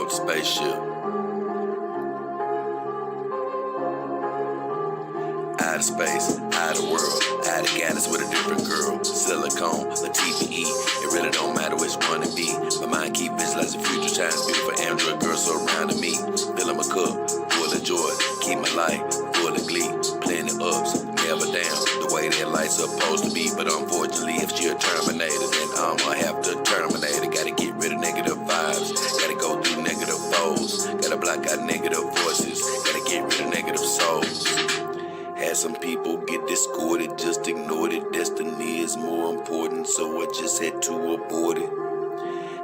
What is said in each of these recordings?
the spaceship. Out of space, out of world, out of galaxy with a different girl. Silicone, a TPE, it really don't matter which one it be. My mind keep visualizing future times, beautiful Android girls surrounding me. Filling my cup, full of joy, keep my life full of glee. Plenty ups, never down, the way that life's supposed to be. But unfortunately, if she a Terminator, then I'ma have to terminate it. Gotta get rid of negative vibes, gotta go through negative foes, gotta block out negative voices, gotta get rid of negative souls. Had some people get discorded, just ignored it. Destiny is more important, so I just had to abort it.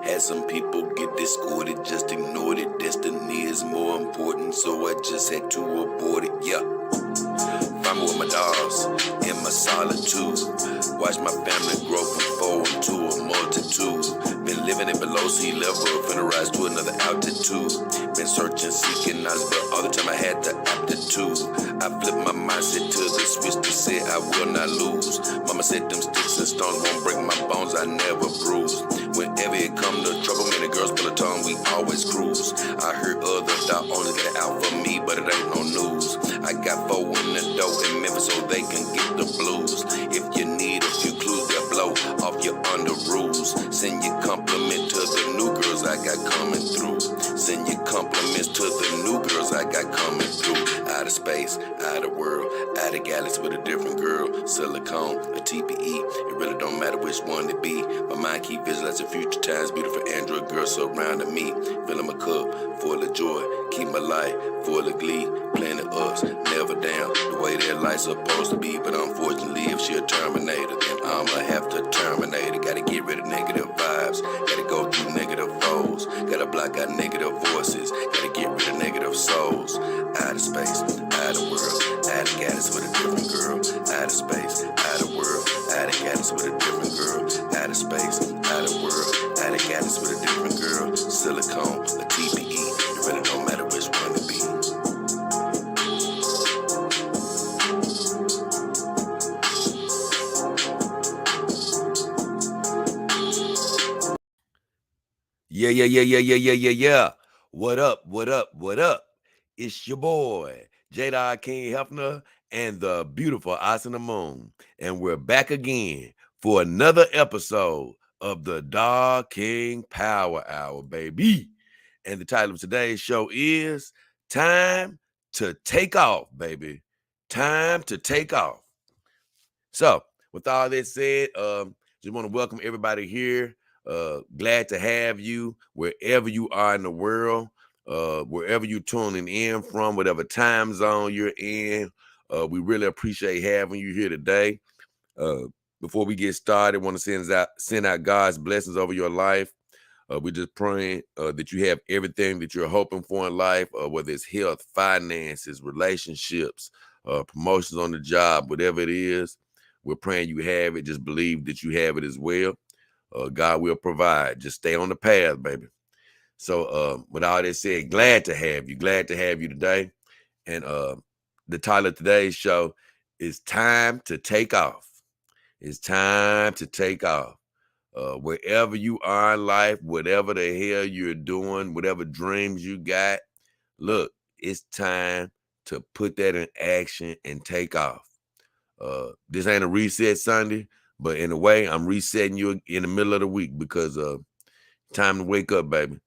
Had some people get discorded, just ignored it. Destiny is more important, so I just had to abort it. Yeah. Find me with my dogs in my solitude. Watch my family grow from 4 into a multitude. Been living it below sea level, finna rise to another altitude. Been searching, seeking knowledge, but all the time I had the aptitude. I flipped my mindset to the switch to say I will not lose. Mama said them sticks and stones won't break my bones, I never bruise. Whenever it come to trouble, man, the girls pull a tongue, we always cruise. I heard other dog owners get it out for me, but it ain't no news. I got 4 in the dough in Memphis so they can get the blues. If you need a few clues, they'll blow off your under rules. Send your compliment to the new girls I got coming through. Send your compliments to the new girls I got coming through. Out of space, out of world, out of galaxy with a different girl. Silicone, a TPE, it really don't matter which one it be. My mind keep visualizing future times, beautiful Android girls surrounding me. Filling my cup, full of joy, keep my life full of glee. Plenty ups, never down, the way that life's supposed to be. But unfortunately, if she a Terminator, then I'ma have to terminate it. Gotta get rid of negative vibes, gotta go through negative foes, gotta block out negative voices, gotta get rid of negative souls. Out of space, out of world, out of galaxy with a different girl. Out of space, out of world, out of galaxy with a different girl. Out of space, out of world, out of galaxy with a different girl. Silicone, a TPE, it really don't matter which one it be. Yeah. What up, what up, what up? It's your boy, J. King Hefner and the beautiful Asana Moon. And we're back again for another episode of the Dog King Power Hour, baby. And the title of today's show is Time to Take Off, baby. Time to Take Off. So, with all that said, just want to welcome everybody here. Glad to have you wherever you are in the world, wherever you're tuning in from, whatever time zone you're in. We really appreciate having you here today. Before we get started, I want to send out God's blessings over your life. We're just praying that you have everything that you're hoping for in life, whether it's health, finances, relationships, promotions on the job, whatever it is. We're praying you have it. Just believe that you have it as well. God will provide. Just stay on the path, baby. So with all that said, glad to have you today. And the title of today's show is Time to Take Off. It's time to take off. Wherever you are in life, whatever the hell you're doing, whatever dreams you got, look, it's time to put that in action and take off. This ain't a reset Sunday, but in a way, I'm resetting you in the middle of the week because time to wake up, baby.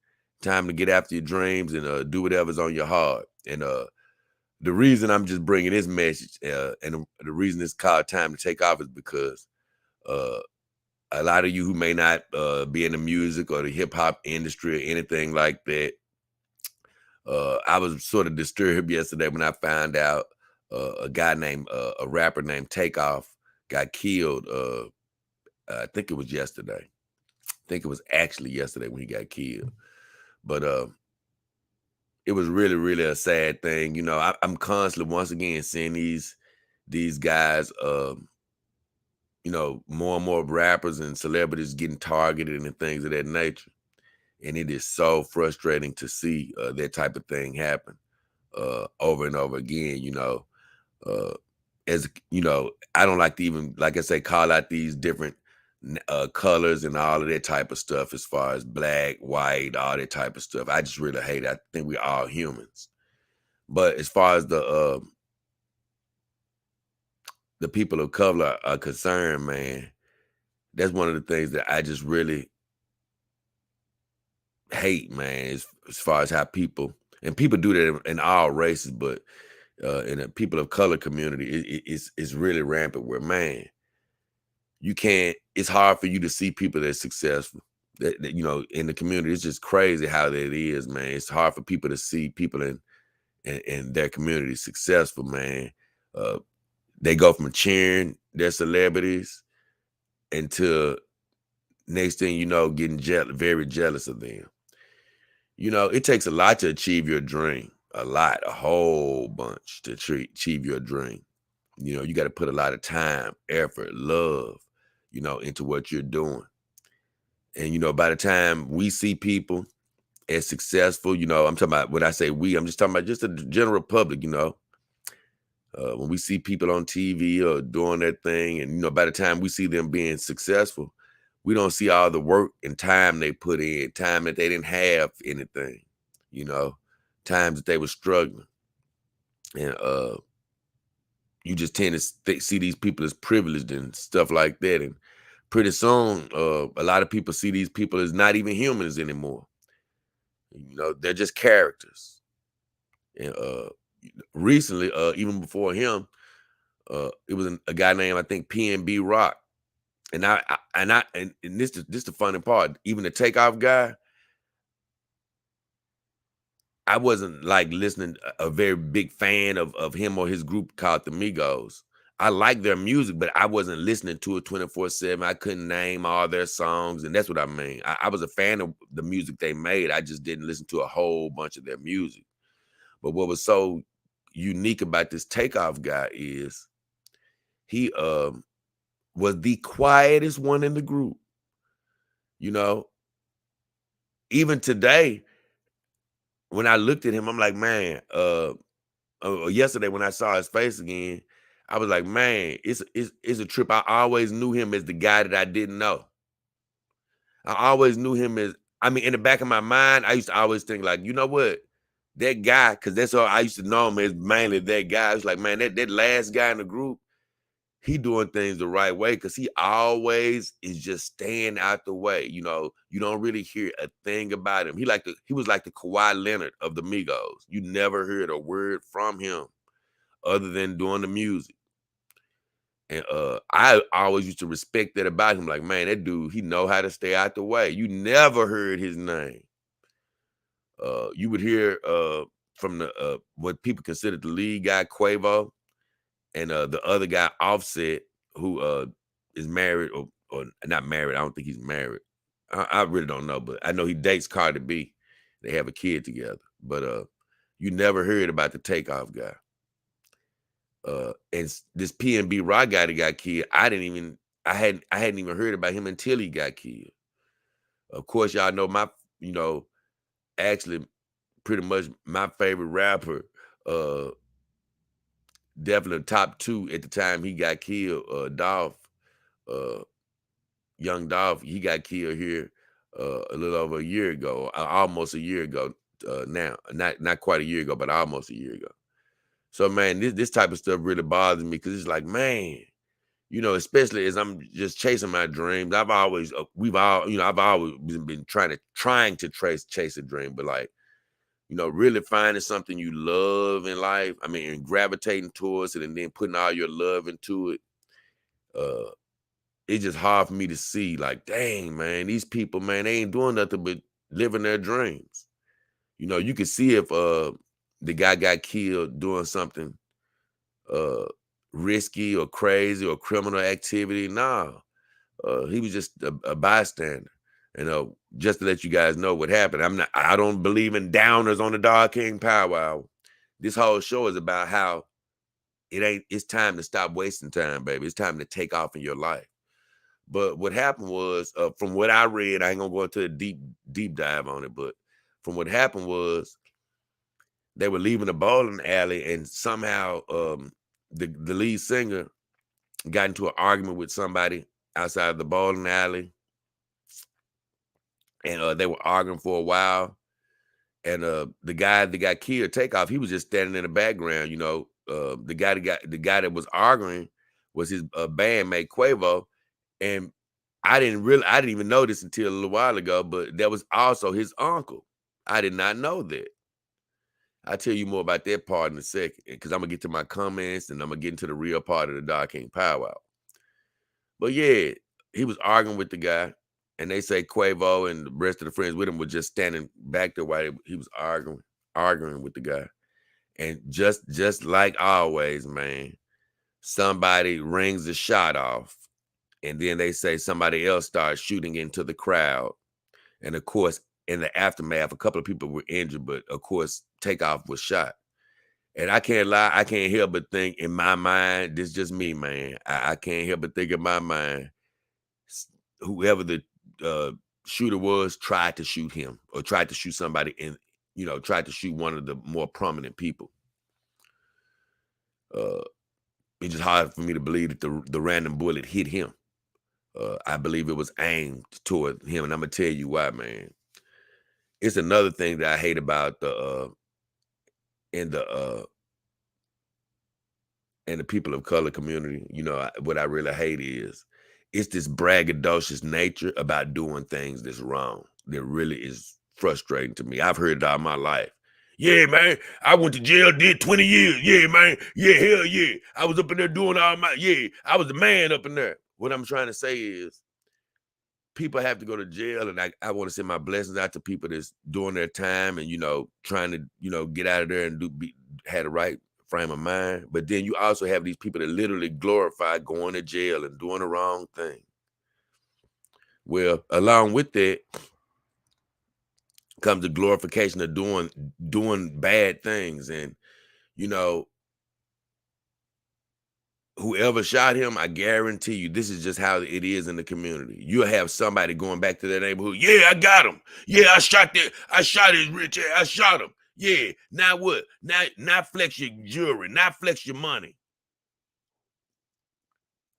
Time to get after your dreams and do whatever's on your heart. And the reason I'm just bringing this message and the reason it's called Time to Take Off is because a lot of you who may not be in the music or the hip hop industry or anything like that, I was sort of disturbed yesterday when I found out a rapper named Takeoff got killed. I think it was yesterday. I think it was actually yesterday when he got killed. But it was really, really a sad thing. You know, I'm constantly once again seeing these guys, you know, more and more rappers and celebrities getting targeted and things of that nature. And it is so frustrating to see that type of thing happen over and over again, you know. As you know, I don't like to even, like I say, call out these different colors and all of that type of stuff, as far as black, white, all that type of stuff. I just really hate it. I think we all humans. But as far as the people of color are concerned, man, that's one of the things that I just really hate, man, as far as how people, and people do that in all races, but in the people of color community, it's really rampant where, man, you can't, it's hard for you to see people that's successful. That in the community, it's just crazy how that is, man. It's hard for people to see people in their community successful, man. Uh, they go from cheering their celebrities until next thing you know, getting very jealous of them. It takes a lot to achieve your dream. A lot, a whole bunch to achieve your dream. You got to put a lot of time, effort, love, into what you're doing. And, by the time we see people as successful, I'm talking about, when I say we, I'm just talking about just the general public. When we see people on TV or doing their thing, and, by the time we see them being successful, we don't see all the work and time they put in, time that they didn't have anything, you know, times that they were struggling. And you just tend to see these people as privileged and stuff like that. And pretty soon, a lot of people see these people as not even humans anymore. They're just characters. And recently, even before him, it was a guy named, I think, PNB Rock. And this the funny part. Even the Takeoff guy, I wasn't like listening a very big fan of him or his group called the Migos. I like their music, but I wasn't listening to it 24/7. I couldn't name all their songs, and that's what I mean. I was a fan of the music they made. I just didn't listen to a whole bunch of their music. But what was so unique about this Takeoff guy is he was the quietest one in the group. You know, even today, when I looked at him, I'm like, man, yesterday when I saw his face again, I was like, man, it's a trip. I always knew him as the guy that I didn't know. I always knew him as, I mean, in the back of my mind, I used to always think like, you know what? That guy, because that's all I used to know him as, mainly that guy. I was like, man, that last guy in the group, he doing things the right way, because he always is just staying out the way. You don't really hear a thing about him. He was like the Kawhi Leonard of the Migos. You never heard a word from him other than doing the music. And I always used to respect that about him. Like, man, that dude, he know how to stay out the way. You never heard his name. You would hear from the what people consider the lead guy, Quavo, and the other guy, Offset, who is married or not married. I don't think he's married. I really don't know, but I know he dates Cardi B. They have a kid together. But you never heard about the Takeoff guy. And this PNB Rock guy that got killed, I hadn't even heard about him until he got killed. Of course, y'all know actually pretty much my favorite rapper, uh, definitely top two at the time he got killed, Dolph, uh, young Dolph, he got killed here a little over a year ago, almost a year ago now. Not quite a year ago, but almost a year ago. So, man, this type of stuff really bothers me, because it's like, man, especially as I'm just chasing my dreams. I've always been trying to chase a dream, but like, really finding something you love in life. I mean, and gravitating towards it, and then putting all your love into it. Uh, it's just hard for me to see, like, dang, man, these people, man, they ain't doing nothing but living their dreams. You could see if the guy got killed doing something uh risky or crazy or criminal activity. Nah. He was just a bystander. And just to let you guys know what happened, I don't believe in downers on the Dog King Powwow. This whole show is about how it's time to stop wasting time, baby. It's time to take off in your life. But what happened was, from what I read, I ain't gonna go into a deep dive on it, but from what happened was, they were leaving a bowling alley, and somehow the lead singer got into an argument with somebody outside of the bowling alley, and they were arguing for a while. And the guy that got killed, Takeoff, he was just standing in the background. The guy that was arguing was his bandmate Quavo, and I didn't even know this until a little while ago, but that was also his uncle. I did not know that. I'll tell you more about that part in a second, because I'm gonna get to my comments and I'm gonna get into the real part of the Dog King powwow. But yeah, he was arguing with the guy, and they say Quavo and the rest of the friends with him were just standing back there while he was arguing with the guy. And just like always, man, somebody rings the shot off, and then they say somebody else starts shooting into the crowd. And of course, in the aftermath, a couple of people were injured, but of course, Takeoff was shot. And I can't lie, I can't help but think in my mind, this is just me, man. I can't help but think in my mind, whoever the uh, shooter was tried to shoot him, or tried to shoot somebody tried to shoot one of the more prominent people. Uh, it's just hard for me to believe that the random bullet hit him. I believe it was aimed toward him, and I'm gonna tell you why, man. It's another thing that I hate about in the in the people of color community. What I really hate is it's this braggadocious nature about doing things that's wrong that really is frustrating to me. I've heard it all my life. Yeah, man, I went to jail, did 20 years. Yeah, man. Yeah, hell yeah. I was up in there doing I was the man up in there. What I'm trying to say is people have to go to jail, and I want to send my blessings out to people that's doing their time and trying to get out of there and had the right frame of mind. But then you also have these people that literally glorify going to jail and doing the wrong thing. Well, along with that comes the glorification of doing bad things. And you know whoever shot him, I guarantee you, this is just how it is in the community. You'll have somebody going back to their neighborhood. Yeah, I got him. Yeah, I shot his rich ass. I shot him. Yeah. Now what? Now flex your jewelry. Now flex your money.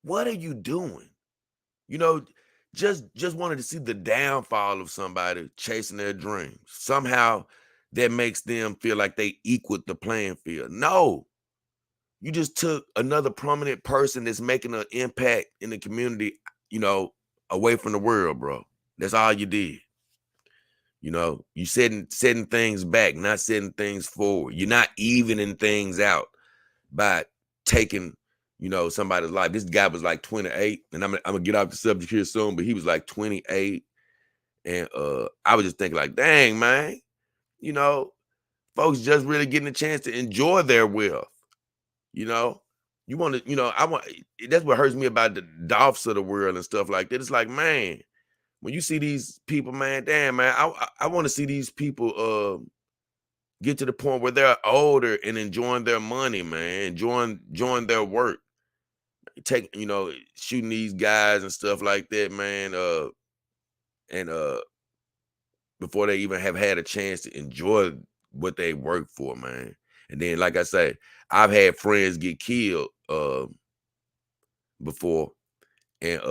What are you doing? You know, just wanted to see the downfall of somebody chasing their dreams. Somehow that makes them feel like they equal the playing field. No, you just took another prominent person that's making an impact in the community, you know, away from the world, bro. That's all you did. You setting things back, not setting things forward. You're not evening things out by taking, somebody's life. This guy was like 28, and I'm gonna get off the subject here soon, but he was like 28, and I was just thinking like, dang, man, you know, folks just really getting a chance to enjoy their wealth. You know, you want to, I want. That's what hurts me about the Dolphs of the world and stuff like that. It's like, man, when you see these people, man, damn, man, I want to see these people get to the point where they're older and enjoying their money, man, enjoying their work, shooting these guys and stuff like that, man. And before they even have had a chance to enjoy what they work for, man. And then, like I say, I've had friends get killed before, and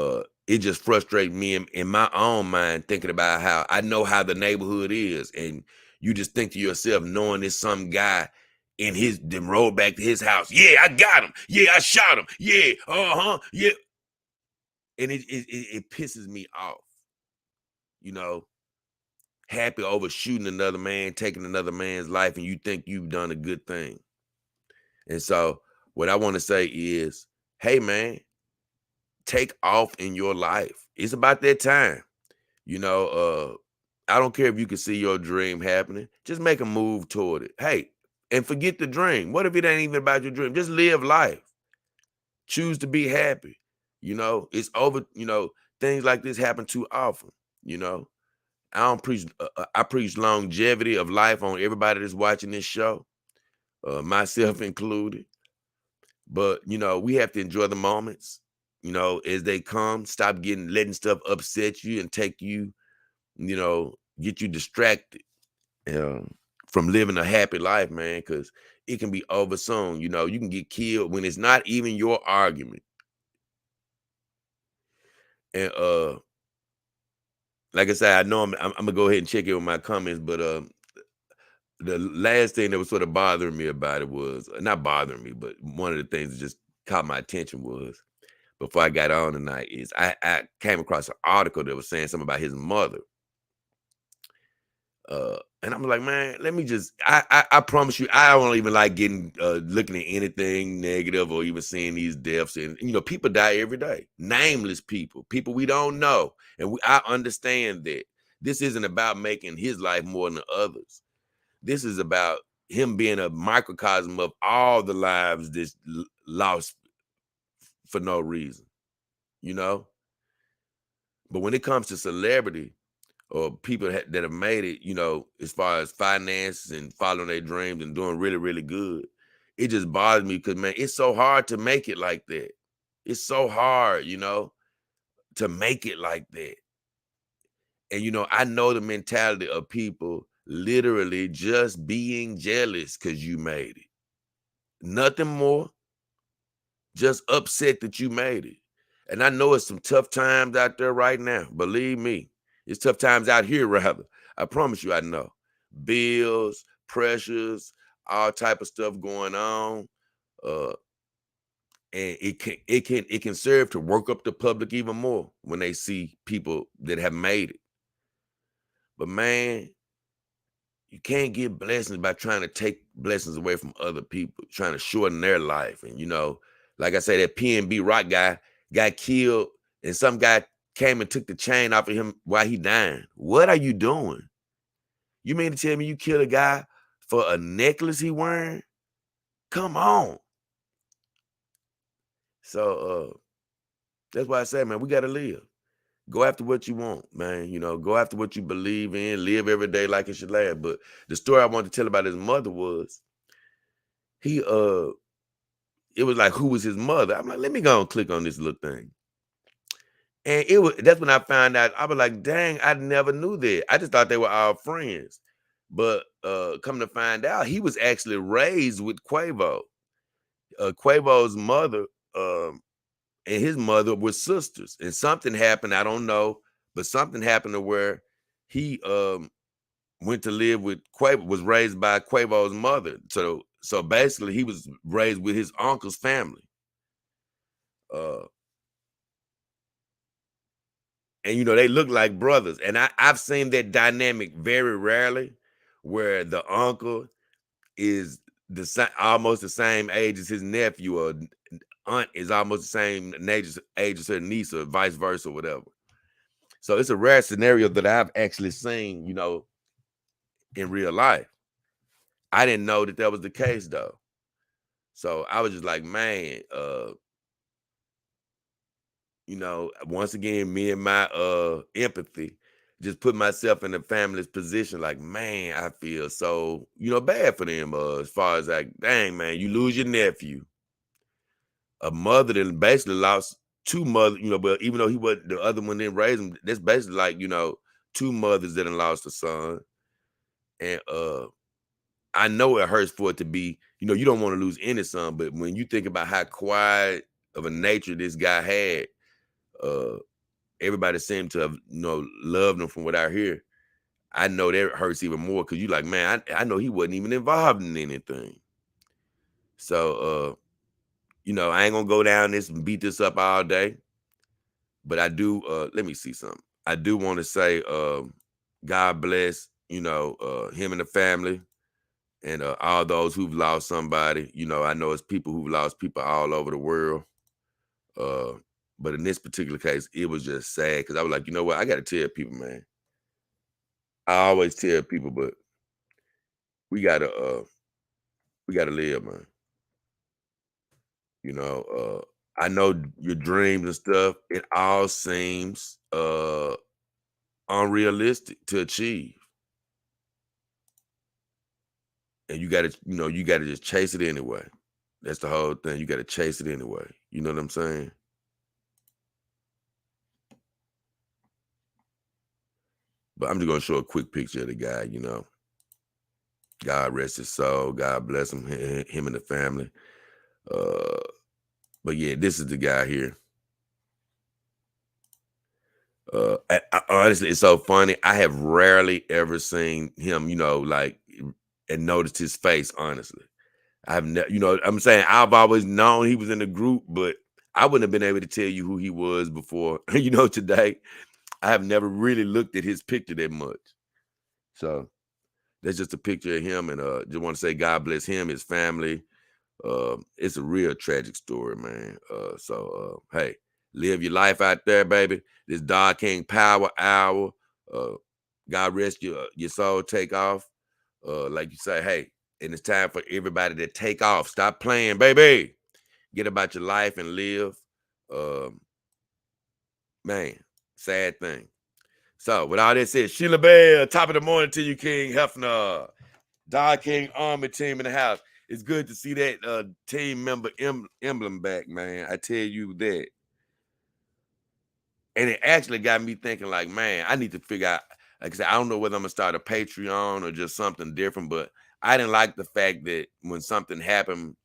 it just frustrates me in my own mind, thinking about how I know how the neighborhood is, and you just think to yourself, knowing there's some guy in his then roll back to his house. Yeah, I got him. Yeah, I shot him. Yeah, yeah, and it pisses me off. You know, happy over shooting another man, taking another man's life, and you think you've done a good thing. And so, what I want to say is, hey, man, take off in your life. It's about that time. I don't care if you can see your dream happening. Just make a move toward it. Hey, and forget the dream. What if it ain't even about your dream? Just live life. Choose to be happy. It's over. Things like this happen too often. You know, I don't preach. I preach longevity of life on everybody that's watching this show, myself included. But we have to enjoy the moments. As they come. Stop letting stuff upset you and take you. Get you distracted from living a happy life, man. Because it can be over soon. You can get killed when it's not even your argument. And like I said, I know I'm gonna go ahead and check it with my comments, but the last thing that was sort of bothering me about it was not bothering me, but one of the things that just caught my attention was before I got on tonight is I came across an article that was saying something about his mother. And I'm like, man, let me just I promise you, I don't even like getting looking at anything negative or even seeing these deaths. And people die every day. Nameless people we don't know. And I understand that. This isn't about making his life more than others. This is about him being a microcosm of all the lives that's lost for no reason, you know? But when it comes to celebrity, or people that have made it, as far as finance and following their dreams and doing really, really good. It just bothers me because, man, it's so hard to make it like that. It's so hard, to make it like that. And, I know the mentality of people literally just being jealous because you made it. Nothing more, just upset that you made it. And I know it's some tough times out there right now. Believe me, it's tough times out here, rather. I promise you, I know. Bills, pressures, all type of stuff going on. Uh, and it can serve to work up the public even more when they see people that have made it. But man, you can't get blessings by trying to take blessings away from other people, trying to shorten their life. And like I say, that PNB Rock guy got killed, and some guy came and took the chain off of him while he dying. What are you doing? You mean to tell me you killed a guy for a necklace he wearing? Come on. So that's why I say, man, we gotta live. Go after what you want, man. Go after what you believe in. Live every day like it's your last. But the story I wanted to tell about his mother was he it was like, who was his mother? I'm like, let me go and click on this little thing. And that's when I found out. I was like, dang, I never knew that. I just thought they were all friends. But come to find out, he was actually raised with Quavo. Quavo's mother and his mother were sisters. And something happened, I don't know, but something happened to where he went to live with Quavo, was raised by Quavo's mother. So basically he was raised with his uncle's family. Uh and they look like brothers. And I've seen that dynamic very rarely, where the uncle is almost the same age as his nephew, or aunt is almost the same age as her niece, or vice versa, whatever. So it's a rare scenario that I've actually seen, in real life. I didn't know that was the case though. So I was just like, man, once again, me and my empathy, just put myself in the family's position. Like, man, I feel so bad for them. As far as like, dang, man, you lose your nephew, a mother that basically lost two mothers. But even though he was the other one didn't raise him, that's basically like two mothers that lost a son. And I know it hurts for it to be. You don't want to lose any son, but when you think about how quiet of a nature this guy had, uh everybody seemed to have, loved him from what I hear. I know that hurts even more because you like, man, I know he wasn't even involved in anything. So, I ain't gonna go down this and beat this up all day, but I do. Let me see something. I do want to say, God bless, him and the family, and all those who've lost somebody. I know it's people who've lost people all over the world. Uh, but in this particular case, it was just sad because I was like, you know what, I got to tell people, man. I always tell people, but we gotta live, man. I know your dreams and stuff, it all seems unrealistic to achieve. And you gotta just chase it anyway. That's the whole thing. You gotta chase it anyway. You know what I'm saying? But I'm just gonna show a quick picture of the guy. God rest his soul. God bless him, him and the family. Uh, but yeah, this is the guy here. Honestly, it's so funny. I have rarely ever seen him, like, and noticed his face. Honestly, I've never, I'm saying I've always known he was in the group, but I wouldn't have been able to tell you who he was before. Today I have never really looked at his picture that much. So that's just a picture of him, and just want to say God bless him, his family. It's a real tragic story, man. Hey, live your life out there, baby. This Dog King Power Hour. Uh, God rest your soul. Take off. Like you say, hey, and it's time for everybody to take off. Stop playing, baby. Get about your life and live. Um, man, sad thing. So, with all that said, Sheila Bell, top of the morning to you, King Hefner. Dog King Army team in the house. It's good to see that team member emblem back, man. I tell you that. And it actually got me thinking, like, man, I need to figure out, like I said, I don't know whether I'm going to start a Patreon or just something different, but I didn't like the fact that when something happened,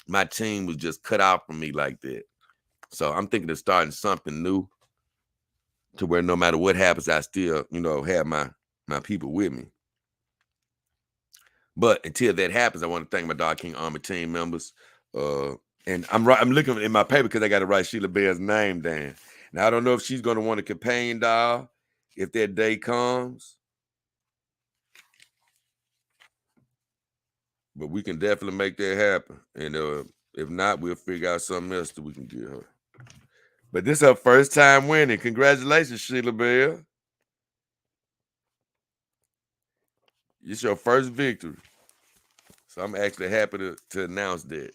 my team was just cut out from me like that. So I'm thinking of starting something new to where no matter what happens, I still, have my people with me. But until that happens, I want to thank my Dog King Army team members. And I'm looking in my paper because I got to write Sheila Bell's name down. Now I don't know if she's going to want a companion doll if that day comes, but we can definitely make that happen. And if not, we'll figure out something else that we can get her. But this is her first time winning. Congratulations, Sheila Bell. It's your first victory. So I'm actually happy to announce that.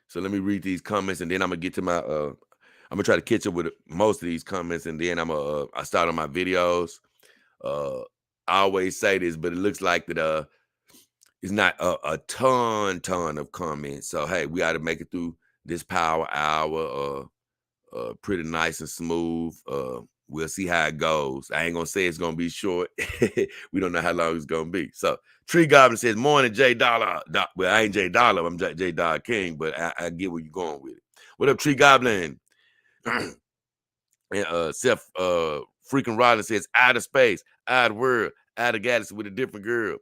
So let me read these comments, and then I'm gonna get to my. I'm gonna try to catch up with most of these comments, and then I start on my videos. I always say this, but it looks like that it's not a ton of comments. So hey, we got to make it through this power hour. Pretty nice and smooth. We'll see how it goes. I ain't gonna say it's gonna be short. We don't know how long it's gonna be. So Tree Goblin says, "Morning, J Dollar." Well, I ain't J Dollar. I'm J Dollar King, but I get where you're going with it. What up, Tree Goblin? And Seth freaking Riley says, "Out of space, out of world, out of galaxy with a different girl."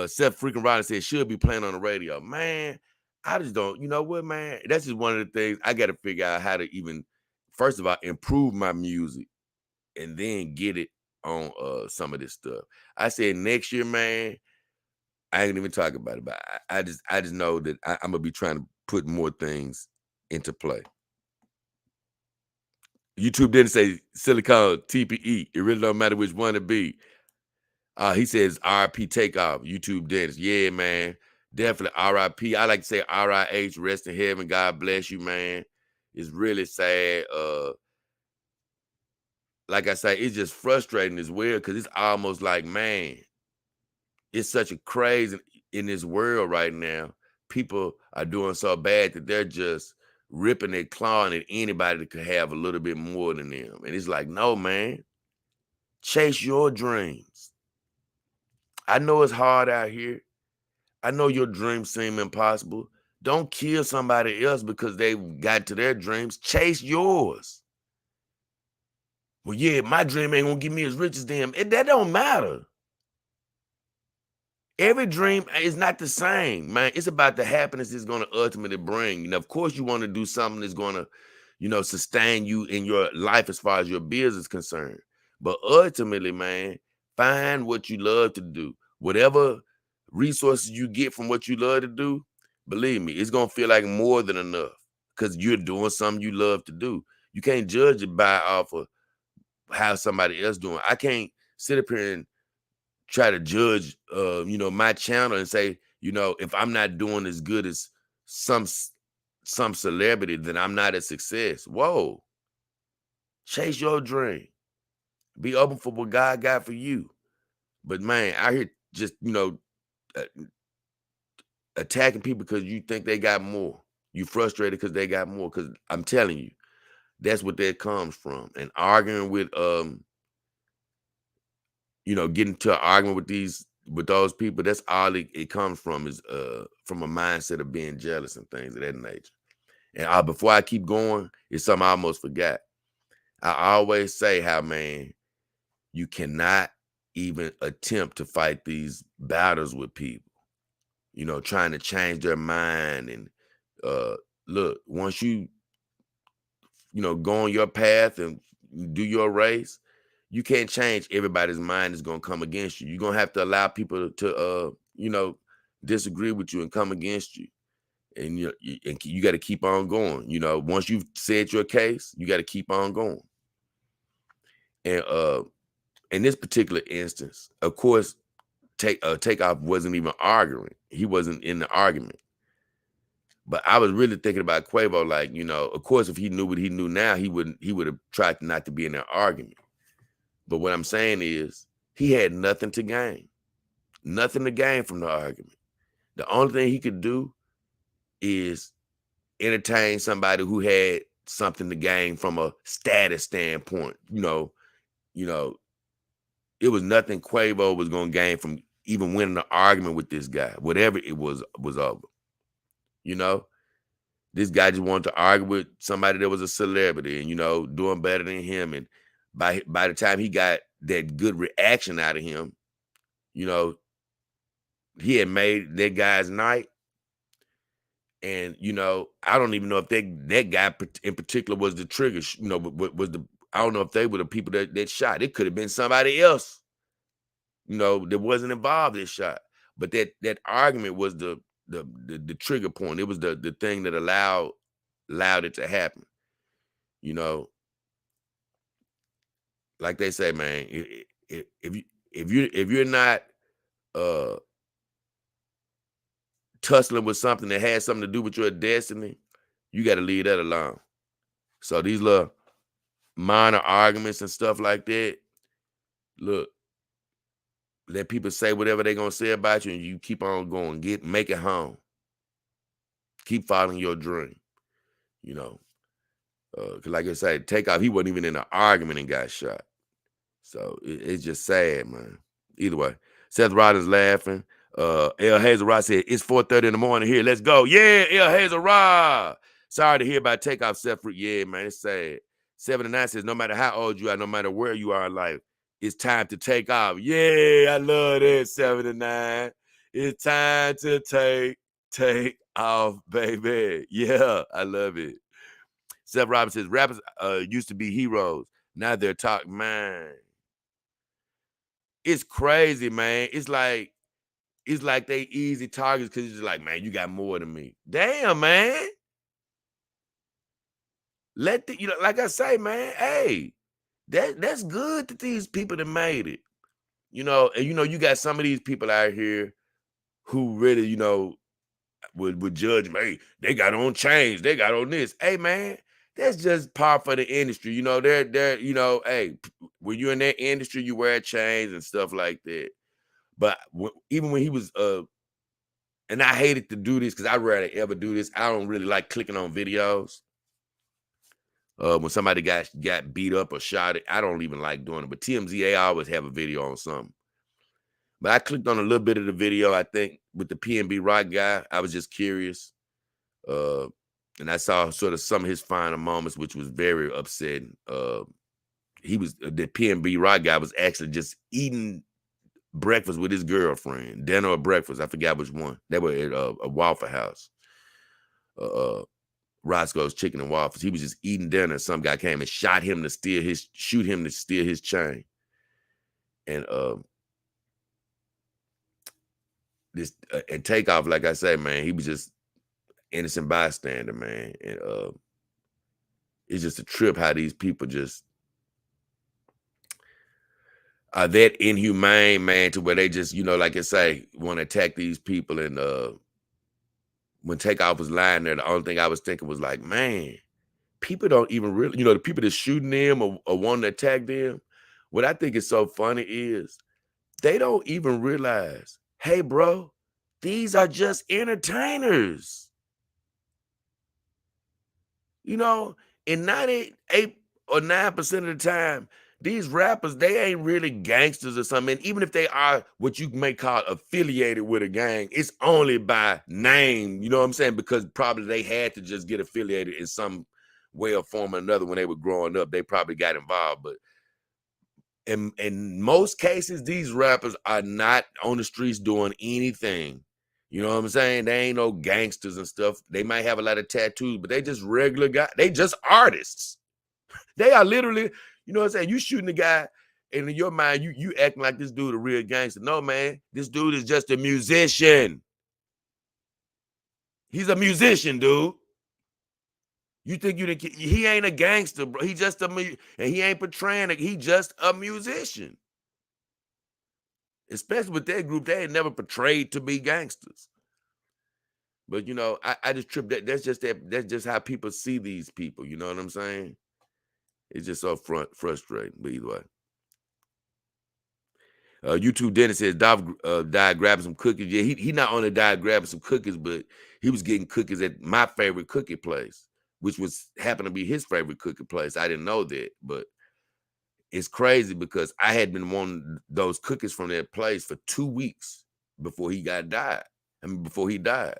Seth freaking Riley says, "Should be playing on the radio." Man, I just don't. You know what, man? That's just one of the things I got to figure out how to even, first of all, improve my music and then get it on some of this stuff. I said next year, man. I ain't even talking about it, but I just know that I'm gonna be trying to put more things into play. YouTube didn't say silicone TPE. It really don't matter which one it be. He says RIP Takeoff. YouTube Dennis. Yeah, man. Definitely RIP. I like to say RIH, rest in heaven. God bless you, man. It's really sad. Like I say, it's just frustrating as well because it's almost like, man, it's such a craze in this world right now. People are doing so bad that they're just ripping their clawing at anybody that could have a little bit more than them. And it's like, no, man, chase your dreams. I know it's hard out here. I know your dreams seem impossible. Don't kill somebody else because they got to their dreams. Chase yours. Well, yeah, my dream ain't gonna get me as rich as them. That don't matter. Every dream is not the same, man. It's about the happiness it's going to ultimately bring. Of course, you want to do something that's going to, sustain you in your life as far as your business is concerned. But ultimately, man, find what you love to do. Whatever resources you get from what you love to do, believe me, it's going to feel like more than enough because you're doing something you love to do. You can't judge it by off of how somebody else doing. I can't sit up here and try to judge my channel and say, if I'm not doing as good as some celebrity, then I'm not a success. Whoa. Chase your dream. Be open for what God got for you. But man, I hear just uh, attacking people because you think they got more. You frustrated because they got more. Because I'm telling you, that's what that comes from. And arguing with getting to an argument with these with those people, that's all it comes from, is from a mindset of being jealous and things of that nature. And before I keep going, it's something I almost forgot. I always say how, man, you cannot even attempt to fight these battles with people, trying to change their mind. And uh look, once go on your path and you do your race, you can't change everybody's mind is gonna come against you. You're gonna have to allow people to disagree with you and come against you. And you got to keep on going. Once you've said your case, you got to keep on going. And in this particular instance, of course, Takeoff wasn't even arguing. He wasn't in the argument. But I was really thinking about Quavo, like, of course, if he knew what he knew now, he would have tried not to be in that argument. But what I'm saying is, he had nothing to gain. Nothing to gain from the argument. The only thing he could do is entertain somebody who had something to gain from a status standpoint. It was nothing Quavo was going to gain from even winning an argument with this guy. Whatever it was over. This guy just wanted to argue with somebody that was a celebrity and, doing better than him. And by the time he got that good reaction out of him, he had made that guy's night. And, I don't even know if that guy in particular was the trigger, I don't know if they were the people that shot. It could have been somebody else, that wasn't involved in this shot. But that argument was the trigger point. It was the thing that allowed it to happen. Like they say, man, if you're not tussling with something that has something to do with your destiny, you got to leave that alone. So these little minor arguments and stuff like that, look, let people say whatever they're gonna say about you, and you keep on going. Make it home. Keep following your dream. Cause like I said, Takeoff, he wasn't even in an argument and got shot. So it's just sad, man. Either way, Seth Rollins laughing. El Hazel Rod said, it's 4:30 in the morning here. Let's go. Yeah, El Hazel Rod. Sorry to hear about Takeoff, Seth. Yeah, man, it's sad. 79 says, no matter how old you are, no matter where you are in life, it's time to take off. Yeah, I love that, 79. It's time to take off, baby. Yeah, I love it. Seth Robinson says, rappers used to be heroes. Now they're talking, man. It's crazy, man. It's like they easy targets because it's just like, man, you got more than me. Damn, man. Like I say, man, hey, that's good that these people that made it. And you got some of these people out here who really, would judge me. Hey, they got on chains, they got on this. Hey, man, that's just part for the industry. They're, hey, when you're in that industry, you wear chains and stuff like that. But even when he was, and I hated to do this because I'd rather ever do this. I don't really like clicking on videos. When somebody got beat up or shot, I don't even like doing it. But TMZ, they always have a video on something. But I clicked on a little bit of the video, I think, with the PNB Rock guy. I was just curious. And I saw sort of some of his final moments, which was very upsetting. The PNB Rock guy was actually just eating breakfast with his girlfriend, dinner or breakfast. I forgot which one. They were at a Waffle House. Roscoe's Chicken and Waffles. He was just eating dinner. Some guy came and shoot him to steal his chain. And and Takeoff, like I say, man, he was just innocent bystander, man. And it's just a trip how these people just are that inhumane, man, to where they just, like I say, want to attack these people. And when Takeoff was lying there, the only thing I was thinking was like, man, people don't even really, the people that's shooting them or wanting to attack them, what I think is so funny is they don't even realize, hey, bro, these are just entertainers. In 98 or 9% of the time, these rappers, they ain't really gangsters or something. And even if they are what you may call affiliated with a gang, it's only by name. You know what I'm saying? Because probably they had to just get affiliated in some way or form or another when they were growing up. They probably got involved. But in most cases, these rappers are not on the streets doing anything. You know what I'm saying? They ain't no gangsters and stuff. They might have a lot of tattoos, but they just regular guys. They just artists. They are literally, you know what I'm saying? You shooting the guy, and in your mind, you acting like this dude a real gangster. No, man, this dude is just a musician. He's a musician, dude. You think he ain't a gangster, bro. He just and he ain't portraying it. He just a musician. Especially with that group, they ain't never portrayed to be gangsters. But you know, I just trip that's just how people see these people. You know what I'm saying? It's just so frustrating. But either way. YouTube Dennis says Dolph died grabbing some cookies. Yeah, he not only died grabbing some cookies, but he was getting cookies at my favorite cookie place, which was happened to be his favorite cookie place. I didn't know that, but it's crazy because I had been wanting those cookies from that place for 2 weeks before he died. I mean, before he died.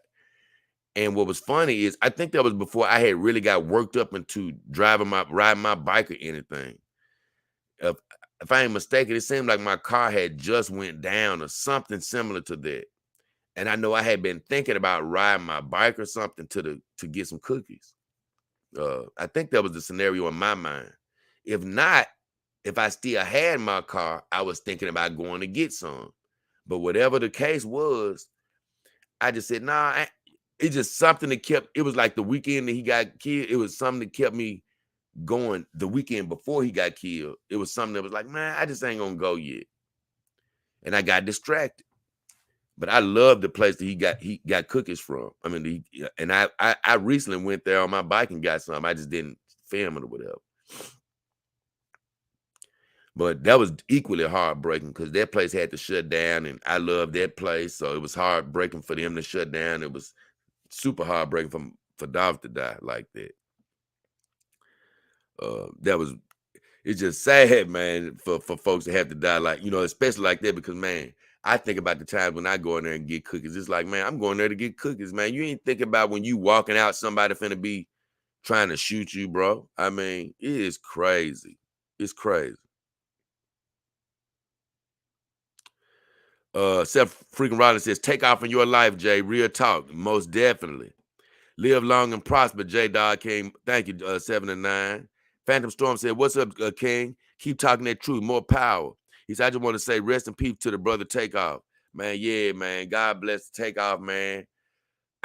And what was funny is I think that was before I had really got worked up into riding my bike or anything. If, if I ain't mistaken, it seemed like my car had just went down or something similar to that. And I know I had been thinking about riding my bike or something to get some cookies. I think that was the scenario in my mind. If not, if I still had my car, I was thinking about going to get some. But whatever the case was, I just said, nah, it's just something that kept, it was like the weekend that he got killed. It was something that kept me going the weekend before he got killed. It was something that was like, man, I just ain't gonna go yet. And I got distracted. But I love the place that he got cookies from. I mean, I recently went there on my bike and got some. I just didn't film it or whatever. But that was equally heartbreaking because that place had to shut down, and I love that place. So it was heartbreaking for them to shut down. It was super heartbreaking for Dolph to die like that. That was, it's just sad, man, for folks to have to die like, you know, especially like that because, man, I think about the times when I go in there and get cookies. It's like, man, I'm going there to get cookies, man. You ain't thinking about when you walking out, somebody finna be trying to shoot you, bro. I mean, it is crazy. It's crazy. Seth freaking Rollins says, take off in your life, Jay. Real talk. Most definitely. Live long and prosper, J Dog King. Thank you, 7 and 9. Phantom Storm said, what's up, King? Keep talking that truth. More power. He said, I just want to say rest in peace to the brother Takeoff. Man, yeah, man. God bless Takeoff, man.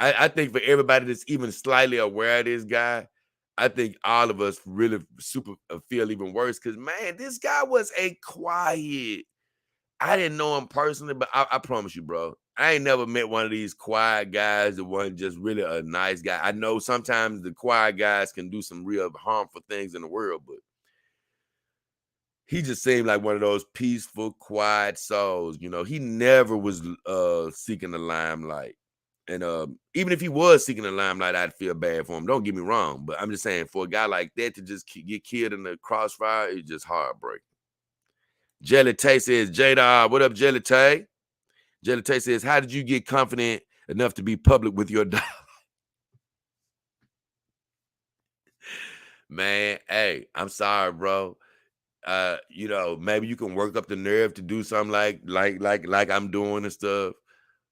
I think for everybody that's even slightly aware of this guy, I think all of us really super feel even worse because, man, this guy was a quiet. I didn't know him personally, but I promise you, bro, I ain't never met one of these quiet guys that wasn't just really a nice guy. I know sometimes the quiet guys can do some real harmful things in the world, but he just seemed like one of those peaceful, quiet souls. You know, he never was seeking the limelight. And even if he was seeking the limelight, I'd feel bad for him. Don't get me wrong, but I'm just saying for a guy like that to just get killed in the crossfire, it's just heartbreaking. Jelly Tay says, Jada, what up, Jelly Tay? Jelly Tay says, how did you get confident enough to be public with your dog? Man, hey, I'm sorry, bro. You know, maybe you can work up the nerve to do something like I'm doing and stuff.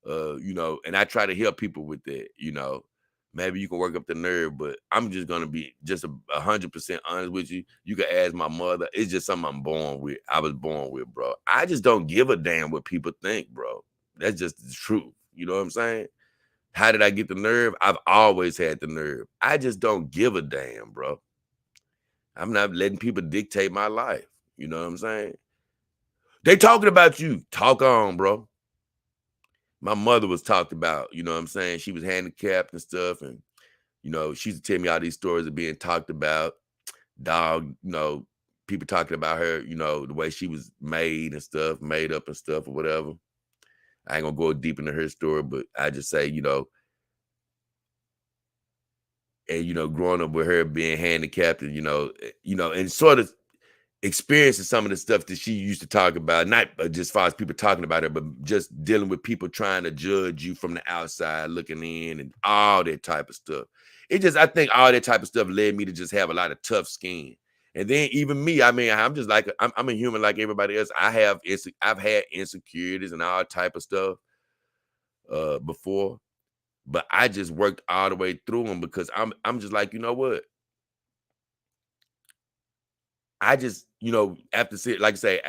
You know, and I try to help people with that, you know. Maybe you can work up the nerve, but I'm just gonna be just 100% honest with you. You can ask my mother. It's just something I'm born with. I was born with, bro. I just don't give a damn what people think, bro. That's just the truth. You know what I'm saying? How did I get the nerve? I've always had the nerve. I just don't give a damn, bro. I'm not letting people dictate my life. You know what I'm saying? They talking about you. Talk on, bro. My mother was talked about, you know what I'm saying? She was handicapped and stuff. And, you know, she used to tell me all these stories of being talked about. Dog, you know, people talking about her, you know, the way she was made and stuff, made up and stuff or whatever. I ain't gonna go deep into her story, but I just say, you know, and you know, growing up with her being handicapped and you know, and sort of experiencing some of the stuff that she used to talk about, not just as far as people talking about it, but just dealing with people trying to judge you from the outside looking in and all that type of stuff. I think all that type of stuff led me to just have a lot of tough skin. And then even me, I mean, I'm just like, I'm a human like everybody else. I've had insecurities and all type of stuff before, but I just worked all the way through them because I'm just like, you know what? I just, after like I say,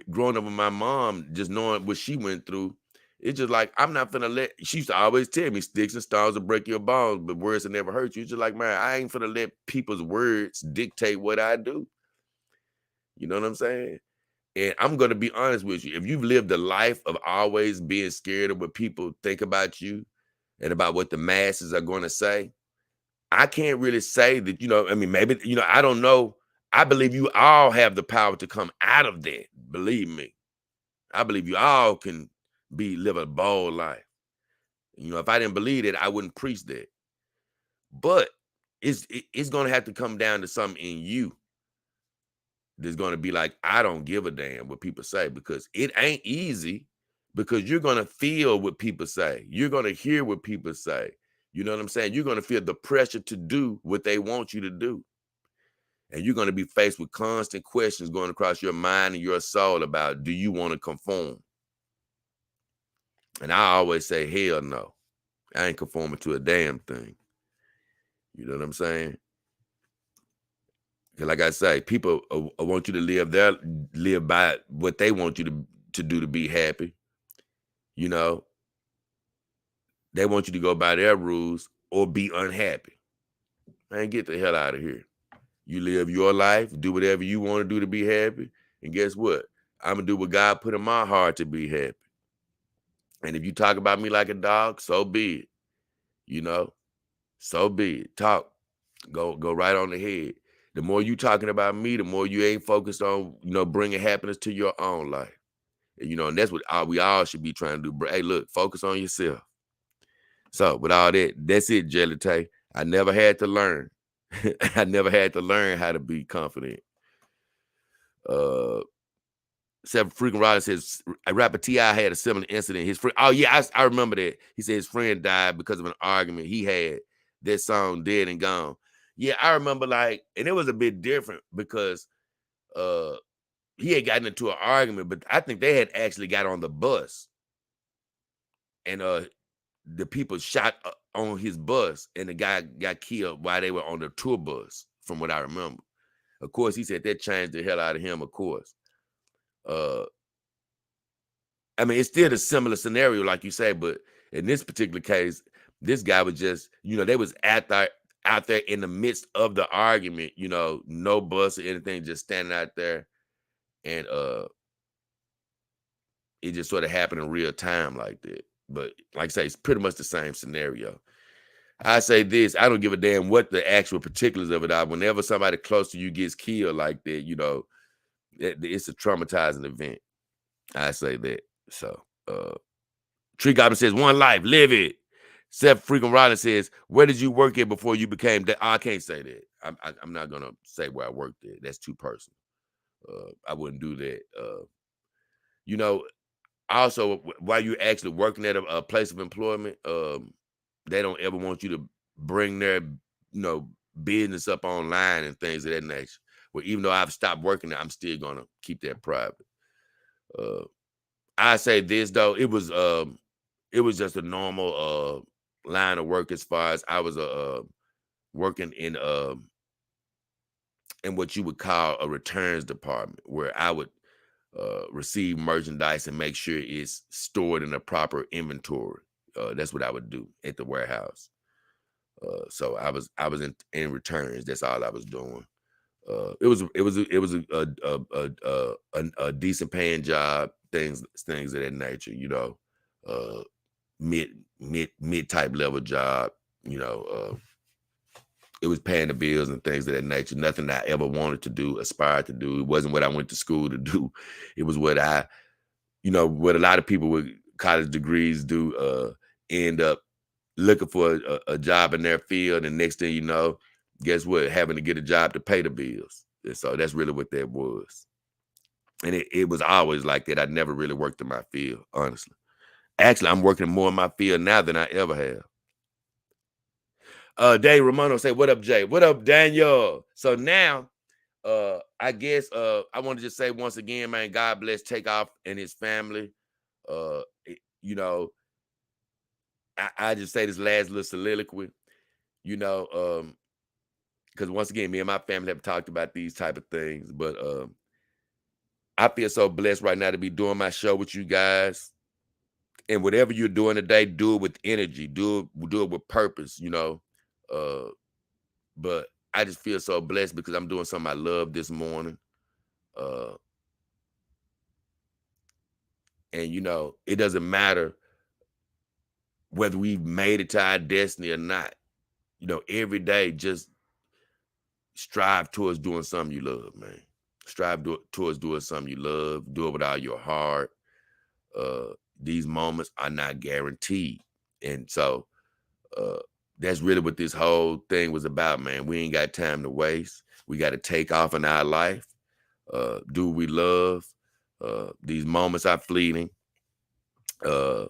growing up with my mom, just knowing what she went through, it's just like I'm not gonna let. She used to always tell me, "Sticks and stones will break your bones, but words will never hurt you." It's just like, man, I ain't gonna let people's words dictate what I do. You know what I'm saying? And I'm gonna be honest with you. If you've lived a life of always being scared of what people think about you and about what the masses are going to say, I can't really say that, I mean, maybe, I don't know. I believe you all have the power to come out of that. Believe me. I believe you all can live a bold life. If I didn't believe it, I wouldn't preach that. But it's gonna have to come down to something in you that's gonna be like, I don't give a damn what people say, because it ain't easy, because you're gonna feel what people say. You're gonna hear what people say. You know what I'm saying? You're gonna feel the pressure to do what they want you to do. And you're going to be faced with constant questions going across your mind and your soul about, do you want to conform? And I always say, hell no. I ain't conforming to a damn thing. You know what I'm saying? Because like I say, people want you to live by what they want you to do to be happy. They want you to go by their rules or be unhappy. Man, get the hell out of here. You live your life, do whatever you want to do to be happy. And guess what? I'm going to do what God put in my heart to be happy. And if you talk about me like a dog, so be it. So be it. Talk. Go right on the head. The more you talking about me, the more you ain't focused on, bringing happiness to your own life. And that's what we all should be trying to do. Hey, look, focus on yourself. So with all that, that's it, Jelly Tay. I never had to learn. I never had to learn how to be confident. Seven Freaking Rider says, rapper T.I. had a similar incident. His friend, oh yeah, I remember that. He said his friend died because of an argument he had. That song, Dead and Gone. Yeah, I remember, and it was a bit different because he had gotten into an argument, but I think they had actually got on the bus, and the people shot on his bus, and the guy got killed while they were on the tour bus, from what I remember. Of course, he said that changed the hell out of him, of course. I mean, it's still a similar scenario, like you say, but in this particular case, this guy was just, they was out there in the midst of the argument, no bus or anything, just standing out there. And it just sort of happened in real time like that. But like I say, it's pretty much the same scenario. I say this, I don't give a damn what the actual particulars of it are. Whenever somebody close to you gets killed like that, it's a traumatizing event. I say that. So, Tree Goblin says, one life, live it. Seth Freaking Rollins says, where did you work at before you became that? I can't say that. I'm not going to say where I worked at. That's too personal. I wouldn't do that. Also, while you're actually working at a place of employment, they don't ever want you to bring their, business up online and things of that nature. Well, even though I've stopped working there, I'm still going to keep that private. I say this, though, it was just a normal line of work, as far as I was working in what you would call a returns department, where I would receive merchandise and make sure it's stored in a proper inventory. That's what I would do at the warehouse. So I was in returns. That's all I was doing. It was a decent paying job, things of that nature, mid type level job, it was paying the bills and things of that nature. Nothing I ever wanted to do, aspired to do. It wasn't what I went to school to do. It was what what a lot of people with college degrees do, end up looking for a job in their field. And next thing you know, guess what? Having to get a job to pay the bills. And so that's really what that was. And it was always like that. I never really worked in my field, honestly. Actually, I'm working more in my field now than I ever have. Dave Romano say, "What up, Jay? What up, Daniel?" So now, I guess I want to just say once again, man, God bless Takeoff and his family. You know, I just say this last little soliloquy, you know, because once again, me and my family have talked about these type of things, but I feel so blessed right now to be doing my show with you guys. And whatever you're doing today, do it with energy, do it with purpose, you know. Uh, but I just feel so blessed because I'm doing something I love this morning. Uh, and you know, it doesn't matter whether we've made it to our destiny or not. You know, every day just strive towards doing something you love, man. Towards doing something you love. Do it with all your heart. These moments are not guaranteed, and so uh, that's really what this whole thing was about, man. We ain't got time to waste. We got to take off in our life. Do what we love. These moments are fleeting. Uh,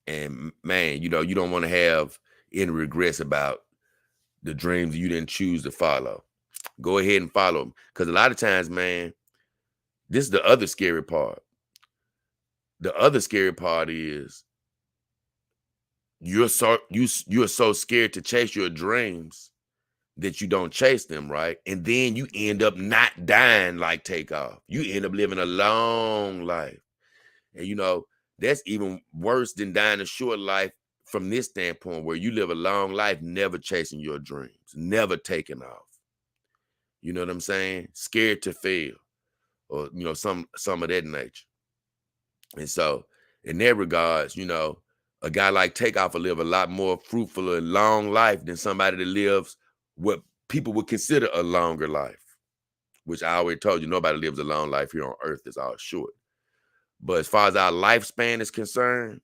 and man, you know, you don't want to have any regrets about the dreams you didn't choose to follow. Go ahead and follow them. Because a lot of times, man, this is the other scary part. The other scary part is you're so scared to chase your dreams that you don't chase them, right? And then you end up not dying like Takeoff. You end up living a long life. And you know, that's even worse than dying a short life from this standpoint, where you live a long life never chasing your dreams, never taking off. You know what I'm saying? Scared to fail, or you know, some of that nature. And so, in that regards, you know, a guy like Takeoff will live a lot more fruitful and long life than somebody that lives what people would consider a longer life. Which I already told you, nobody lives a long life here on Earth. It's all short. But as far as our lifespan is concerned,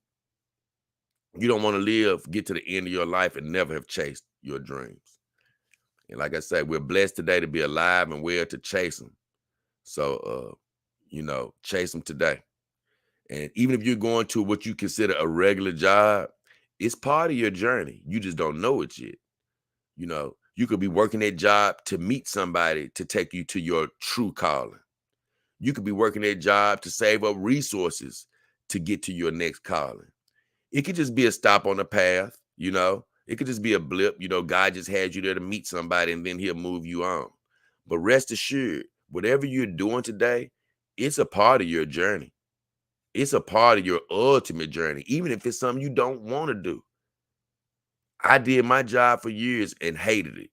you don't want to get to the end of your life and never have chased your dreams. And like I said, we're blessed today to be alive and well to chase them. So, you know, chase them today. And even if you're going to what you consider a regular job, it's part of your journey. You just don't know it yet. You know, you could be working that job to meet somebody to take you to your true calling. You could be working that job to save up resources to get to your next calling. It could just be a stop on the path, you know. It could just be a blip, you know. God just had you there to meet somebody and then he'll move you on. But rest assured, whatever you're doing today, it's a part of your journey. It's a part of your ultimate journey, even if it's something you don't want to do. I did my job for years and hated it,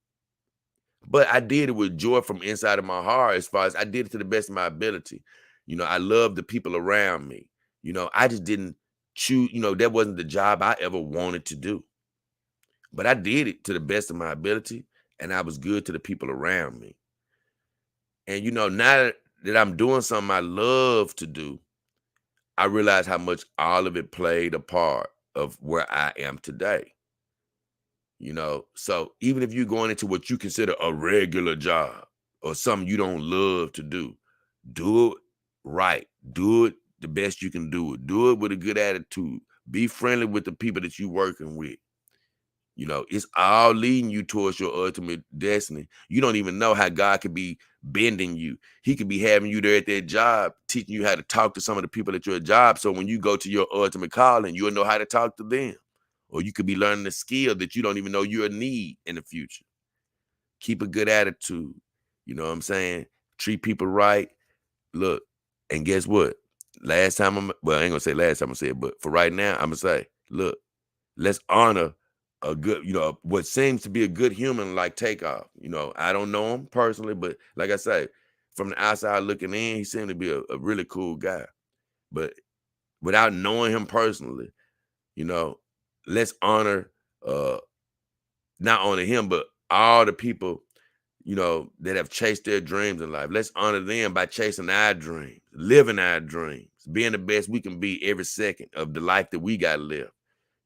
but I did it with joy from inside of my heart. As far as I did it to the best of my ability. You know, I love the people around me. You know, I just didn't choose, you know, that wasn't the job I ever wanted to do. But I did it to the best of my ability, and I was good to the people around me. And you know, now that I'm doing something I love to do, I realize how much all of it played a part of where I am today. You know, so even if you're going into what you consider a regular job or something you don't love to do it right. Do it the best you can do it. Do it with a good attitude. Be friendly with the people that you're working with. You know, it's all leading you towards your ultimate destiny. You don't even know how God could be bending you. He could be having you there at that job, teaching you how to talk to some of the people at your job. So when you go to your ultimate calling, you'll know how to talk to them. Or you could be learning a skill that you don't even know you'll need in the future. Keep a good attitude. You know what I'm saying? Treat people right. Look, and guess what? Last time I ain't gonna say last time I said, but for right now, I'm gonna say, look, let's honor a good, you know, what seems to be a good human like Takeoff. You know, I don't know him personally, but like I say, from the outside looking in, he seemed to be a really cool guy. But without knowing him personally, you know, let's honor uh not only him, but all the people, you know, that have chased their dreams in life. Let's honor them by chasing our dreams, living our dreams, being the best we can be every second of the life that we got to live,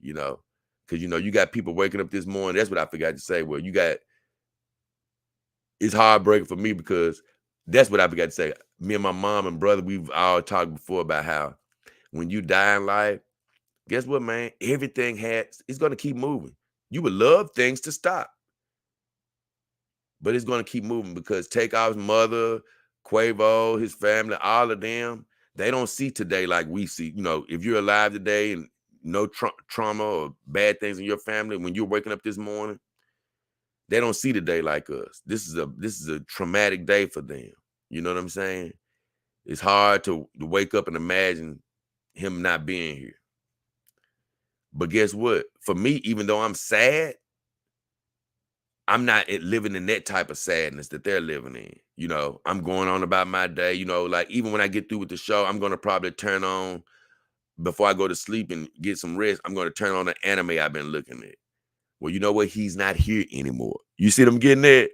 you know. Because, you know, you got people waking up this morning. That's what I forgot to say. Well, you got it's heartbreaking for me because that's what I forgot to say. Me and my mom and brother, we've all talked before about how when you die in life, guess what, man? Everything it's gonna keep moving. You would love things to stop, but it's gonna keep moving because Takeoff's mother, Quavo, his family, all of them, they don't see today like we see. You know, if you're alive today and no trauma or bad things in your family, when you're waking up this morning, they don't see the day like us. This is a traumatic day for them. You know what I'm saying? It's hard to wake up and imagine him not being here. But guess what? For me, even though I'm sad, I'm not living in that type of sadness that they're living in. You know, I'm going on about my day. You know, like even when I get through with the show, I'm gonna probably turn on before I go to sleep and get some rest. I'm gonna turn on the anime I've been looking at. Well, you know what? He's not here anymore. You see them getting that?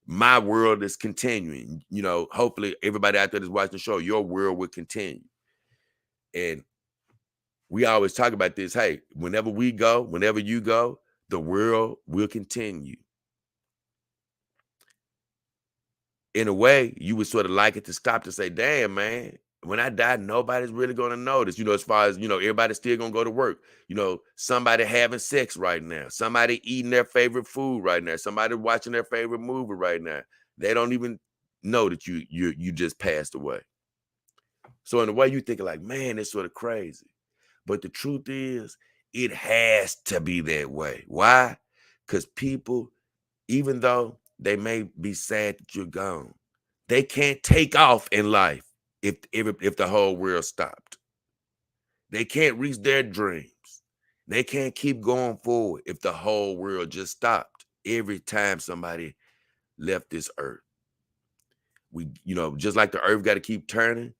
My world is continuing. You know, hopefully everybody out there that's watching the show, your world will continue. And we always talk about this. Hey, whenever we go, whenever you go, the world will continue. In a way, you would sort of like it to stop to say, damn, man, when I die, nobody's really gonna notice. You know, as far as, you know, everybody's still gonna go to work. You know, somebody having sex right now, somebody eating their favorite food right now, somebody watching their favorite movie right now. They don't even know that you just passed away. So in a way, you think like, man, it's sort of crazy. But the truth is, it has to be that way. Why? Because people, even though they may be sad that you're gone, they can't take off in life if the whole world stopped. They can't reach their dreams. They can't keep going forward if the whole world just stopped every time somebody left this earth. We, you know, just like the earth got to keep turning,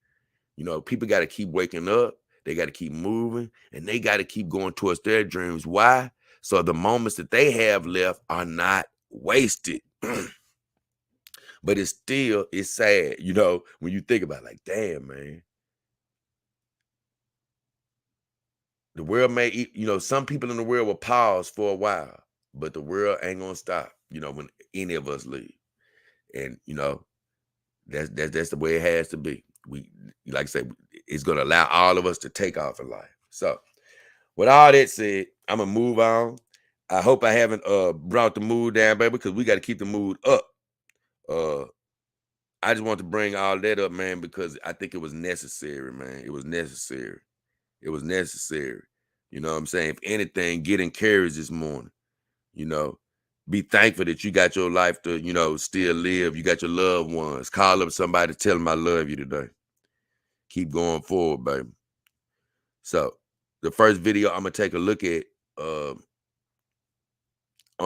you know, people got to keep waking up. They got to keep moving and they got to keep going towards their dreams. Why? So the moments that they have left are not wasted. But it's sad, you know, when you think about it, like, damn, man. The world may, you know, some people in the world will pause for a while, but the world ain't gonna stop, you know, when any of us leave. And, you know, that's the way it has to be. We, like I said, it's gonna allow all of us to take off in life. So with all that said, I'm gonna move on. I hope I haven't brought the mood down, baby, because we got to keep the mood up. Uh I just want to bring all that up, man, because I think it was necessary, man. It was necessary. It was necessary. You know what I'm saying? If anything, get encouraged this morning. You know, be thankful that you got your life to, you know, still live. You got your loved ones. Call up somebody, tell them I love you today. Keep going forward, baby. So the first video I'm gonna take a look at on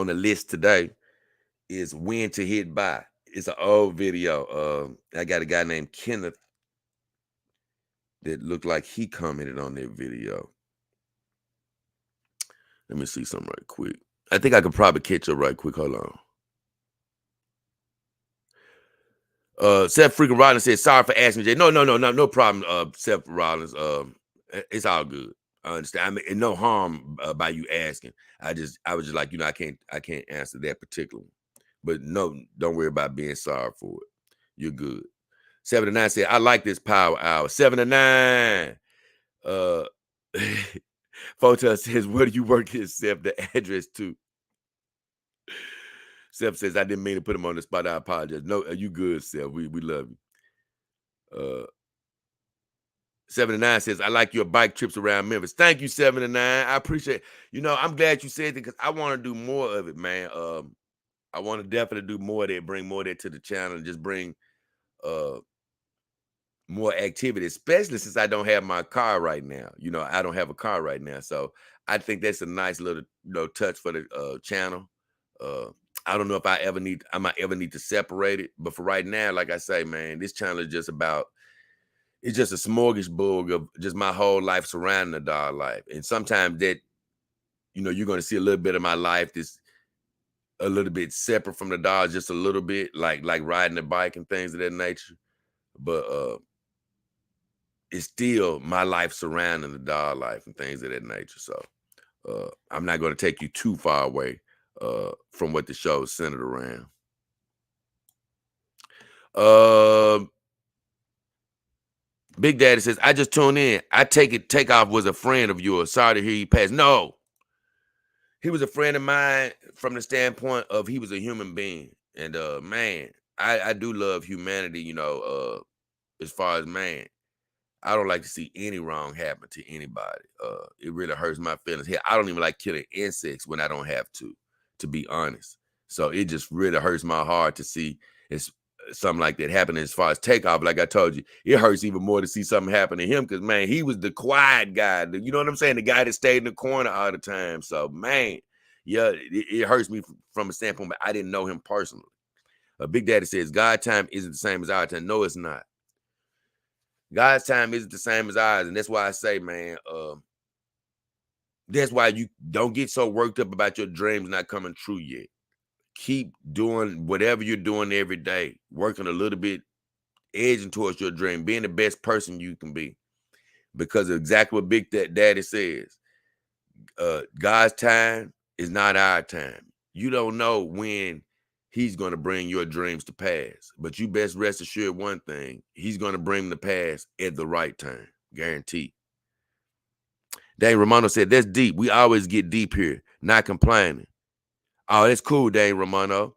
the list today is When to Hit By. It's an old video. I got a guy named Kenneth that looked like he commented on that video. Let me see something right quick. I think I could probably catch up right quick. Hold on. Seth freaking Rollins said, sorry for asking Jay. No problem, Seth Rollins. It's all good. I understand. I mean, and no harm by you asking. I was just like, you know, I can't answer that particular one. But no, don't worry about being sorry for it. You're good. 7 to 9 said, I like this power hour. 7 to 9. Uh Photo says, where do you work here, Seth? The address too. Seth says, I didn't mean to put him on the spot. I apologize. No, you good, Seth. We love you. 7 to 9 says, I like your bike trips around Memphis. Thank you, 7 to 9. I appreciate it. You know, I'm glad you said that because I want to do more of it, man. I want to definitely do more of that, bring more of that to the channel and just bring uh more activity, especially since I don't have my car right now. You know, I don't have a car right now. So I think that's a nice little, you know, touch for the channel. Uh I don't know if I might ever need to separate it. But for right now, like I say, man, this channel is just about, it's just a smorgasbord of just my whole life surrounding the dog life. And sometimes that, you know, you're going to see a little bit of my life that's a little bit separate from the dog, just a little bit, like riding a bike and things of that nature. But it's still my life surrounding the dog life and things of that nature. So I'm not going to take you too far away from what the show is centered around. Uh, Big Daddy says, I just tuned in. I take it Takeoff was a friend of yours. Sorry to hear you pass. No, he was a friend of mine from the standpoint of he was a human being. And man, I do love humanity, as far as man. I don't like to see any wrong happen to anybody. It really hurts my feelings. Here, I don't even like killing insects when I don't have to be honest. So it just really hurts my heart to see it's something like that happening as far as Takeoff. Like I told you, it hurts even more to see something happen to him because, man, he was the quiet guy. You know what I'm saying? The guy that stayed in the corner all the time. So, man, yeah, it hurts me from a standpoint, but I didn't know him personally. Big Daddy says, God time isn't the same as our time. No, it's not. God's time isn't the same as ours, and that's why I say, man, that's why you don't get so worked up about your dreams not coming true yet. Keep doing whatever you're doing every day, working a little bit, edging towards your dream, being the best person you can be. Because of exactly what Big Daddy says, God's time is not our time. You don't know when he's going to bring your dreams to pass, but you best rest assured one thing: he's going to bring them to pass at the right time, guaranteed. Dane Romano said, that's deep. We always get deep here, not complaining. Oh, that's cool, Dane Romano.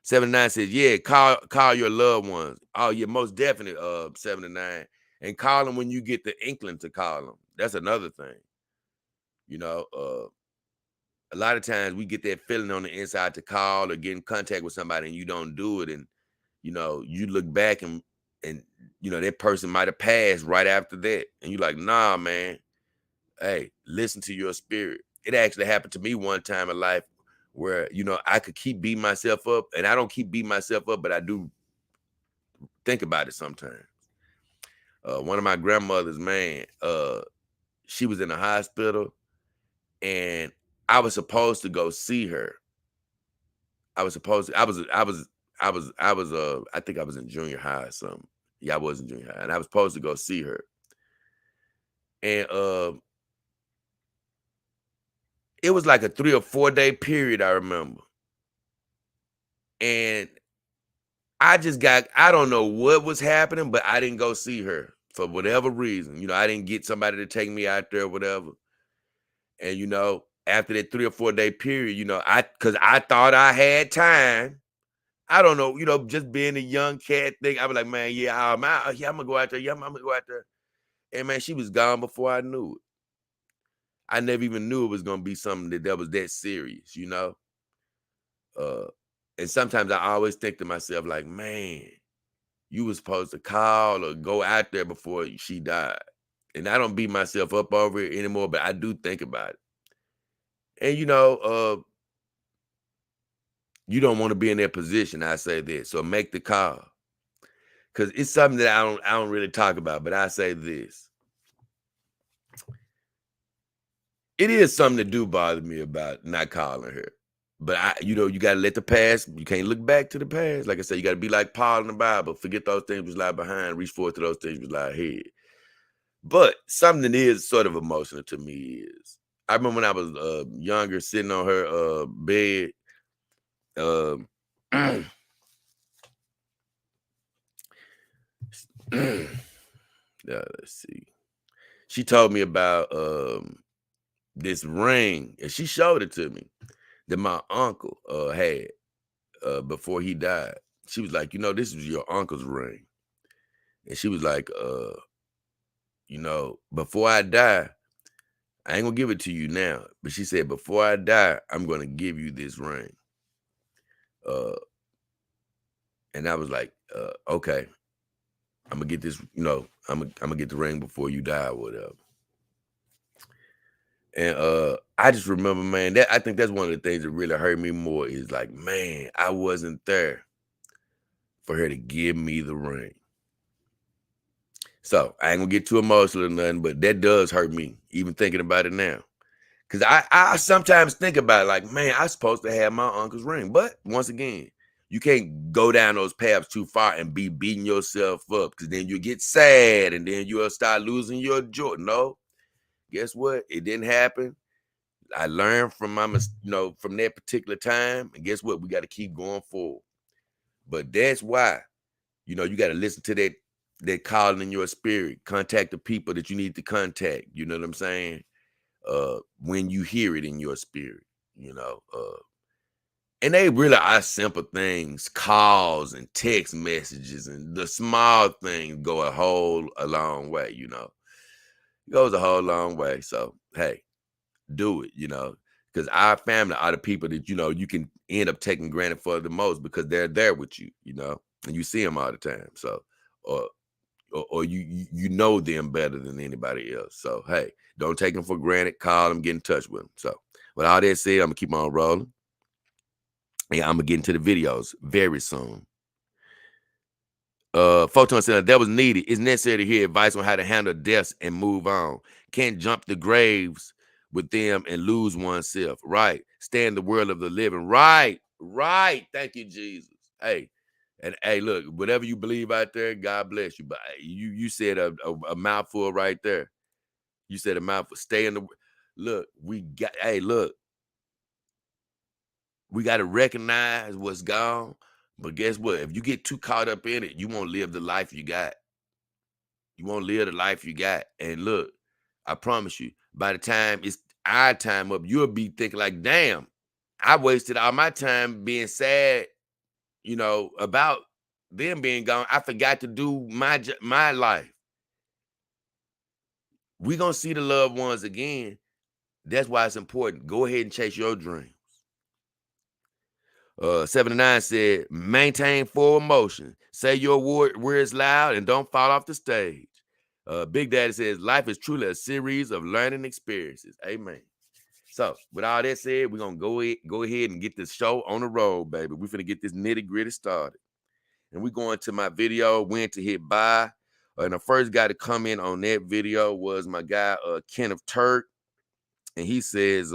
79 says, yeah, call your loved ones. Oh, yeah, most definitely, 79. And call them when you get the inkling to call them. That's another thing. A lot of times we get that feeling on the inside to call or get in contact with somebody and you don't do it. And, you look back and that person might have passed right after that. And you're like, nah, man. Hey, listen to your spirit. It actually happened to me one time in life where, I could keep beating myself up, and I don't keep beating myself up, but I do think about it sometimes. One of my grandmothers, man, she was in the hospital and I was supposed to go see her. I think I was in junior high or something. Yeah, I was in junior high, and I was supposed to go see her. And it was like a 3 or 4 day period, I remember. And I don't know what was happening, but I didn't go see her for whatever reason. I didn't get somebody to take me out there or whatever. And, after that 3 or 4 day period, because I thought I had time. I don't know, just being a young cat thing. I was like, man, yeah, yeah, I'm gonna go out there. Yeah, I'm gonna go out there. And man, she was gone before I knew it. I never even knew it was gonna be something that was that serious. Uh, and sometimes I always think to myself, like, man, you was supposed to call or go out there before she died. And I don't beat myself up over it anymore, but I do think about it. And you don't want to be in that position. I say that. So make the call. Cause it's something that I don't really talk about, but I say this. It is something that do bother me about not calling her. But you gotta let the past, you can't look back to the past. Like I said, you gotta be like Paul in the Bible. Forget those things which lie behind, reach forward to those things which lie ahead. But something that is sort of emotional to me is I remember when I was younger, sitting on her bed. Um, let's see. She told me about this ring, and she showed it to me that my uncle had before he died. She was like, this is your uncle's ring, and she was like, before I die, I ain't gonna give it to you now, but she said, before I die, I'm gonna give you this ring. And I was like, okay, I'm gonna get this, I'm gonna get the ring before you die or whatever. And I just remember, man, that I think that's one of the things that really hurt me more is like, man, I wasn't there for her to give me the ring. So I ain't gonna get too emotional or nothing, but that does hurt me, even thinking about it now. Cause I sometimes think about it like, man, I'm supposed to have my uncle's ring. But once again, you can't go down those paths too far and be beating yourself up because then you get sad and then you'll start losing your joy. No, guess what? It didn't happen. I learned from from that particular time. And guess what? We got to keep going forward. But that's why You got to listen to that calling in your spirit. Contact the people that you need to contact. You know what I'm saying? When you hear it in your spirit, you know. And they really are simple things, calls and text messages, and the small things go a long way, It goes a whole long way. So, hey, do it, because our family are the people that, you can end up taking granted for the most because they're there with you, and you see them all the time. So, or, or you know them better than anybody else. So, hey, don't take them for granted. Call them, get in touch with them. So, with all that said, I'm going to keep on rolling. Yeah, I'm gonna get into the videos very soon. Photon said that was needed. It's necessary to hear advice on how to handle deaths and move on. Can't jump the graves with them and lose oneself. Right. Stay in the world of the living. Right. Right. Thank you, Jesus. Hey, and hey, look, whatever you believe out there, God bless you. But you said a mouthful right there. You said a mouthful. Stay in the look. Look. We got to recognize what's gone. But guess what? If you get too caught up in it, you won't live the life you got. You won't live the life you got. And look, I promise you, by the time it's our time up, you'll be thinking like, damn, I wasted all my time being sad, about them being gone. I forgot to do my life. We're going to see the loved ones again. That's why it's important. Go ahead and chase your dream. 79 said, maintain full emotion. Say your words loud and don't fall off the stage. Big Daddy says, life is truly a series of learning experiences. Amen. So, with all that said, we're going to go ahead and get this show on the road, baby. We're finna get this nitty-gritty started. And we're going to my video, when to hit buy. And the first guy to come in on that video was my guy, Kenneth Turk. And he says,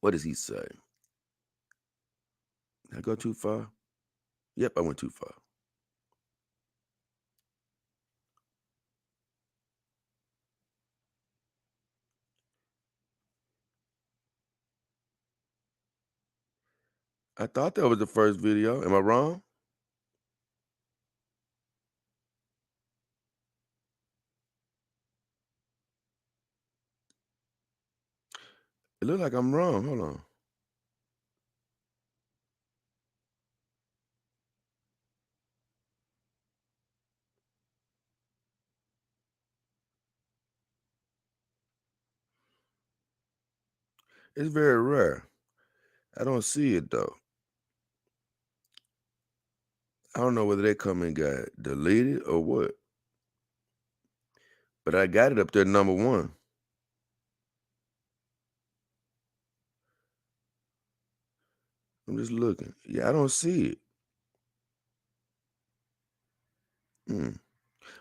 what does he say? Did I go too far? Yep, I went too far. I thought that was the first video. Am I wrong? It looks like I'm wrong. Hold on. It's very rare. I don't see it though. I don't know whether that comment got deleted or what. But I got it up there number one. I'm just looking. Yeah, I don't see it.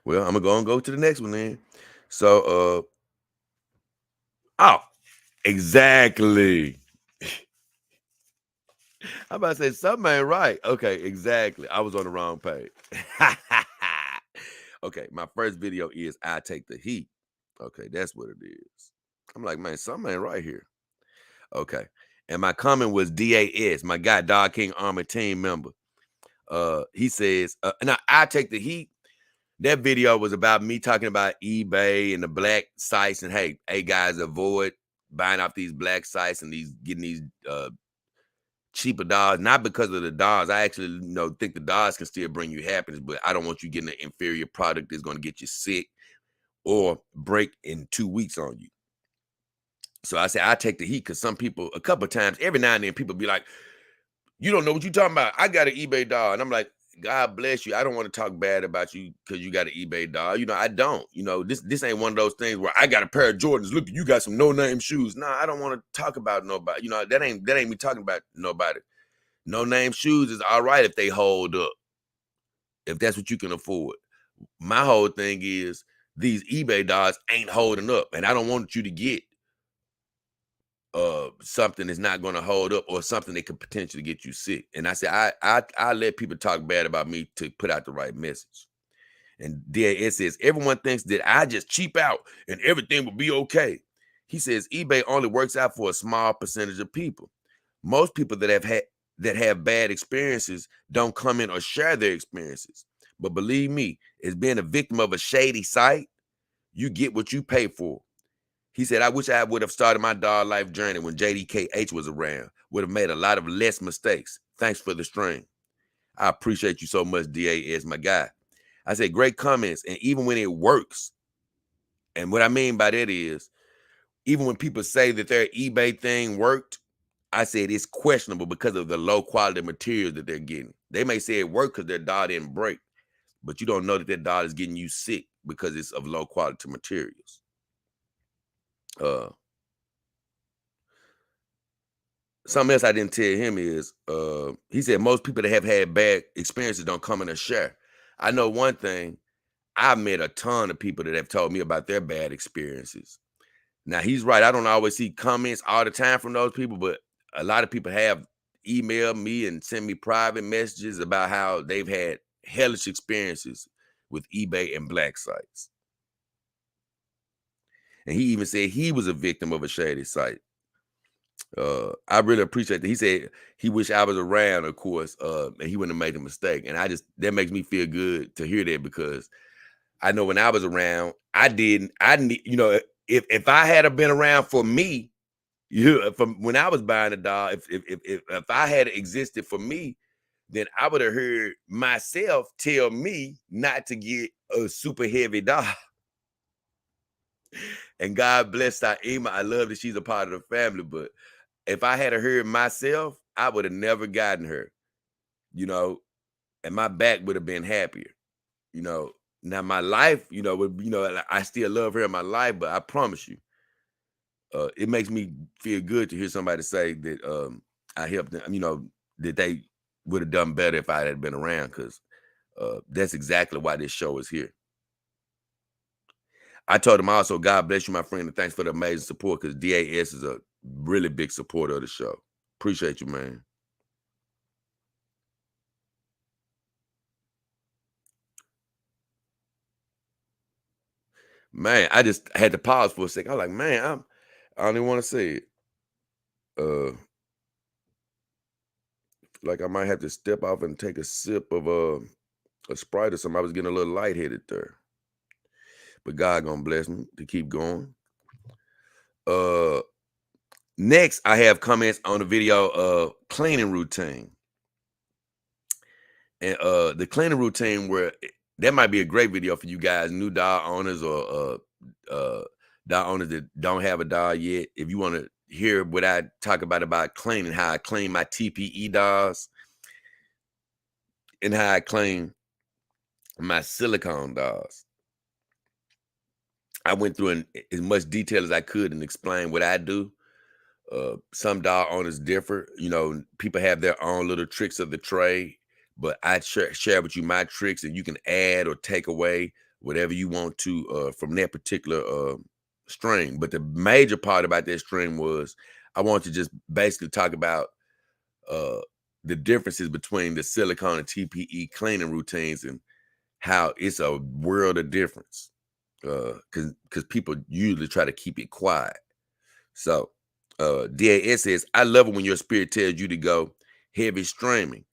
Well, I'm gonna go to the next one then. So oh, exactly. I'm about to say something ain't right. Okay, exactly. I was on the wrong page. Okay, my first video is I Take the Heat. Okay, that's what it is. I'm like, man, something ain't right here. Okay. And my comment was DAS, my guy, Dog King Army team member. He says, now I Take the Heat. That video was about me talking about eBay and the black sites. And hey guys, avoid buying off these black sites and getting these cheaper dogs, not because of the dogs. I actually think the dogs can still bring you happiness, but I don't want you getting an inferior product that's going to get you sick or break in 2 weeks on you. So I say I take the heat because some people, a couple of times, every now and then, people be like, you don't know what you're talking about. I got an eBay dog. And I'm like, God bless you. I don't want to talk bad about you because you got an eBay dog. I don't. This ain't one of those things where I got a pair of Jordans. Look, you got some no-name shoes. Nah, I don't want to talk about nobody. That ain't me talking about nobody. No-name shoes is all right if they hold up, if that's what you can afford. My whole thing is these eBay dogs ain't holding up, and I don't want you to get something that's not going to hold up or something that could potentially get you sick. And I say I let people talk bad about me to put out the right message. And there it says everyone thinks that I just cheap out and everything will be okay. He says eBay only works out for a small percentage of people. Most people that have bad experiences don't comment or share their experiences. But believe me, as being a victim of a shady site, you get what you pay for. He said, I wish I would have started my dog life journey when JDKH was around. Would have made a lot of less mistakes. Thanks for the stream. I appreciate you so much, DAS, my guy. I said, great comments. And even when it works, and what I mean by that is, even when people say that their eBay thing worked, I said it's questionable because of the low quality materials that they're getting. They may say it worked because their dog didn't break, but you don't know that dog is getting you sick because it's of low quality materials. Something else I didn't tell him is he said most people that have had bad experiences don't come in and share. I know one thing. I've met a ton of people that have told me about their bad experiences. Now he's right. I don't always see comments all the time from those people, but a lot of people have emailed me and sent me private messages about how they've had hellish experiences with eBay and black sites. And he even said he was a victim of a shady site. I really appreciate that. He said he wish I was around, of course, and he wouldn't have made a mistake. And that makes me feel good to hear that because I know when I was around, I didn't, if I had been around for me, from when I was buying a dog, if I had existed for me, then I would have heard myself tell me not to get a super heavy dog. And God bless Taima. I love that she's a part of the family, but if I had heard myself, I would have never gotten her, and my back would have been happier, you know. Now my life, I still love her in my life, but I promise you, it makes me feel good to hear somebody say that I helped them, that they would have done better if I had been around, because that's exactly why this show is here. I told him also, God bless you, my friend, and thanks for the amazing support, because DAS is a really big supporter of the show. Appreciate you, man. Man, I just had to pause for a second. I was like, man, I don't even want to say it. Like I might have to step off and take a sip of a Sprite or something. I was getting a little lightheaded there. But God gonna bless me to keep going. Uh Next, I have comments on the video cleaning routine. And the cleaning routine where that might be a great video for you guys, new dog owners or dog owners that don't have a dog yet. If you want to hear what I talk about cleaning, how I clean my TPE dogs and how I clean my silicone dogs. I went through in as much detail as I could and explain what I do. Some dog owners differ. People have their own little tricks of the trade, but I share with you my tricks, and you can add or take away whatever you want to from that particular stream. But the major part about that stream was I want to just basically talk about the differences between the silicone and TPE cleaning routines and how it's a world of difference. Because people usually try to keep it quiet. So DAS says, I love it when your spirit tells you to go heavy streaming.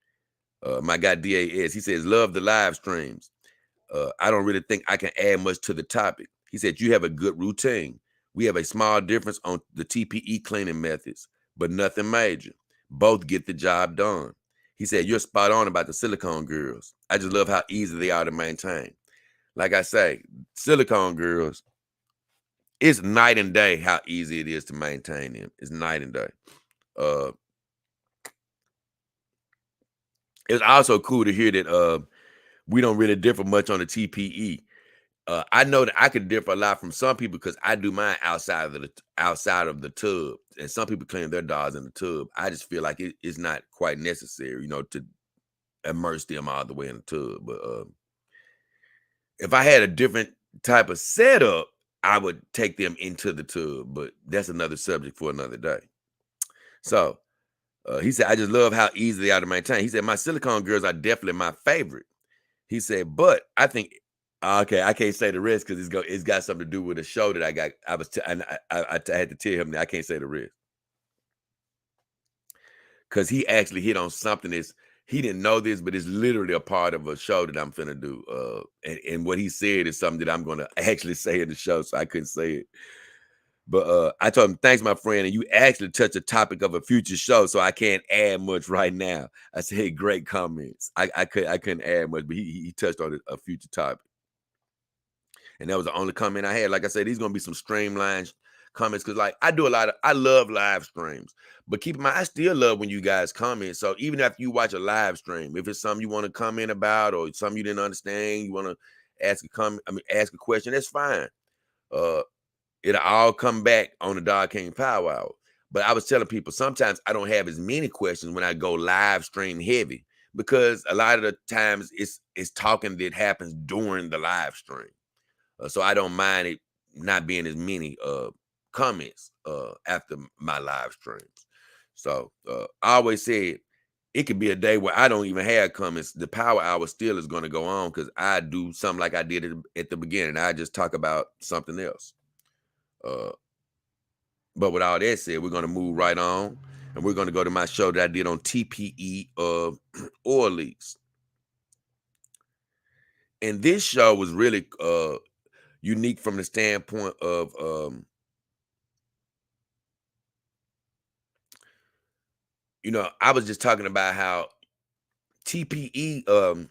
My guy DAS, he says, love the live streams. I don't really think I can add much to the topic. He said, you have a good routine. We have a small difference on the TPE cleaning methods, but nothing major. Both get the job done. He said, you're spot on about the silicone girls. I just love how easy they are to maintain. Like I say, silicone girls, it's night and day how easy it is to maintain them. It's night and day. It's also cool to hear that we don't really differ much on the TPE. I know that I could differ a lot from some people because I do mine outside of the tub, and some people clean their dogs in the tub. I just feel like it's not quite necessary, to immerse them all the way in the tub. But if I had a different type of setup, I would take them into the tub. But that's another subject for another day. So he said, I just love how easy they are to maintain. He said, my silicone girls are definitely my favorite. He said, but I think, okay, I can't say the rest because it's got something to do with a show that I got. I had to tell him that I can't say the rest. because he actually hit on something that's he didn't know this, but it's literally a part of a show that I'm finna do. And what he said is something that I'm gonna actually say in the show, so I couldn't say it. But I told him, thanks, my friend. And you actually touched a topic of a future show, so I can't add much right now. I said, hey, great comments. I couldn't add much, but he touched on a future topic. And that was the only comment I had. Like I said, these gonna be some streamlined comments because like I love live streams. But keep in mind, I still love when you guys comment. So even after you watch a live stream, if it's something you want to comment about or something you didn't understand, you want to ask a comment, ask a question, that's fine. Uh It'll all come back on the Dog King Power Hour. But I was telling people sometimes I don't have as many questions when I go live stream heavy because a lot of the times it's talking that happens during the live stream. So I don't mind it not being as many comments after my live streams. So I always said it could be a day where I don't even have comments. The power hour still is going to go on because I do something like I did at the beginning. I just talk about something else. Uh, but with all that said, we're going to move right on, and we're going to go to my show that I did on TPE oil leaks. And this show was really unique from the standpoint of I was just talking about how TPE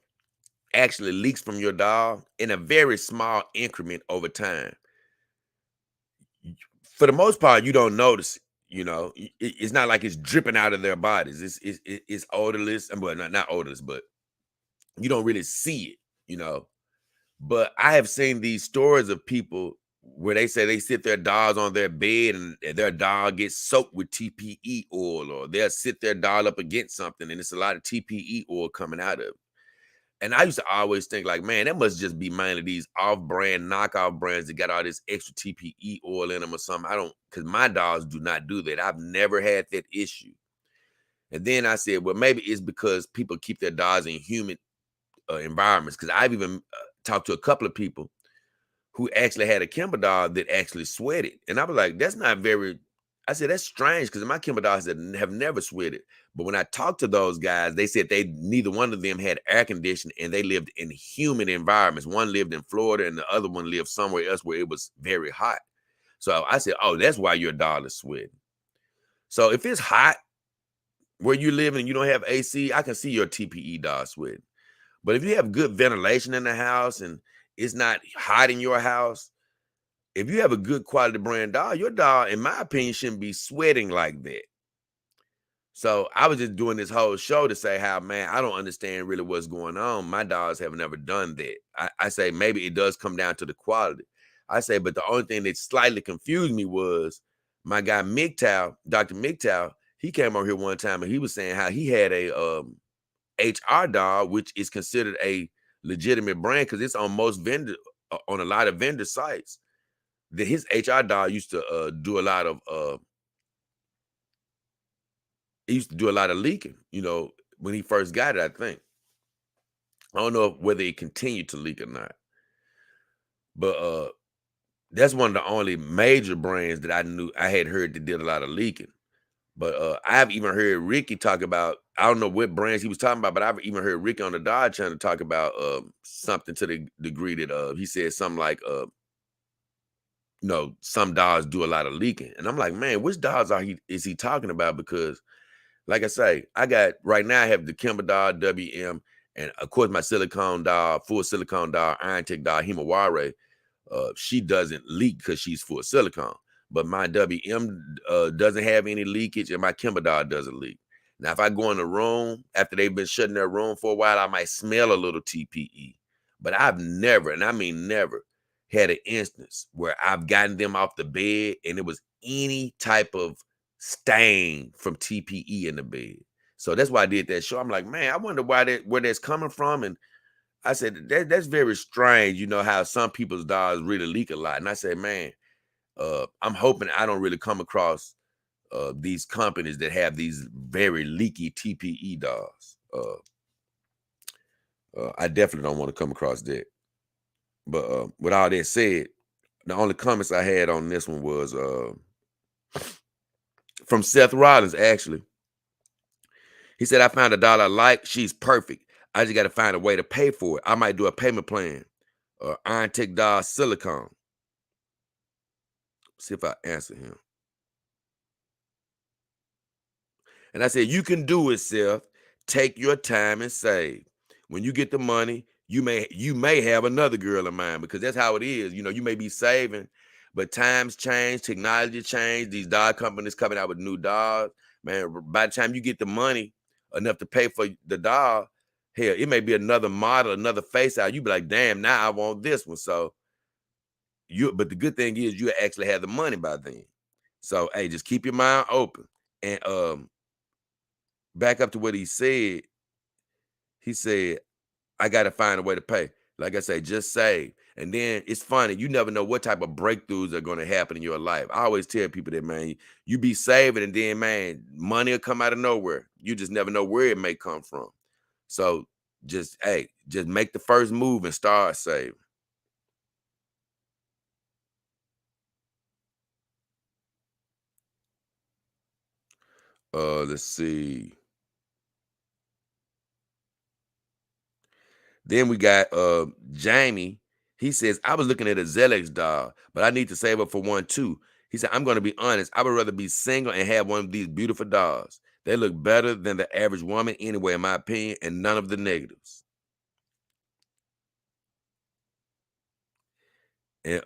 actually leaks from your dog in a very small increment over time. For the most part, you don't notice it. It's not like it's dripping out of their bodies. It's odorless. Well, not odorless, but you don't really see it. But I have seen these stories of people where they say they sit their dogs on their bed and their dog gets soaked with TPE oil, or they'll sit their dog up against something and it's a lot of TPE oil coming out of it. And I used to always think like, man, that must just be mainly these off-brand knockoff brands that got all this extra TPE oil in them or something. I don't, because my dogs do not do that. I've never had that issue. And then I said, well, maybe it's because people keep their dogs in humid environments. Because I've even talked to a couple of people who actually had a Kimber dog that actually sweated. And I was like, that's not very, I said, that's strange because my Kimber dogs that have never sweated. But when I talked to those guys, they said neither one of them had air conditioning and they lived in humid environments. One lived in Florida and the other one lived somewhere else where it was very hot. So I said, oh, that's why your dog is sweating. So if it's hot where you live and you don't have AC, I can see your TPE dog sweating. But if you have good ventilation in the house and it's not hot in your house, if you have a good quality brand dog, your dog, in my opinion, shouldn't be sweating like that. So I was just doing this whole show to say how, man, I don't understand really what's going on. My dogs have never done that. I say maybe it does come down to the quality. I say, but the only thing that slightly confused me was my guy MGTOW, Dr. MGTOW, he came over here one time and he was saying how he had a HR dog, which is considered a legitimate brand because it's on most on a lot of vendor sites. That his HR dog used to do a lot of he used to do a lot of leaking, when he first got it, I think. I don't know whether he continued to leak or not. But that's one of the only major brands that I had heard that did a lot of leaking. But I've even heard Ricky talk about, I don't know what brands he was talking about, but I've even heard Ricky on the Dodge channel talk about something to the degree that he said something like some dogs do a lot of leaking. And I'm like, man, which dogs is he talking about? Because like I say, I got right now I have the Kimber dog, WM, and of course my silicone dog, full silicone dog, Iron Tech dog, Himawari. She doesn't leak because she's full silicone. But my WM doesn't have any leakage, and my Kimber dog doesn't leak. Now, if I go in the room after they've been shutting their room for a while, I might smell a little TPE. But I've never, and I mean never, had an instance where I've gotten them off the bed and it was any type of stain from TPE in the bed. So that's why I did that show. I'm like, man, I wonder where that's coming from. And I said, that's very strange, how some people's dogs really leak a lot. And I said, man, I'm hoping I don't really come across these companies that have these very leaky TPE dogs. I definitely don't want to come across that. But with all that said, the only comments I had on this one was from Seth Rollins, actually. He said, I found a doll I like. She's perfect. I just got to find a way to pay for it. I might do a payment plan or iron tech doll silicone. See if I answer him. And I said, you can do it, Seth. Take your time and save. When you get the money, you may have another girl in mind because that's how it is. You may be saving, but times change, technology change. These doll companies coming out with new dolls. Man, by the time you get the money enough to pay for the doll, hell, it may be another model, another face out. You be like, damn, now I want this one. So but the good thing is you actually have the money by then. So hey, just keep your mind open. And back up to what he said, I got to find a way to pay. Like I say, just save. And then it's funny, you never know what type of breakthroughs are going to happen in your life. I always tell people that, man, you be saving and then, man, money will come out of nowhere. You just never know where it may come from. So just make the first move and start saving. Let's see. Then we got Jamie. He says, I was looking at a Zelex doll, but I need to save up for one too. He said, I'm going to be honest. I would rather be single and have one of these beautiful dolls. They look better than the average woman anyway, in my opinion, and none of the negatives. And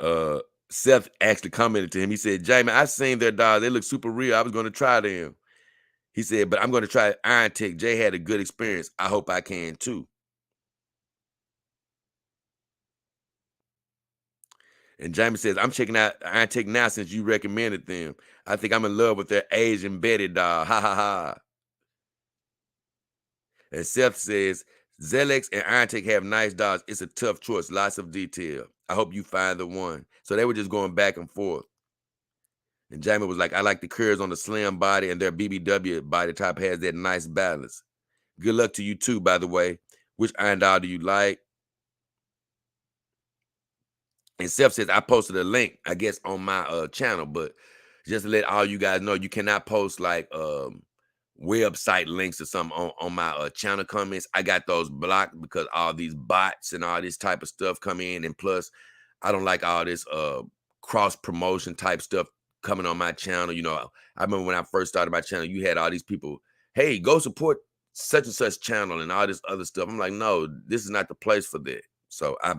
Seth actually commented to him. He said, Jamie, I seen their dolls. They look super real. I was going to try them. He said, but I'm going to try Iron Tech. Jay had a good experience. I hope I can too. And Jamie says, I'm checking out Iron Tech now since you recommended them. I think I'm in love with their Asian Betty doll. Ha ha ha. And Seth says, Zelex and Iron Tech have nice dolls. It's a tough choice, lots of detail. I hope you find the one. So they were just going back and forth. And Jamie was like, I like the curves on the slim body, and their BBW body type has that nice balance. Good luck to you too, by the way. Which iron doll do you like? And Seth says, I posted a link, I guess, on my channel, but just to let all you guys know, you cannot post like website links or something on my channel comments. I got those blocked because all these bots and all this type of stuff come in. And plus, I don't like all this cross promotion type stuff coming on my channel. I remember when I first started my channel, you had all these people, hey, go support such and such channel and all this other stuff. I'm like, no, this is not the place for that. So I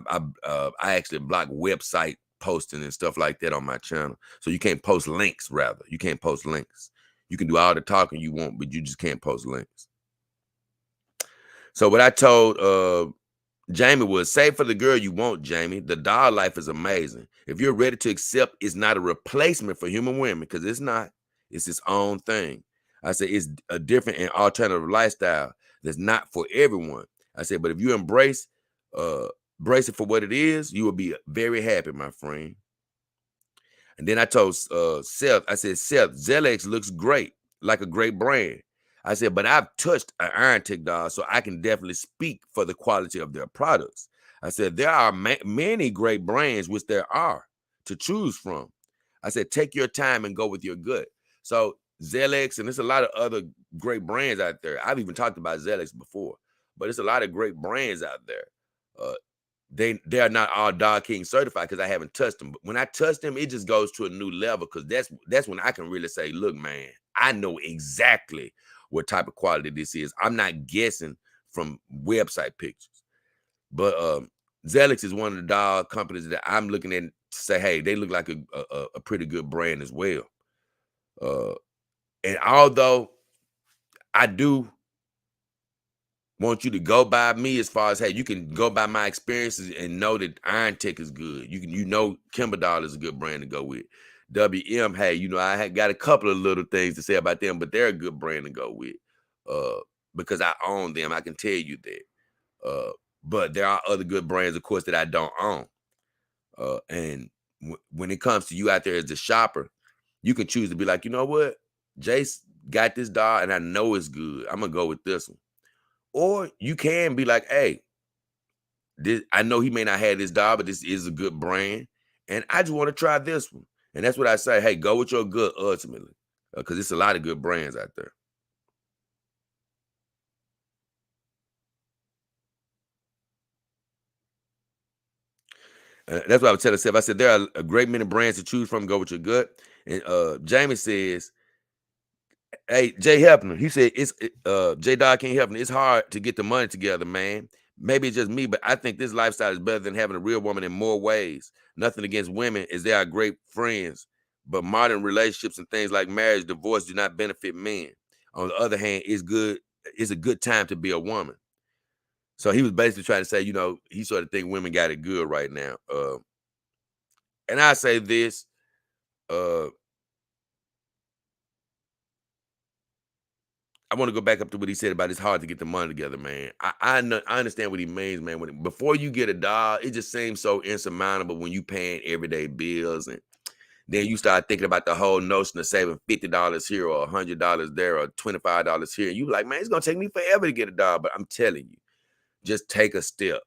actually block website posting and stuff like that on my channel. So you can't post links, rather. You can't post links. You can do all the talking you want, but you just can't post links. So what I told Jamie was, say for the girl you want, Jamie, the doll life is amazing. If you're ready to accept it's not a replacement for human women, because it's not, it's its own thing. I said it's a different and alternative lifestyle that's not for everyone. I said, but if you uh embrace it for what it is, you will be very happy, my friend. And then I told Seth, I said, Seth, Zelex looks great, like a great brand. I said, but I've touched an Iron Tech doll, so I can definitely speak for the quality of their products. I said, there are many great brands, which there are, to choose from. I said, take your time and go with your gut. So Zelex, and there's a lot of other great brands out there. I've even talked about Zelex before, but there's a lot of great brands out there. Uh, they are not all Dog King certified because I haven't touched them. But when I touch them, it just goes to a new level because that's when I can really say, look, man, I know exactly what type of quality this is. I'm not guessing from website pictures. But Zelix is one of the dog companies that I'm looking at to say, hey, they look like a pretty good brand as well. And although I do want you to go by me as far as, hey, you can go by my experiences and know that Iron Tech is good. Kimber Doll is a good brand to go with. WM, hey, I had got a couple of little things to say about them, but they're a good brand to go with. Because I own them, I can tell you that. But there are other good brands, of course, that I don't own. And when it comes to you out there as a shopper, you can choose to be like, you know what? Jace got this doll and I know it's good. I'm gonna go with this one. Or you can be like, hey, I know he may not have this doll, but this is a good brand. And I just want to try this one. And that's what I say. Hey, go with your good ultimately. Because it's a lot of good brands out there. That's what I would tell myself. I said there are a great many brands to choose from. Go with your gut. And Jamie says, "Hey, Jay Hefner," he said, J Dog King Hefner. It's hard to get the money together, man. Maybe it's just me, but I think this lifestyle is better than having a real woman in more ways. Nothing against women, as they are great friends, but modern relationships and things like marriage, divorce do not benefit men. On the other hand, it's good. It's a good time to be a woman. So he was basically trying to say, he sort of think women got it good right now. And I say this, uh, I want to go back up to what he said about it's hard to get the money together, man. I understand what he means, man. Before you get a dog, it just seems so insurmountable when you paying everyday bills, and then you start thinking about the whole notion of saving $50 here or $100 there or $25 here. You like, man, it's gonna take me forever to get a dog. But I'm telling you, just take a step.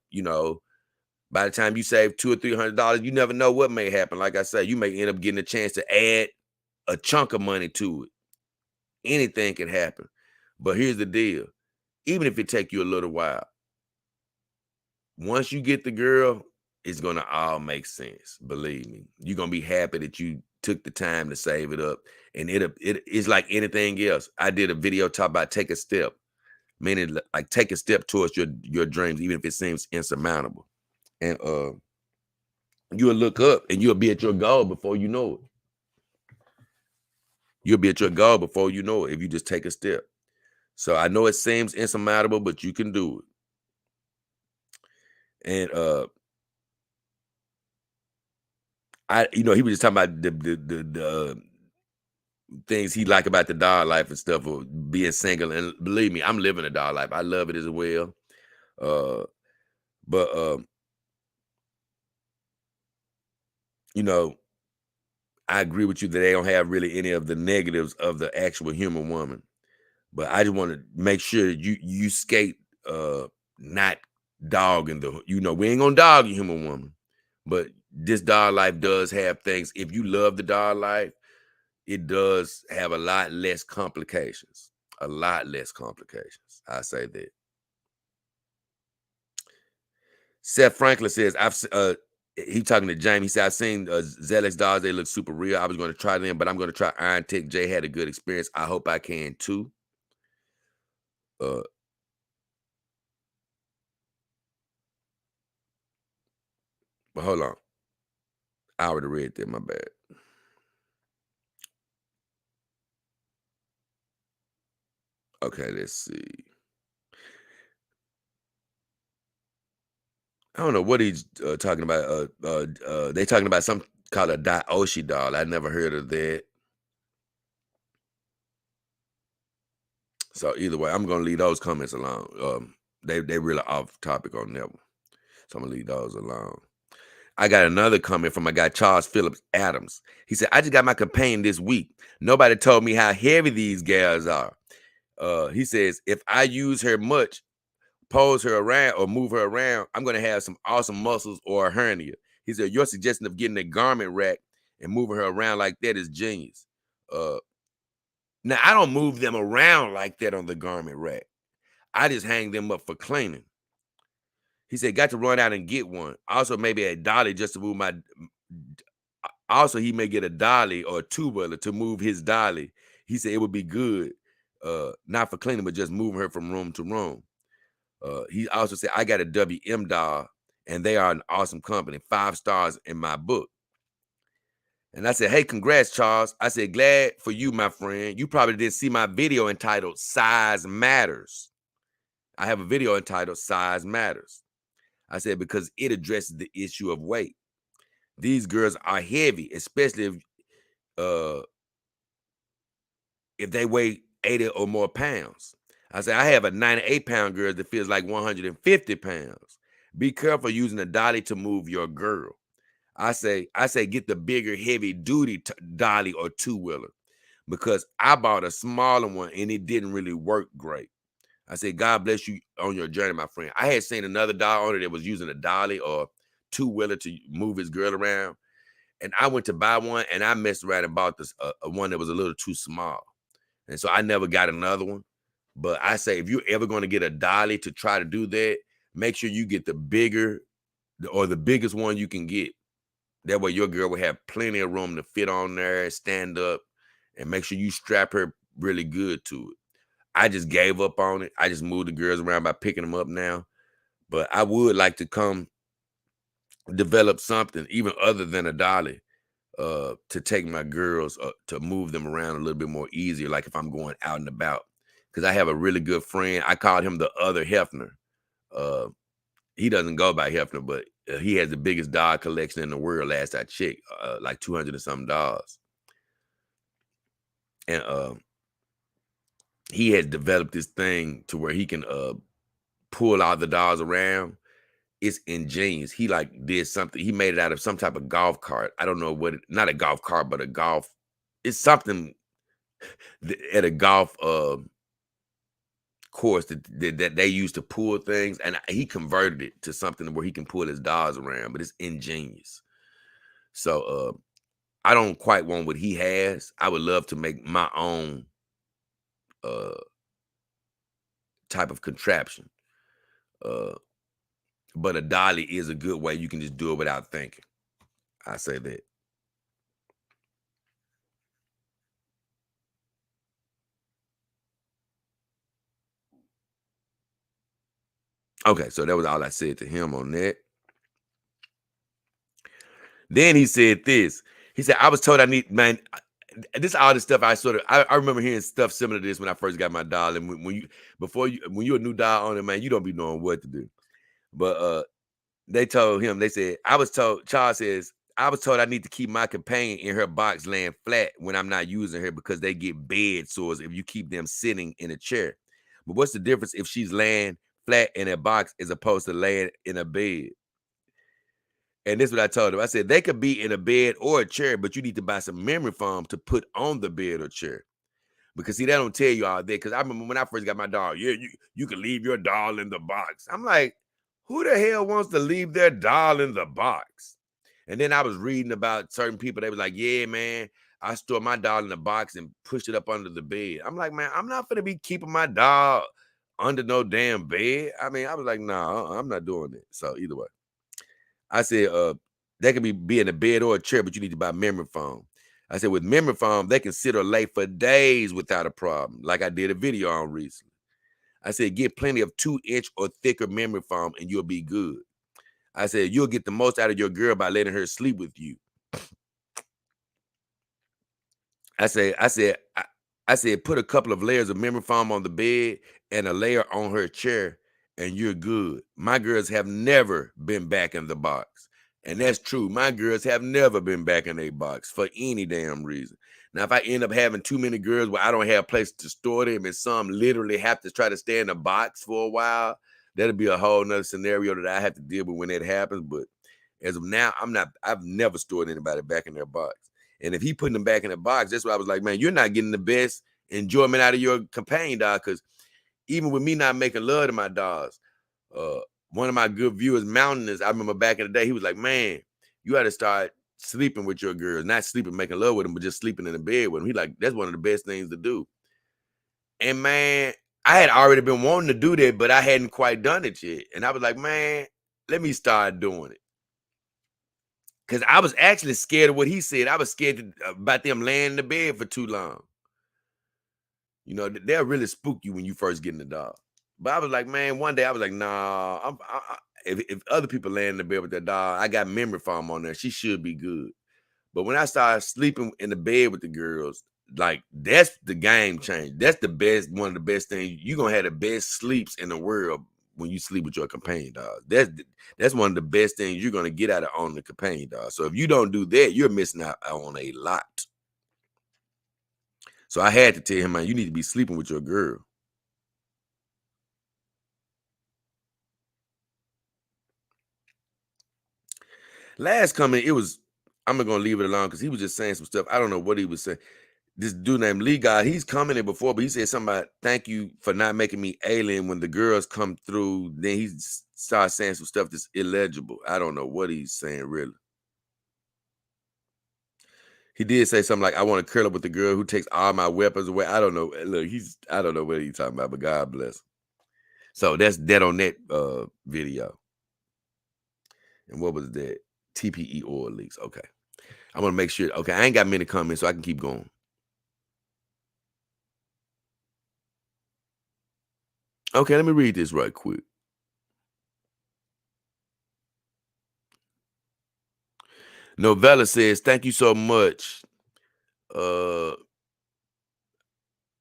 By the time you save $200 or $300, you never know what may happen. Like I said, you may end up getting a chance to add a chunk of money to it. Anything can happen. But here's the deal. Even if it take you a little while, once you get the girl, it's gonna all make sense. Believe me. You're gonna be happy that you took the time to save it up. And it's like anything else. I did a video talk about take a step, meaning like take a step towards your dreams, even if it seems insurmountable. And you'll look up and you'll be at your goal before you know it. You'll be at your goal before you know it if you just take a step. So I know it seems insurmountable, but you can do it. And he was just talking about the things he like about the dog life and stuff, or being single. And believe me, I'm living a dog life. I love it as well. But I agree with you that they don't have really any of the negatives of the actual human woman. But I just want to make sure you skate not dogging we ain't gonna dog a human woman. But this dog life does have things. If you love the dog life, it does have a lot less complications. A lot less complications. I say that. Seth Franklin says, he talking to Jamie. He said, I've seen Zelex dogs. They look super real. I was going to try them, but I'm going to try Iron Tech. Jay had a good experience. I hope I can too. But hold on. I already read that. My bad. Okay, let's see. I don't know what he's talking about. They talking about something called a Daoshi doll. I never heard of that. So either way, I'm gonna leave those comments alone. They really off topic on that one. So I'm gonna leave those alone. I got another comment from my guy Charles Phillips Adams. He said, I just got my companion this week. Nobody told me how heavy these gals are. He says, if I use her much, pose her around or move her around, I'm gonna have some awesome muscles or a hernia. He said, your suggestion of getting a garment rack and moving her around like that is genius. Now I don't move them around like that on the garment rack. I just hang them up for cleaning. He said, got to run out and get one. Also, maybe a dolly just to move my. Also, he may get a dolly or a two-wheeler to move his dolly. He said it would be good, not for cleaning, but just moving her from room to room. He also said, I got a WM doll, and they are an awesome company. 5 stars in my book. And I said, hey, congrats, Charles. I said, glad for you, my friend. You probably did see my video entitled Size Matters. I have a video entitled Size Matters. I said, because it addresses the issue of weight. These girls are heavy, especially if they weigh 80 or more pounds. I said, I have a 98-pound girl that feels like 150 pounds. Be careful using a dolly to move your girl. I say, get the bigger, heavy duty dolly or two-wheeler, because I bought a smaller one and it didn't really work great. I said, God bless you on your journey, my friend. I had seen another doll owner that was using a dolly or two-wheeler to move his girl around. And I went to buy one and I messed around and bought this one that was a little too small. And so I never got another one. But I say, if you're ever going to get a dolly to try to do that, make sure you get the bigger or the biggest one you can get. That way your girl will have plenty of room to fit on there, stand up, and make sure you strap her really good to it. I just gave up on it. I just moved the girls around by picking them up now. But I would like to come develop something even other than a dolly, to take my girls, to move them around a little bit more easier, like if I'm going out and about. Because I have a really good friend. I called him the other Hefner. Uh, he doesn't go by Hefner, but he has the biggest dog collection in the world. Last I checked, like 200 and something dogs, and he has developed this thing to where he can pull all the dogs around. It's ingenious. He like did something. He made it out of some type of golf cart. I don't know what. Not a golf cart, but a golf. It's something at a golf course that they use to pull things, and he converted it to something where he can pull his dogs around. But it's ingenious. So I don't quite want what he has. I would love to make my own uh type of contraption. Uh, but a dolly is a good way you can just do it without thinking. I say that. Okay, so that was all I said to him on that. Then he said this. He said, I was told I need, man, this all the stuff I remember hearing stuff similar to this when I first got my doll. And when you're a new doll owner, man, you don't be knowing what to do. But they told him, they said, Charles says, I was told I need to keep my companion in her box laying flat when I'm not using her because they get bed sores if you keep them sitting in a chair. But what's the difference if she's laying flat in a box as opposed to laying in a bed? And this is what I told him. I said, they could be in a bed or a chair, but you need to buy some memory foam to put on the bed or chair. Because see, they don't tell you all that. Because I remember when I first got my dog, yeah, you can leave your doll in the box. I'm like, who the hell wants to leave their doll in the box? And then I was reading about certain people. They was like, yeah, man, I store my doll in the box and push it up under the bed. I'm like, man, I'm not gonna be keeping my doll under no damn bed. I mean, I was like, no, I'm not doing it. So either way. I said, they can be in a bed or a chair, but you need to buy memory foam. I said, with memory foam, they can sit or lay for days without a problem, like I did a video on recently. I said, get plenty of 2-inch or thicker memory foam and you'll be good. I said, you'll get the most out of your girl by letting her sleep with you. I said, I said, I said, put a couple of layers of memory foam on the bed and a layer on her chair, and you're good. My girls have never been back in the box. And that's true. My girls have never been back in a box for any damn reason. Now, if I end up having too many girls where I don't have a place to store them and some literally have to try to stay in a box for a while, that'll be a whole nother scenario that I have to deal with when that happens. But as of now, I've never stored anybody back in their box. And if he putting them back in the box, that's why I was like, man, you're not getting the best enjoyment out of your companion dog. Because even with me not making love to my dogs, uh, one of my good viewers, Mountainous, I remember back in the day, he was like, man, you got to start sleeping with your girls, not sleeping, making love with them, but just sleeping in the bed with them. He like, that's one of the best things to do. And man, I had already been wanting to do that, but I hadn't quite done it yet. And I was like, man, let me start doing it. Because I was actually scared of what he said. I was scared about them laying in the bed for too long. You know, they'll really spook you when you first get in the dog. But I was like, man, one day I was like, nah, if other people laying in the bed with their dog, I got memory foam on there. She should be good. But when I started sleeping in the bed with the girls, like that's the game change. That's the best, one of the best things. You're gonna have the best sleeps in the world when you sleep with your companion dog. That's one of the best things you're gonna get out of owning the companion dog. So if you don't do that, you're missing out on a lot. So I had to tell him, man, you need to be sleeping with your girl. Last comment, I'm not gonna leave it alone because he was just saying some stuff. I don't know what he was saying. This dude named Lee guy, he's commented before, but he said something about thank you for not making me alien when the girls come through. Then he starts saying some stuff that's illegible. I don't know what he's saying really. He did say something like, I want to curl up with the girl who takes all my weapons away. I don't know. Look, I don't know what he's talking about, but God bless. So that's dead on that video. And what was that? TPE oil leaks. Okay. I want to make sure. Okay, I ain't got many comments, so I can keep going. Okay, let me read this right quick. Novella says, thank you so much. Uh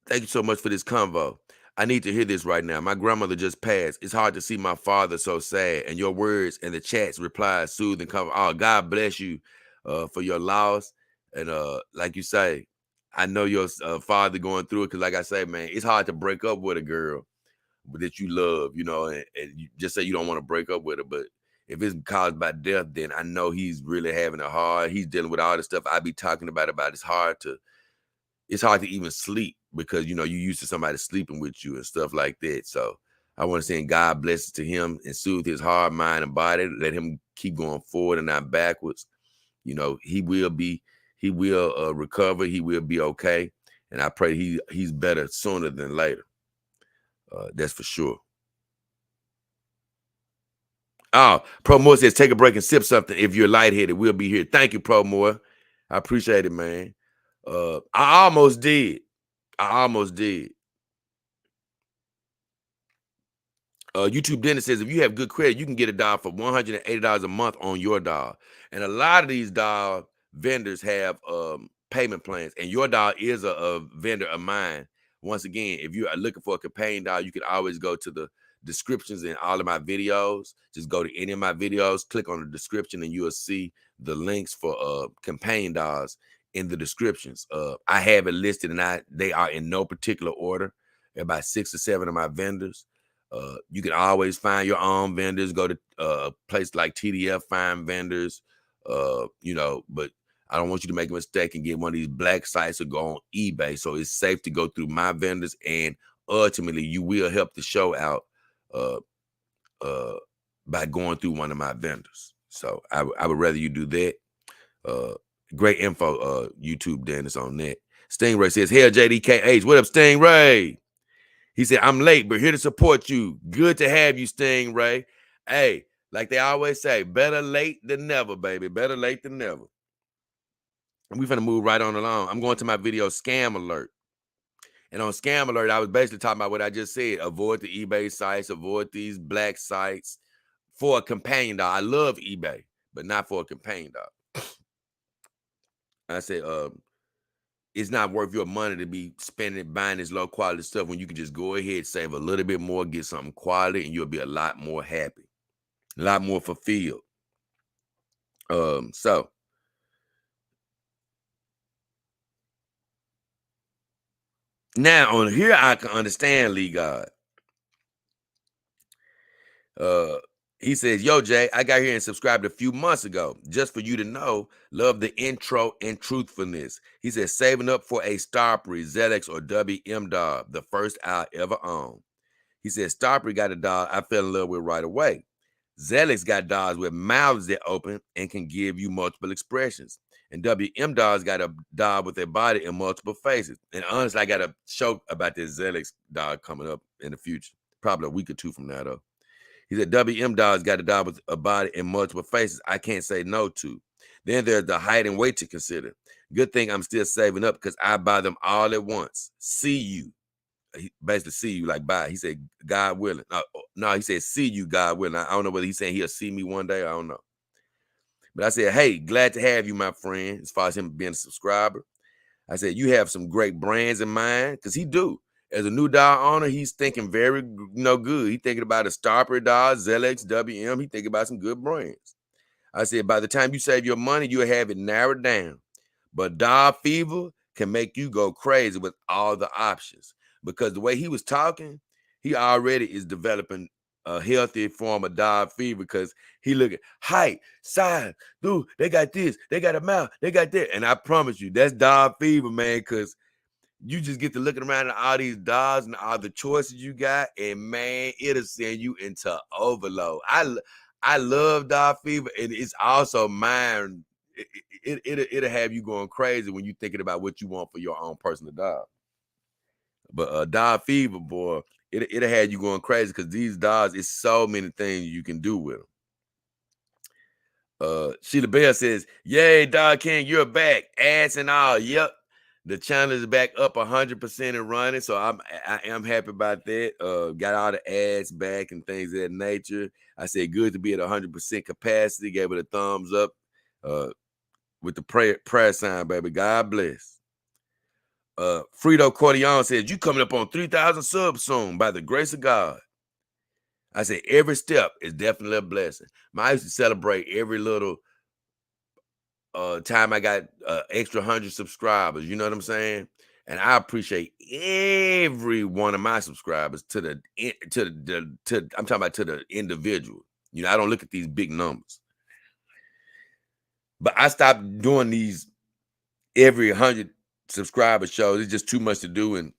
Thank you so much for this convo. I need to hear this right now. My grandmother just passed. It's hard to see my father so sad. And your words and the chats replies soothe and comfort. Oh, God bless you for your loss. And like you say, I know your father going through it because, like I say, man, it's hard to break up with a girl that you love, and you just say you don't want to break up with her. But if it's caused by death, then I know he's really having a hard. He's dealing with all the stuff I be talking about. It's hard to even sleep because you used to somebody sleeping with you and stuff like that. So I want to send God blessings to him and soothe his heart, mind, and body. Let him keep going forward and not backwards. He will recover. He will be okay. And I pray he's better sooner than later. That's for sure. Oh, Pro Moore says take a break and sip something if you're lightheaded. We'll be here. Thank you, Pro Moore. I appreciate it, man. I almost did. I almost did. YouTube Dennis says if you have good credit, you can get a dial for $180 a month on your dial. And a lot of these dial vendors have payment plans, and your dial is a vendor of mine. Once again, if you are looking for a companion dial, you can always go to the descriptions in all of my videos. Just go to any of my videos, click on the description, and you will see the links for companion dials in the descriptions. I have it listed, and they are in no particular order. There are about 6 or 7 of my vendors. You can always find your own vendors. Go to a place like TDF, find vendors. But I don't want you to make a mistake and get one of these black sites or go on eBay. So it's safe to go through my vendors, and ultimately you will help the show out uh, uh, by going through one of my vendors. So I would rather you do that. Uh, Great info, YouTube Dennis on that. Stingray says, "Hell, JDKH, what up, Stingray?" He said, I'm late, but here to support you. Good to have you, Stingray. Hey, like they always say, better late than never, baby. Better late than never. And we finna move right on along. I'm going to my video, Scam Alert. And on Scam Alert, I was basically talking about what I just said. Avoid the eBay sites, avoid these black sites for a companion dog. I love eBay, but not for a companion dog. I said, it's not worth your money to be buying this low quality stuff when you can just go ahead, save a little bit more, get something quality, and you'll be a lot more happy, a lot more fulfilled. So now on here I can understand Lee God. Uh he says, yo, Jay, I got here and subscribed a few months ago. Just for you to know, love the intro and truthfulness. He says, saving up for a Starbury, ZX, or WM dog, the first I'll ever own. He said, Starbury got a dog I fell in love with right away. Zelix got dogs with mouths that open and can give you multiple expressions. And WM dogs got a dog with a body and multiple faces. And honestly, I got a show about this Zelix dog coming up in the future, probably a week or two from now, though. He said WM dogs got a dog with a body and multiple faces I can't say no to. Then there's the height and weight to consider. Good thing I'm still saving up because I buy them all at once. See you. He basically see you like bye. He said, God willing. No, he said, see you, God willing. I don't know whether he's saying he'll see me one day. I don't know. But I said, hey, glad to have you, my friend, as far as him being a subscriber. I said, you have some great brands in mind, because he do. As a new dog owner, he's thinking very, good. He thinking about a Starper dog, ZX, WM. He thinking about some good brands. I said, by the time you save your money, you'll have it narrowed down. But dog fever can make you go crazy with all the options, because the way he was talking, he already is developing a healthy form of dog fever, because he look at height, size, dude, they got this, they got a mouth, they got that. And I promise you, that's dog fever, man, because you just get to looking around at all these dogs and all the choices you got, and man, it'll send you into overload. I love dog fever, and it's also mine. It'll have you going crazy when you thinking about what you want for your own personal dog. But dog fever, boy, it'll have you going crazy, because these dogs, it's so many things you can do with them. Sheila Bell says, "Yay, Dog King, you're back, ass and all." Yep, the channel is back up 100% and running, so I am happy about that. Got all the ads back and things of that nature. I said, good to be at 100% capacity. Gave it a thumbs up. Uh, with the prayer sign, baby. God bless. Frito Cordion says, "You coming up on 3,000 subs soon by the grace of God." I said, every step is definitely a blessing. I used to celebrate every little time I got extra 100 subscribers. You know what I'm saying? And I appreciate every one of my subscribers I'm talking about to the individual. You know, I don't look at these big numbers. But I stopped doing these every 100 subscriber shows. It's just too much to do. And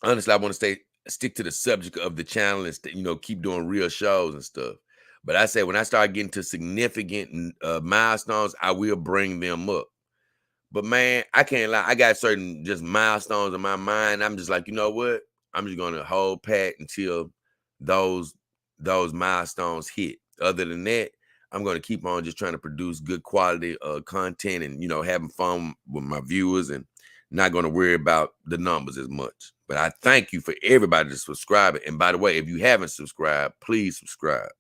honestly, I want to stick to the subject of the channel and keep doing real shows and stuff. But I say when I start getting to significant milestones, I will bring them up. But man, I can't lie. I got certain just milestones in my mind. I'm just like, you know what? I'm just gonna hold pat until those milestones hit. Other than that, I'm gonna keep on just trying to produce good quality content and having fun with my viewers and not gonna worry about the numbers as much. But I thank you for everybody that's subscribing. And by the way, if you haven't subscribed, please subscribe.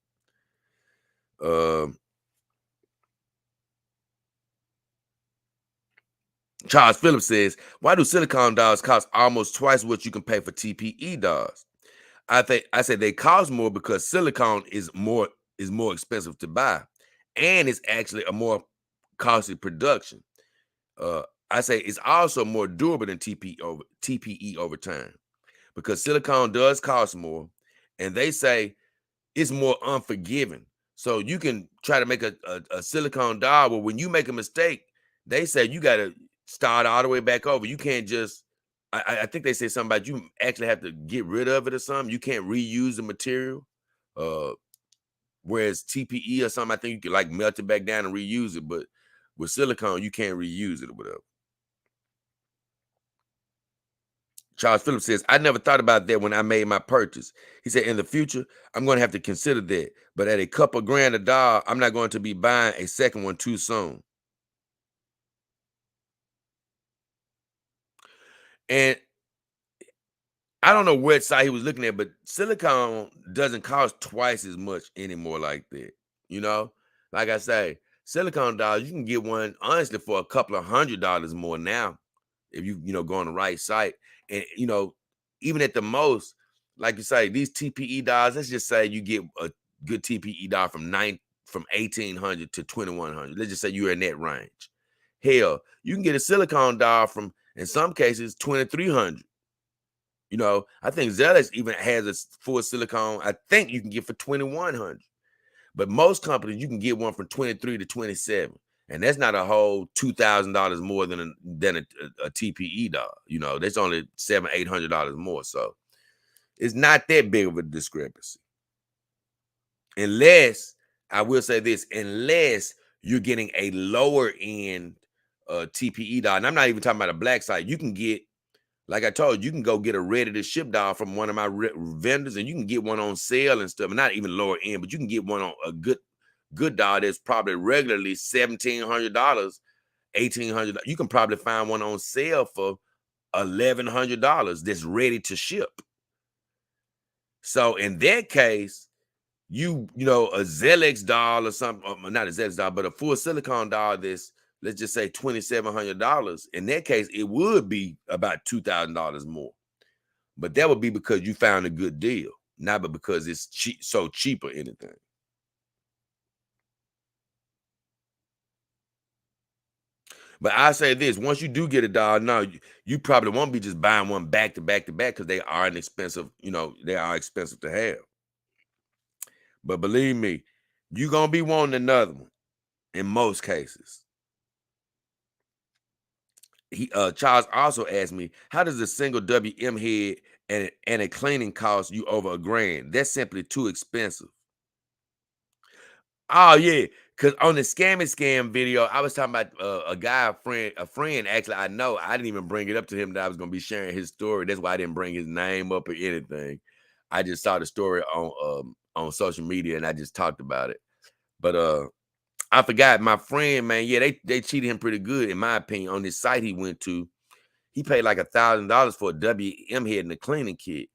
Charles Phillips says, "Why do silicone dolls cost almost twice what you can pay for TPE dolls?" I say they cost more because silicone is more expensive to buy, and it's actually a more costly production. Uh, I say it's also more durable than TPE over time because silicone does cost more, and they say it's more unforgiving. So you can try to make a silicone doll, but when you make a mistake, they say you got to start all the way back over. You can't just. I think they say something about you actually have to get rid of it or something. You can't reuse the material. Uh, Whereas TPE or something, I think you can like melt it back down and reuse it. But with silicone, you can't reuse it or whatever. Charles Phillips says, "I never thought about that when I made my purchase." He said, "In the future, I'm going to have to consider that. But at a couple grand a dollar, I'm not going to be buying a second one too soon." And I don't know what site he was looking at, but silicone doesn't cost twice as much anymore like that. You know, like I say, silicone dolls, you can get one honestly for a couple of $100 more now if you go on the right site. And even at the most, like you say, these TPE dolls, let's just say you get a good TPE doll from 1800 to 2100. Let's just say you're in that range. Hell, you can get a silicone doll from in some cases 2300. I think Zealous even has a full silicone. I think you can get for 2100. But most companies you can get one from 23 to 27. And that's not a whole $2,000 more than a TPE doll. That's only $700-800 more. So it's not that big of a discrepancy. Unless, I will say this, unless you're getting a lower end TPE doll. And I'm not even talking about a black site. You can get, like I told you, you can go get a ready to ship doll from one of my vendors, and you can get one on sale and stuff. And not even lower end, but you can get one on a good doll that's probably regularly $1,700, $1,800. You can probably find one on sale for $1,100 that's ready to ship. So in that case, a Zelex doll or something, or not a Zelex doll, but a full silicone doll that's, let's just say $2,700. In that case, it would be about $2,000 more. But that would be because you found a good deal, not but because it's so cheap or anything. But I say this: once you do get a doll, no, you probably won't be just buying one back to back to back because they are expensive. They are expensive to have. But believe me, you're gonna be wanting another one in most cases. Charles also asked me, "How does a single WM head and a cleaning cost you over $1,000? That's simply too expensive." Oh yeah, because on the scam video, I was talking about a friend. Actually, I know I didn't even bring it up to him that I was gonna be sharing his story. That's why I didn't bring his name up or anything. I just saw the story on social media and I just talked about it. But I forgot my friend, man. Yeah, they cheated him pretty good, in my opinion. On this site he went to, he paid like $1,000 for a WM head and a cleaning kit.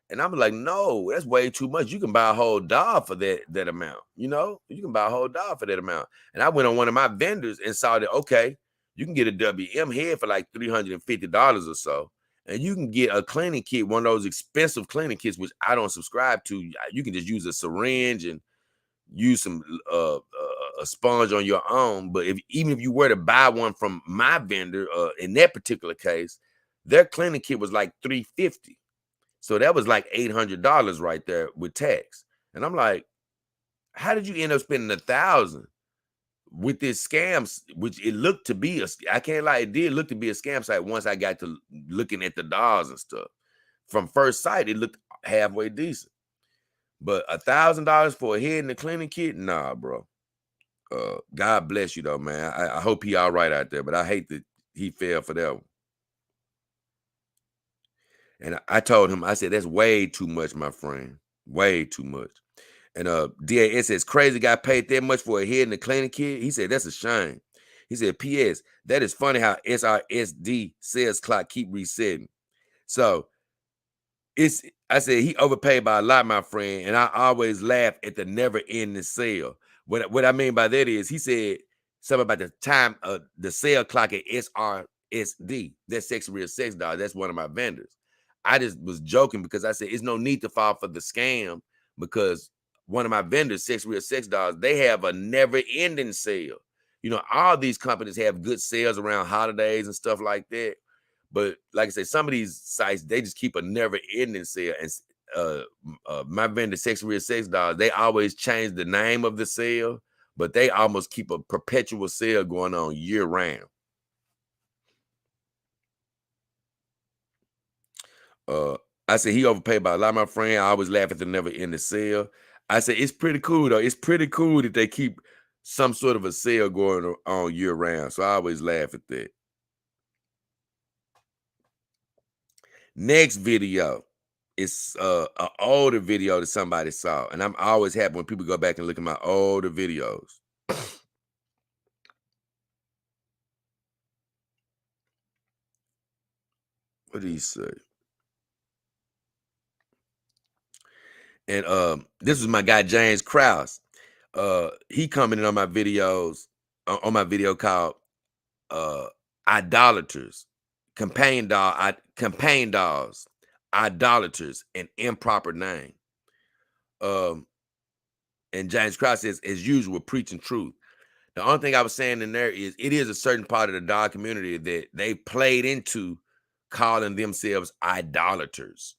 And I'm like, no, that's way too much. You can buy a whole dog for that amount. You know, you can buy a whole dog for that amount. And I went on one of my vendors and saw that, okay, you can get a WM head for like $350 or so. And you can get a cleaning kit, one of those expensive cleaning kits, which I don't subscribe to. You can just use a syringe and use some a sponge on your own. But even if you were to buy one from my vendor, in that particular case, their cleaning kit was like $350. So that was like $800 right there with tax. And I'm like, how did you end up spending $1,000 with this scam? Which it looked to be I can't lie, it did look to be a scam site once I got to looking at the dolls and stuff. From first sight, it looked halfway decent. But $1,000 for a head in the cleaning kit? Nah, bro. God bless you though, man. I hope he all right out there, but I hate that he fell for that one. And I told him, I said, that's way too much, my friend. Way too much. And DAS says, crazy guy paid that much for a head in the cleaning kit. He said, that's a shame. He said, PS, that is funny how SRSD sales clock keep resetting. So I said he overpaid by a lot, my friend, and I always laugh at the never ending sale. What I mean by that is he said something about the time the sale clock at SRSD. That's Sex Real Sex Doll. That's one of my vendors. I just was joking because I said it's no need to fall for the scam because one of my vendors, Sex Real Sex Dolls, they have a never ending sale. You know, all these companies have good sales around holidays and stuff like that. But like I said, some of these sites, they just keep a never-ending sale. And my vendor, Sex Real Sex Dolls, they always change the name of the sale, but they almost keep a perpetual sale going on year-round. I said he overpaid by a lot of my friend. I always laugh at the never-ending sale. I said it's pretty cool though. It's pretty cool that they keep some sort of a sale going on year-round. So I always laugh at that. Next video is an older video that somebody saw, and I'm always happy when people go back and look at my older videos. What did he say? And this was my guy James Krause. He commented on my videos on my video called "Idolaters," campaign dolls, idolaters, an improper name. Um, and James Krause says, as usual, preaching truth. The only thing I was saying in there is it is a certain part of the dog community that they played into calling themselves idolaters.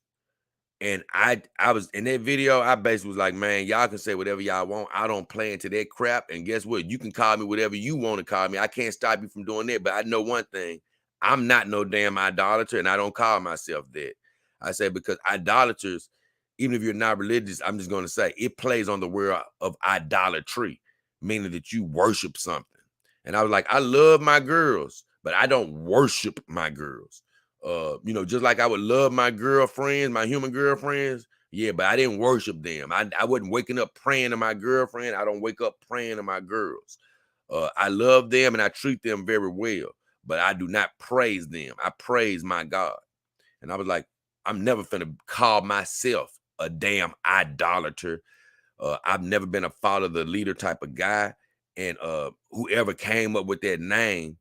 And I was in that video, I basically was like, man, y'all can say whatever y'all want. I don't play into that crap. And guess what? You can call me whatever you want to call me. I can't stop you from doing that. But I know one thing. I'm not no damn idolater, and I don't call myself that. I say because idolaters, even if you're not religious, I'm just going to say it plays on the word of idolatry, meaning that you worship something. And I was like, I love my girls, but I don't worship my girls. Just like I would love my girlfriends, my human girlfriends. Yeah, but I didn't worship them. I wasn't waking up praying to my girlfriend. I don't wake up praying to my girls. I love them and I treat them very well, but I do not praise them. I praise my God. And I was like, I'm never finna call myself a damn idolater. I've never been a follow the leader type of guy. And whoever came up with that name,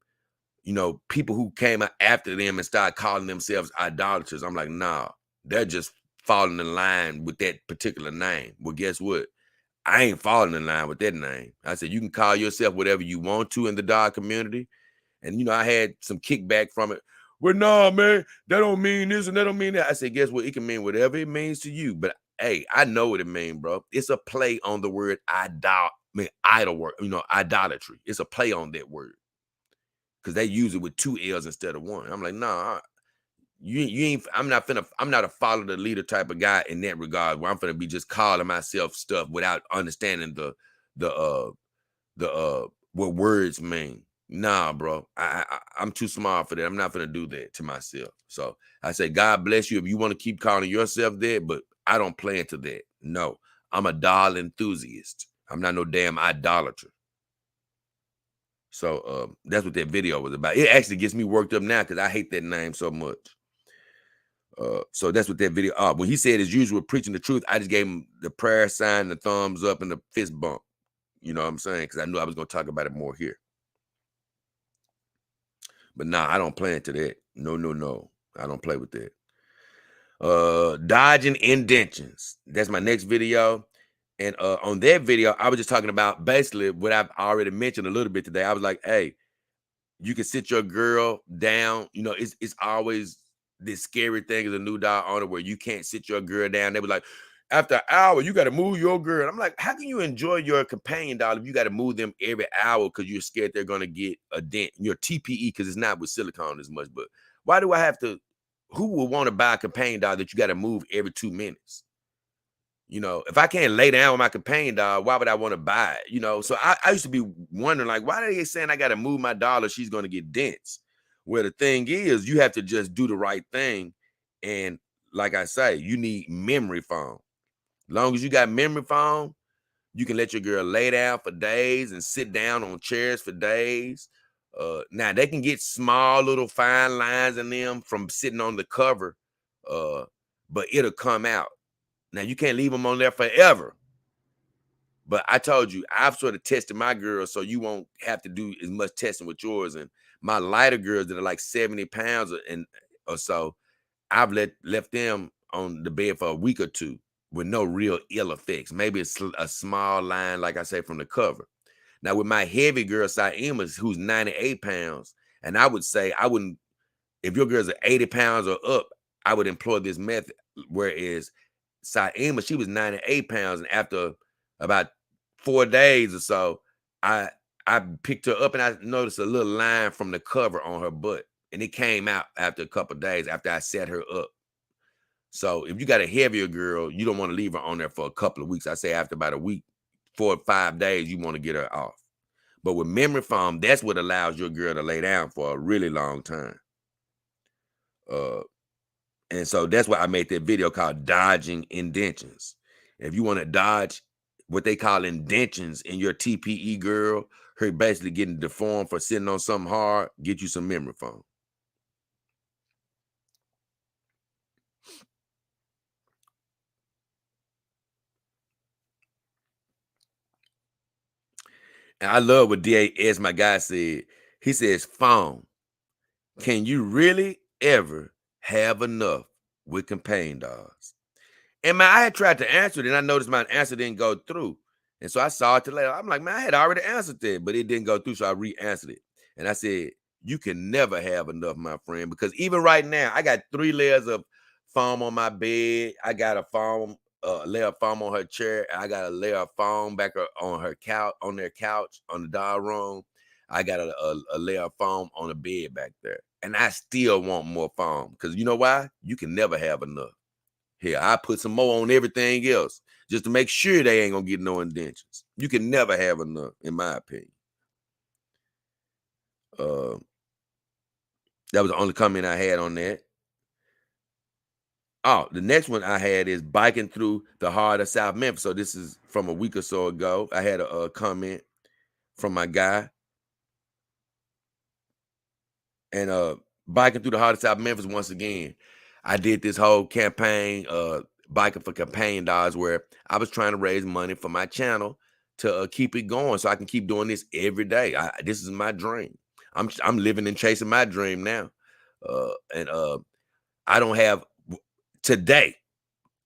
people who came out after them and started calling themselves idolaters, I'm like, nah, they're just falling in line with that particular name. Well, guess what? I ain't falling in line with that name. I said, you can call yourself whatever you want to in the dog community. And, I had some kickback from it. Well, nah, man, that don't mean this and that don't mean that. I said, guess what? It can mean whatever it means to you. But hey, I know what it means, bro. It's a play on the word idol word, idolatry. It's a play on that word. Because they use it with 2 L's instead of 1. I'm like, nah, you ain't. I'm not a follow the leader type of guy in that regard. Where I'm finna be just calling myself stuff without understanding the what words mean. Nah, bro, I'm too smart for that. I'm not finna do that to myself. So I say, God bless you if you want to keep calling yourself that, but I don't play into that. No, I'm a doll enthusiast. I'm not no damn idolater. So that's what that video was about. It actually gets me worked up now because I hate that name so much. So that's what that video. When he said as usual, preaching the truth, I just gave him the prayer sign, the thumbs up, and the fist bump. You know what I'm saying? Because I knew I was gonna talk about it more here. But nah, I don't play into that. No, no, no. I don't play with that. Dodging indentions. That's my next video. And on that video, I was just talking about basically what I've already mentioned a little bit today. I was like, hey, you can sit your girl down. You know, it's always this scary thing as a new dog owner where you can't sit your girl down. They were like, after an hour, you got to move your girl. I'm like, how can you enjoy your companion dog if you got to move them every hour because you're scared they're gonna get a dent? Your TPE, because it's not with silicone as much. But why do I have to? Who would want to buy a companion dog that you got to move every 2 minutes? You know, if I can't lay down with my companion dog, why would I want to buy it? You know, so I used to be wondering, like, why are they saying I got to move my dog or she's going to get dense? Well, the thing is, you have to just do the right thing. And like I say, you need memory foam. As long as you got memory foam, you can let your girl lay down for days and sit down on chairs for days. Now, they can get small little fine lines in them from sitting on the cover, but it'll come out. Now, you can't leave them on there forever. But I told you, I've sort of tested my girls so you won't have to do as much testing with yours. And my lighter girls that are like 70 pounds or so, I've left them on the bed for a week or two with no real ill effects. Maybe it's a small line, like I say, from the cover. Now, with my heavy girl, Saima, who's 98 pounds, and I would say I wouldn't, if your girls are 80 pounds or up, I would employ this method. Whereas Saima, she was 98 pounds, and after about 4 days or so, I I picked her up and I noticed a little line from the cover on her butt, and it came out after a couple of days after I set her up. So if you got a heavier girl, you don't want to leave her on there for a couple of weeks. I say after about a week, 4 or 5 days, you want to get her off. But with memory foam, that's what allows your girl to lay down for a really long time. Uh, And so that's why I made that video called Dodging Indentions. If you want to dodge what they call indentions in your TPE girl, her basically getting deformed for sitting on something hard, get you some memory foam. And I love what DAS, my guy, said. He says, foam, can you really ever have enough with companion dogs? And man, I had tried to answer it, and I noticed my answer didn't go through. And so I saw it later. I'm like, man, I had already answered that, but it didn't go through. So I re-answered it. And I said, you can never have enough, my friend, because even right now, I got 3 layers of foam on my bed. I got a layer of foam on her chair. I got a layer of foam back on her couch, on their couch, on the dog room. I got a layer of foam on the bed back there. And I still want more foam because you know why? You can never have enough. Here, I put some more on everything else just to make sure they ain't gonna get no indentions. You can never have enough, in my opinion. Uh, that was the only comment I had on that. Oh, the next one I had is biking through the heart of South Memphis. So this is from a week or so ago. I had a comment from my guy, and biking through the heart of South Memphis once again. I did this whole campaign, biking for companion dogs, where I was trying to raise money for my channel to keep it going, so I can keep doing this every day. This is my dream. I'm living and chasing my dream now, and I don't have today.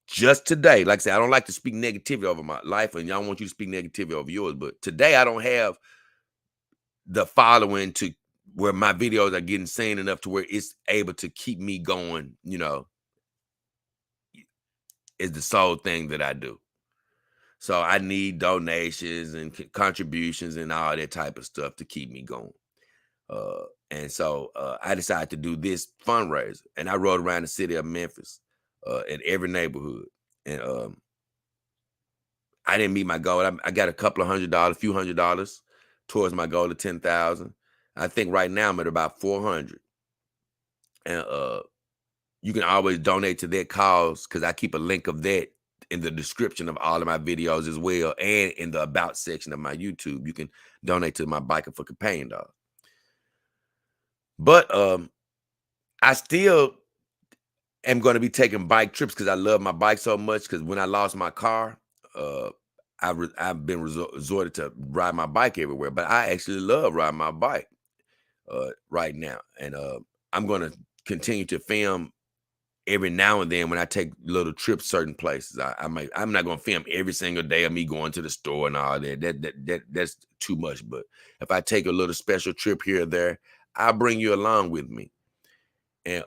Just today, like I said, I don't like to speak negativity over my life, and y'all want you to speak negativity over yours. But today, I don't have the following to where my videos are getting seen enough to where it's able to keep me going, is the sole thing that I do. So I need donations and contributions and all that type of stuff to keep me going. And so I decided to do this fundraiser, and I rode around the city of Memphis in every neighborhood. And I didn't meet my goal. I got a couple of $100, a few $100 towards my goal of 10,000. I think right now I'm at about 400. And you can always donate to that cause because I keep a link of that in the description of all of my videos as well, and in the about section of my YouTube. You can donate to my Biker for Companion Dog. But I still am going to be taking bike trips because I love my bike so much. Because when I lost my car, uh, I've been resorted to ride my bike everywhere. But I actually love riding my bike right now, and I'm going to continue to film every now and then when I take little trips certain places. I'm not gonna film every single day of me going to the store and all that. That's too much. But if I take a little special trip here or there, I'll bring you along with me. And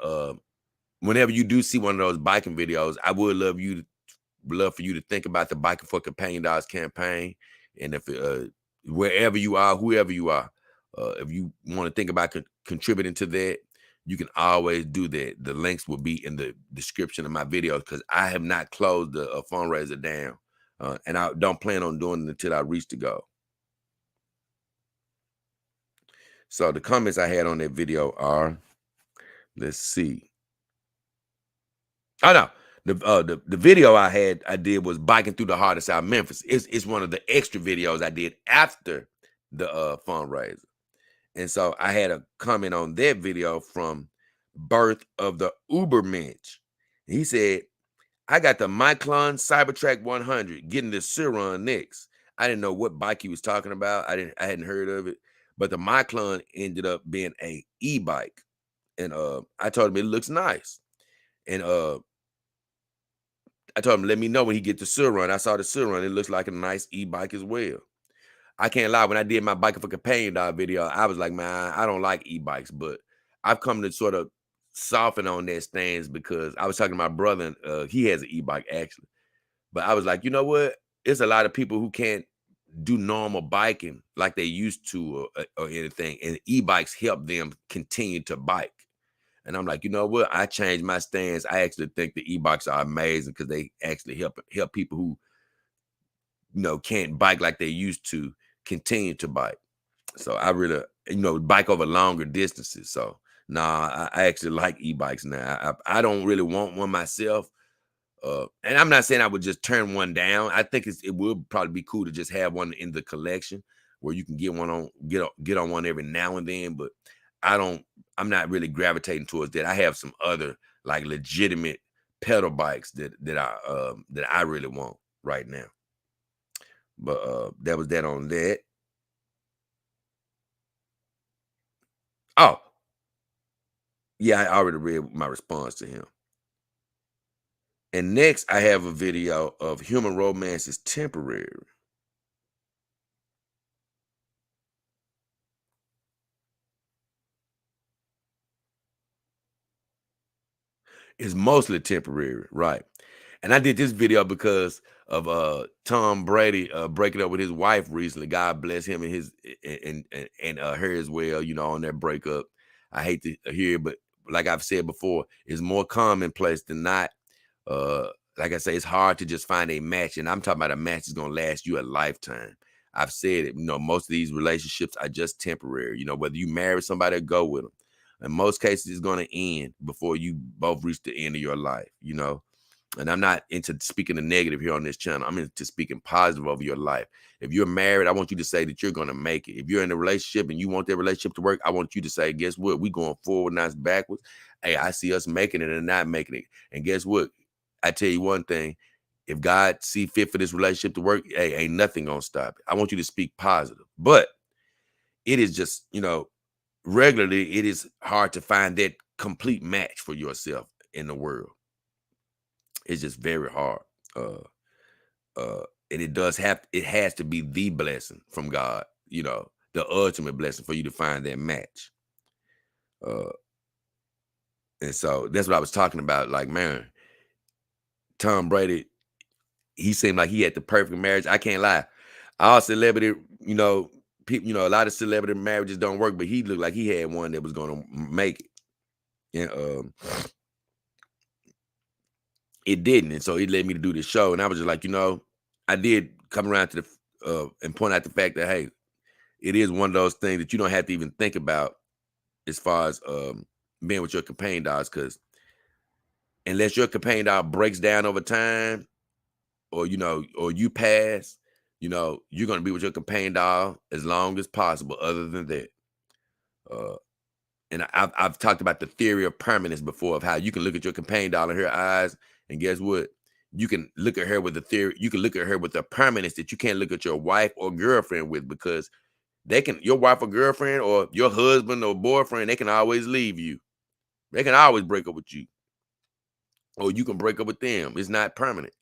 whenever you do see one of those biking videos, I would love for you to think about the Biking for Companion Dogs campaign. And if wherever you are, whoever you are, if you want to think about contributing to that, you can always do that. The links will be in the description of my videos because I have not closed the fundraiser down, and I don't plan on doing it until I reach the goal. So the comments I had on that video are, let's see. Oh no, the video I did was biking through the heart of South Memphis. It's one of the extra videos I did after the fundraiser. And so I had a comment on that video from Birth of the Ubermensch. He said, I got the Myclon Cybertrack 100 getting the Ciron next. I didn't know what bike he was talking about. I hadn't heard of it. But the Myclon ended up being a e-bike. And I told him it looks nice. And I told him, let me know when he get the Ciron. I saw the Ciron. It looks like a nice e-bike as well. I can't lie. When I did my Biking for Companion Dog video, I was like, man, I don't like e-bikes, but I've come to sort of soften on that stance because I was talking to my brother, and he has an e-bike actually. But I was like, you know what? There's a lot of people who can't do normal biking like they used to or anything, and e-bikes help them continue to bike. And I'm like, you know what? I changed my stance. I actually think the e-bikes are amazing because they actually help people who can't bike like they used to continue to bike. So I really, bike over longer distances. So nah, I actually like e-bikes now. I don't really want one myself. And I'm not saying I would just turn one down. I think it would probably be cool to just have one in the collection where you can get on one every now and then. But I'm not really gravitating towards that. I have some other like legitimate pedal bikes that I really want right now. But that was that on that. Oh, yeah, I already read my response to him. And next, I have a video of human romance is temporary. It's mostly temporary, right? And I did this video because of Tom Brady breaking up with his wife recently. God bless him and his and her as well. On that breakup. I hate to hear, but like I've said before, it's more commonplace than not. Uh, like I say, it's hard to just find a match, and I'm talking about a match that's gonna last you a lifetime. I've said it. Most of these relationships are just temporary. Whether you marry somebody or go with them. In most cases, it's gonna end before you both reach the end of your life. And I'm not into speaking the negative here on this channel. I'm into speaking positive over your life. If you're married, I want you to say that you're going to make it. If you're in a relationship and you want that relationship to work, I want you to say, guess what? We going forward, not backwards. Hey, I see us making it and not making it. And guess what? I tell you one thing. If God see fit for this relationship to work, hey, ain't nothing going to stop it. I want you to speak positive. But it is just, regularly, it is hard to find that complete match for yourself in the world. It's just very hard. Uh, and it has to be the blessing from God, the ultimate blessing for you to find that match. Uh, and so that's what I was talking about. Like, man, Tom Brady, he seemed like he had the perfect marriage. I can't lie. All celebrity, people, a lot of celebrity marriages don't work, but he looked like he had one that was going to make it. And it didn't. And so he led me to do this show. And I was just like, I did come around to and point out the fact that, hey, it is one of those things that you don't have to even think about as far as being with your companion dogs, because unless your companion dog breaks down over time, or or you pass, you're gonna be with your companion doll as long as possible. Other than that, uh, and I've talked about the theory of permanence before, of how you can look at your companion doll in her eyes, and guess what? You can look at her with the theory. You can look at her with the permanence that you can't look at your wife or girlfriend with, because your wife or girlfriend or your husband or boyfriend, they can always leave you. They can always break up with you, or you can break up with them. It's not permanent.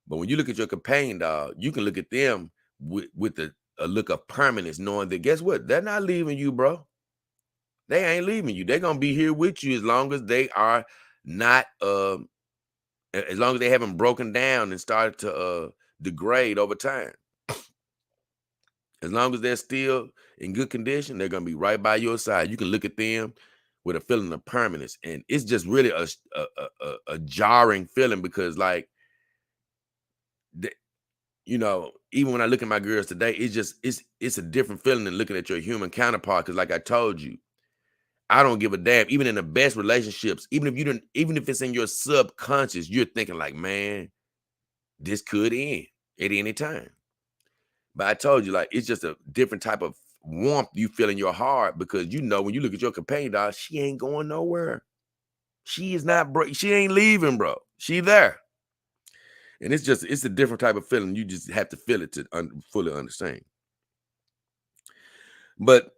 But when you look at your companion dog, you can look at them with a look of permanence, knowing that, guess what? They're not leaving you, bro. They ain't leaving you. They're gonna be here with you as long as they are not as long as they haven't broken down and started to degrade over time. As long as they're still in good condition, they're gonna be right by your side. You can look at them with a feeling of permanence, and it's just really a jarring feeling, because like, the, even when I look at my girls today, it's a different feeling than looking at your human counterpart. Because like I told you, I don't give a damn. Even in the best relationships, even if it's in your subconscious, you're thinking like, man, this could end at any time. But I told you, like, it's just a different type of warmth you feel in your heart, because when you look at your companion dog, she ain't going nowhere. She is not she ain't leaving, bro. She there. And it's a different type of feeling. You just have to feel it to fully understand. But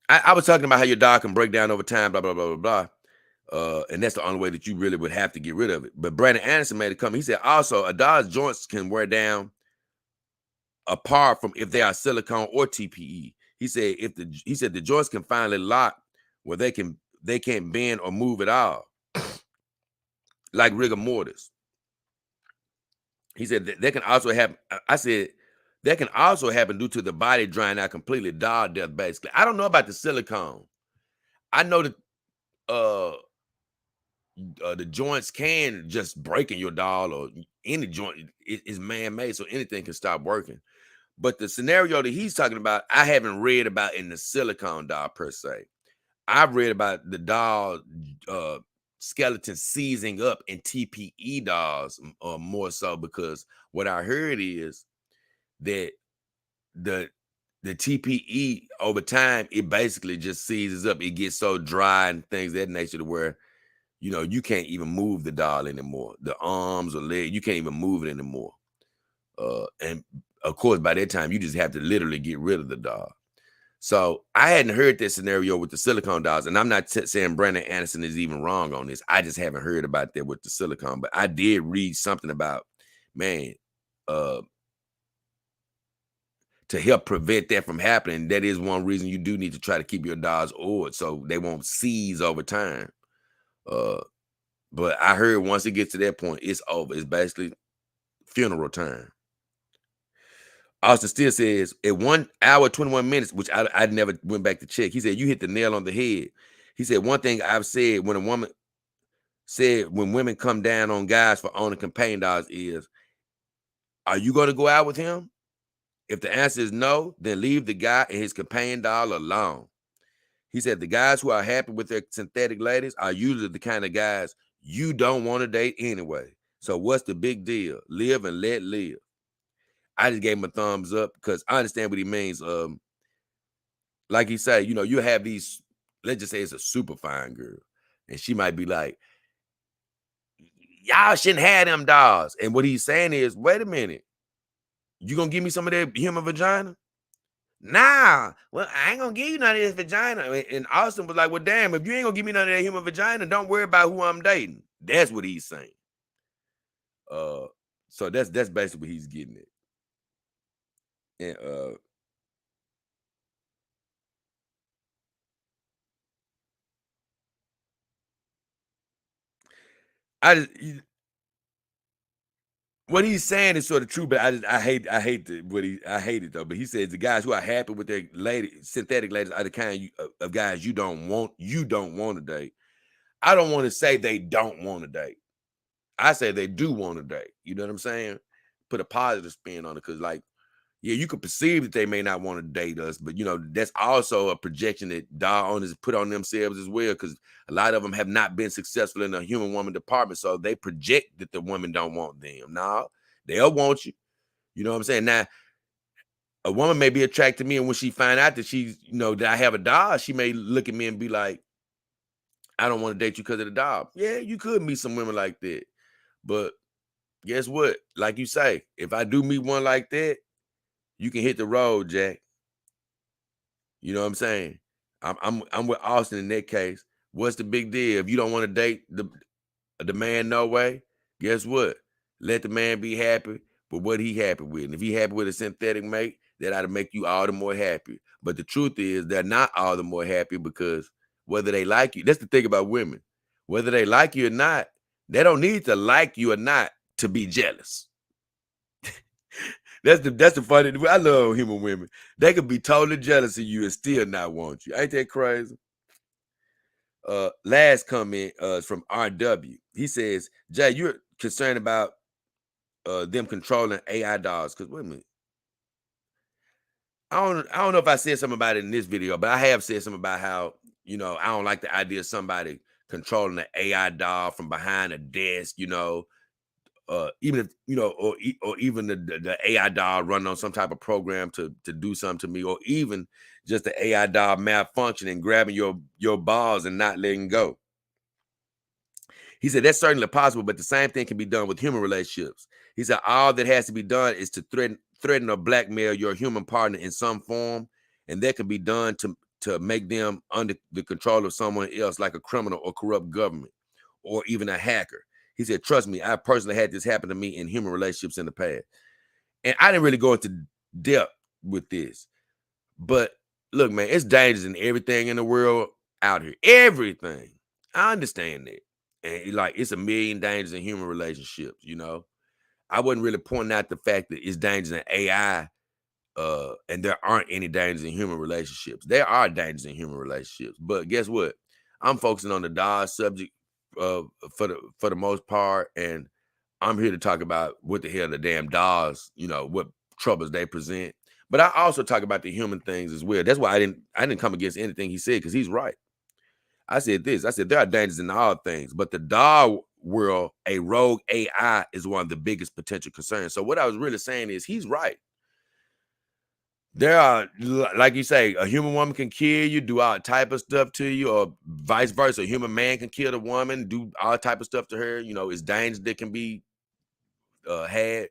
I was talking about how your dog can break down over time, blah, blah, blah, blah, blah. And that's the only way that you really would have to get rid of it. But Brandon Anderson made a comment. He said, also, a dog's joints can wear down apart from if they are silicone or TPE. He said the joints can finally lock where they can't bend or move at all, like rigor mortis. He said that can also happen. I said that can also happen due to the body drying out completely, dog death, basically. I don't know about the silicone. I know that the joints can just break in your doll, or any joint is man-made, so anything can stop working. But the scenario that he's talking about, I haven't read about in the silicone doll per se. I've read about the doll skeleton seizing up in TPE dolls, more so, because what I heard is that the TPE over time, it basically just seizes up. It gets so dry and things of that nature, to where you can't even move the doll anymore. The arms or leg, you can't even move it anymore. And of course, by that time, you just have to literally get rid of the doll. So I hadn't heard this scenario with the silicone dolls, and I'm not saying Brandon Anderson is even wrong on this. I just haven't heard about that with the silicone. But I did read something about, man, to help prevent that from happening. That is one reason you do need to try to keep your dolls oiled, so they won't seize over time. But I heard once it gets to that point, it's over. It's basically funeral time. Austin still says at 1 hour 21 minutes, which I never went back to check. He said, you hit the nail on the head. He said, one thing I've said when women come down on guys for owning companion dogs is, are you going to go out with him? If the answer is no, then leave the guy and his companion dog alone. He said the guys who are happy with their synthetic ladies are usually the kind of guys you don't want to date anyway. So what's the big deal? Live and let live. I just gave him a thumbs up, because I understand what he means. Like he said, you have these, let's just say it's a super fine girl, and she might be like, y'all shouldn't have them dogs. And what he's saying is, wait a minute, you gonna give me some of that human vagina? Nah, well, I ain't gonna give you none of this vagina. And Austin was like, well, damn, if you ain't gonna give me none of that human vagina, don't worry about who I'm dating. That's what he's saying. So that's basically what he's getting at. And I just what he's saying is sort of true, but I hate I hate it though. But he says the guys who are happy with their synthetic ladies are the kind of guys you don't want to date. I don't want to say they don't want to date. I say they do want to date. You know what I'm saying? Put a positive spin on it, because like, Yeah, you could perceive that they may not want to date us, but that's also a projection that dog owners put on themselves as well, because a lot of them have not been successful in the human woman department, so they project that the women don't want them. No, they'll want you. You know what I'm saying? Now, a woman may be attracted to me, and when she find out that that I have a dog, she may look at me and be like, I don't want to date you because of the dog. Yeah, you could meet some women like that. But guess what? Like you say, if I do meet one like that, you can hit the road, Jack. You know what I'm saying? I'm with Austin in that case. What's the big deal? If you don't want to date the man, no way. Guess what? Let the man be happy with what he happy with. And if he happy with a synthetic mate, that ought to make you all the more happy. But the truth is, they're not all the more happy, because whether they like you, that's the thing about women. Whether they like you or not, they don't need to like you or not to be jealous. That's the funny. I love human women. They could be totally jealous of you and still not want you. Ain't that crazy? Last comment is from RW. He says, Jay, you're concerned about them controlling AI dolls. Because wait a minute. I don't know if I said something about it in this video, but I have said something about how, I don't like the idea of somebody controlling an AI doll from behind a desk, even if or even the AI doll running on some type of program to do something to me, or even just the AI doll malfunctioning, grabbing your balls and not letting go. He said that's certainly possible, but the same thing can be done with human relationships. He said all that has to be done is to threaten or blackmail your human partner in some form, and that can be done to make them under the control of someone else, like a criminal or corrupt government, or even a hacker. He said, trust me, I personally had this happen to me in human relationships in the past. And I didn't really go into depth with this. But look, man, it's dangerous in everything in the world out here. Everything. I understand that. And it's a million dangers in human relationships, I wasn't really pointing out the fact that it's dangerous in AI, and there aren't any dangers in human relationships. There are dangers in human relationships. But guess what? I'm focusing on the DOS subject for the most part, and I'm here to talk about what the hell the damn DOS, what troubles they present. But I also talk about the human things as well. That's why I didn't come against anything he said, because he's right. I said this. I said there are dangers in all things, but the DAW world, a rogue AI is one of the biggest potential concerns. So what I was really saying is he's right. There are, like you say, a human woman can kill you, do all type of stuff to you, or vice versa. A human man can kill the woman, do all type of stuff to her. It's dangerous that can be had.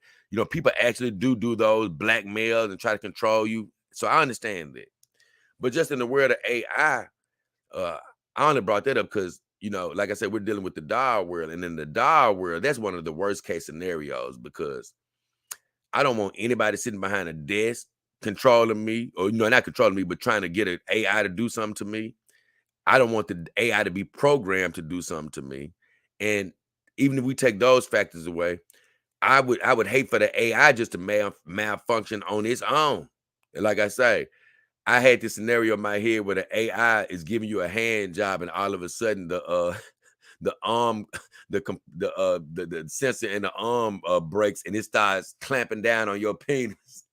People actually do those blackmails and try to control you. So I understand that. But just in the world of AI, I only brought that up because, like I said, we're dealing with the DAW world. And in the DAW world, that's one of the worst case scenarios, because I don't want anybody sitting behind a desk controlling me, or not controlling me, but trying to get an AI to do something to me. I don't want the AI to be programmed to do something to me. And even if we take those factors away, I would hate for the AI just to malfunction on its own. And like I say, I had this scenario in my head where the AI is giving you a hand job, and all of a sudden the arm, the sensor in the arm breaks, and it starts clamping down on your penis.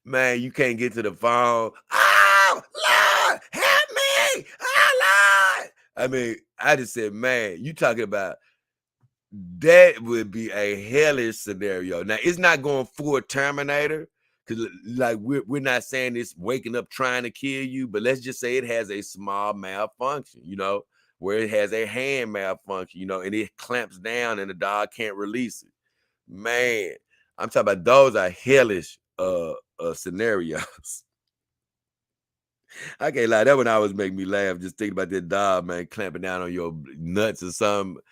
Man, you can't get to the phone. Oh, Lord, help me. Oh, Lord. I mean, I just said, man, you talking about that would be a hellish scenario. Now, it's not going full Terminator, because like we're not saying it's waking up trying to kill you, but let's just say it has a small malfunction, where it has a hand malfunction, and it clamps down and the dog can't release it. Man, I'm talking about those are hellish scenarios. I can't lie, that one always make me laugh just thinking about that dog, man, clamping down on your nuts or something,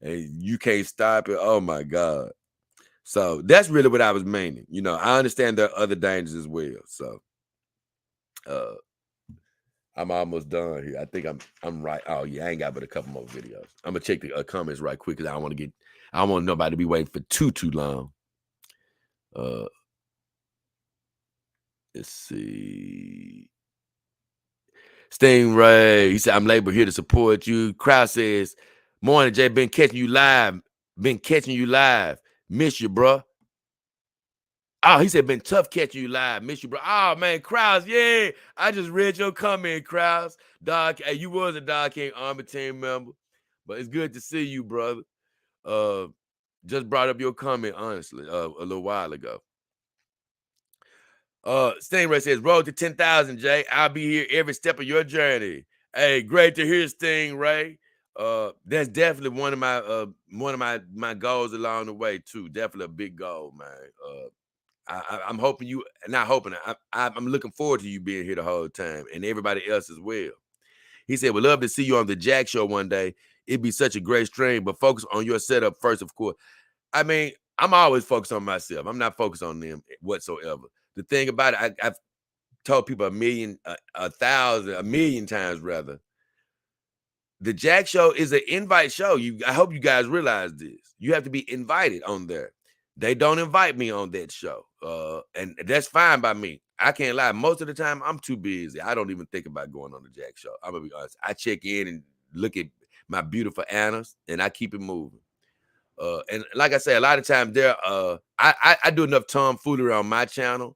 and you can't stop it. Oh my God. So that's really what I was meaning. I understand there are other dangers as well. So I'm almost done here. I think I'm right. Oh yeah, I ain't got but a couple more videos. I'm gonna check the comments right quick, because I don't want nobody to be waiting for too long. Let's see. Stingray, he said, I'm labeled here to support you. Crowd says, morning, Jay, been catching you live. Miss you, bruh. Oh, he said, been tough catching you live. Miss you, bro. Oh, man, Krause, yeah. I just read your comment, Krause. Dog, hey, you was a Dog King Army team member. But it's good to see you, brother. Just brought up your comment, honestly, a little while ago. Stingray says, road to 10,000, Jay. I'll be here every step of your journey. Hey, great to hear, Stingray. That's definitely one of my goals along the way, too. Definitely a big goal, man. I'm hoping you, not hoping, I'm looking forward to you being here the whole time and everybody else as well. He said, would love to see you on the Jack Show one day. It'd be such a great stream, but focus on your setup first, of course. I mean, I'm always focused on myself. I'm not focused on them whatsoever. The thing about it, I've told people a million times rather. The Jack Show is an invite show. I hope you guys realize this. You have to be invited on there. They don't invite me on that show. And that's fine by me. I can't lie. Most of the time, I'm too busy. I don't even think about going on the Jack Show. I'm gonna be honest. I check in and look at my beautiful Annas, and I keep it moving. And like I say, a lot of times I do enough tomfoolery on my channel.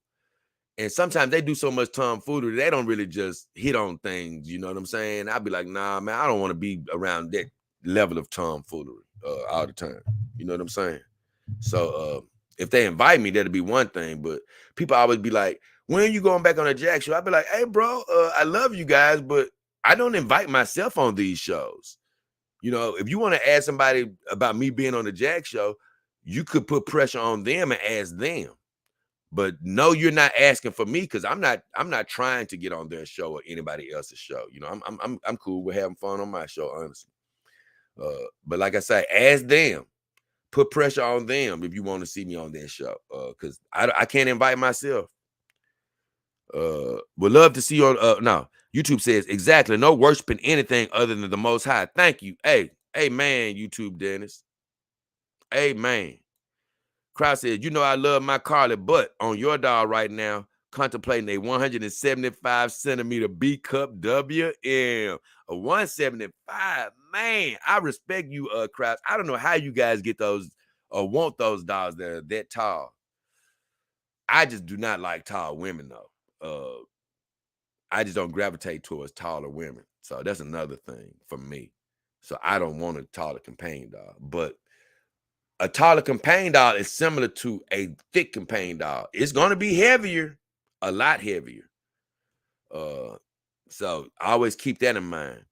And sometimes they do so much tomfoolery, they don't really just hit on things. You know what I'm saying? I'd be like, nah, man, I don't want to be around that level of tomfoolery all the time. You know what I'm saying? So if they invite me, that'd be one thing. But people always be like, when are you going back on a Jack Show? I'd be like, hey, bro, I love you guys, but I don't invite myself on these shows. You know, if you want to ask somebody about me being on the Jack Show, you could put pressure on them and ask them. But no, you're not asking for me because I'm not trying to get on their show or anybody else's show. You know, I'm cool with having fun on my show, honestly. But like I say, ask them, put pressure on them if you want to see me on their show. Because I can't invite myself. Would love to see you on. No, YouTube says exactly. No worshiping anything other than the Most High. Thank you. Hey, man, YouTube Dennis. Amen. Krause says, you know, I love my Carly, but on your dial right now, contemplating a 175 centimeter B cup WM. A 175, man. I respect you, Krause. I don't know how you guys get those or want those dolls that are that tall. I just do not like tall women, though. I just don't gravitate towards taller women. So that's another thing for me. So I don't want a taller companion dog. But a taller companion dog is similar to a thick companion dog. It's going to be heavier, a lot heavier. So I always keep that in mind.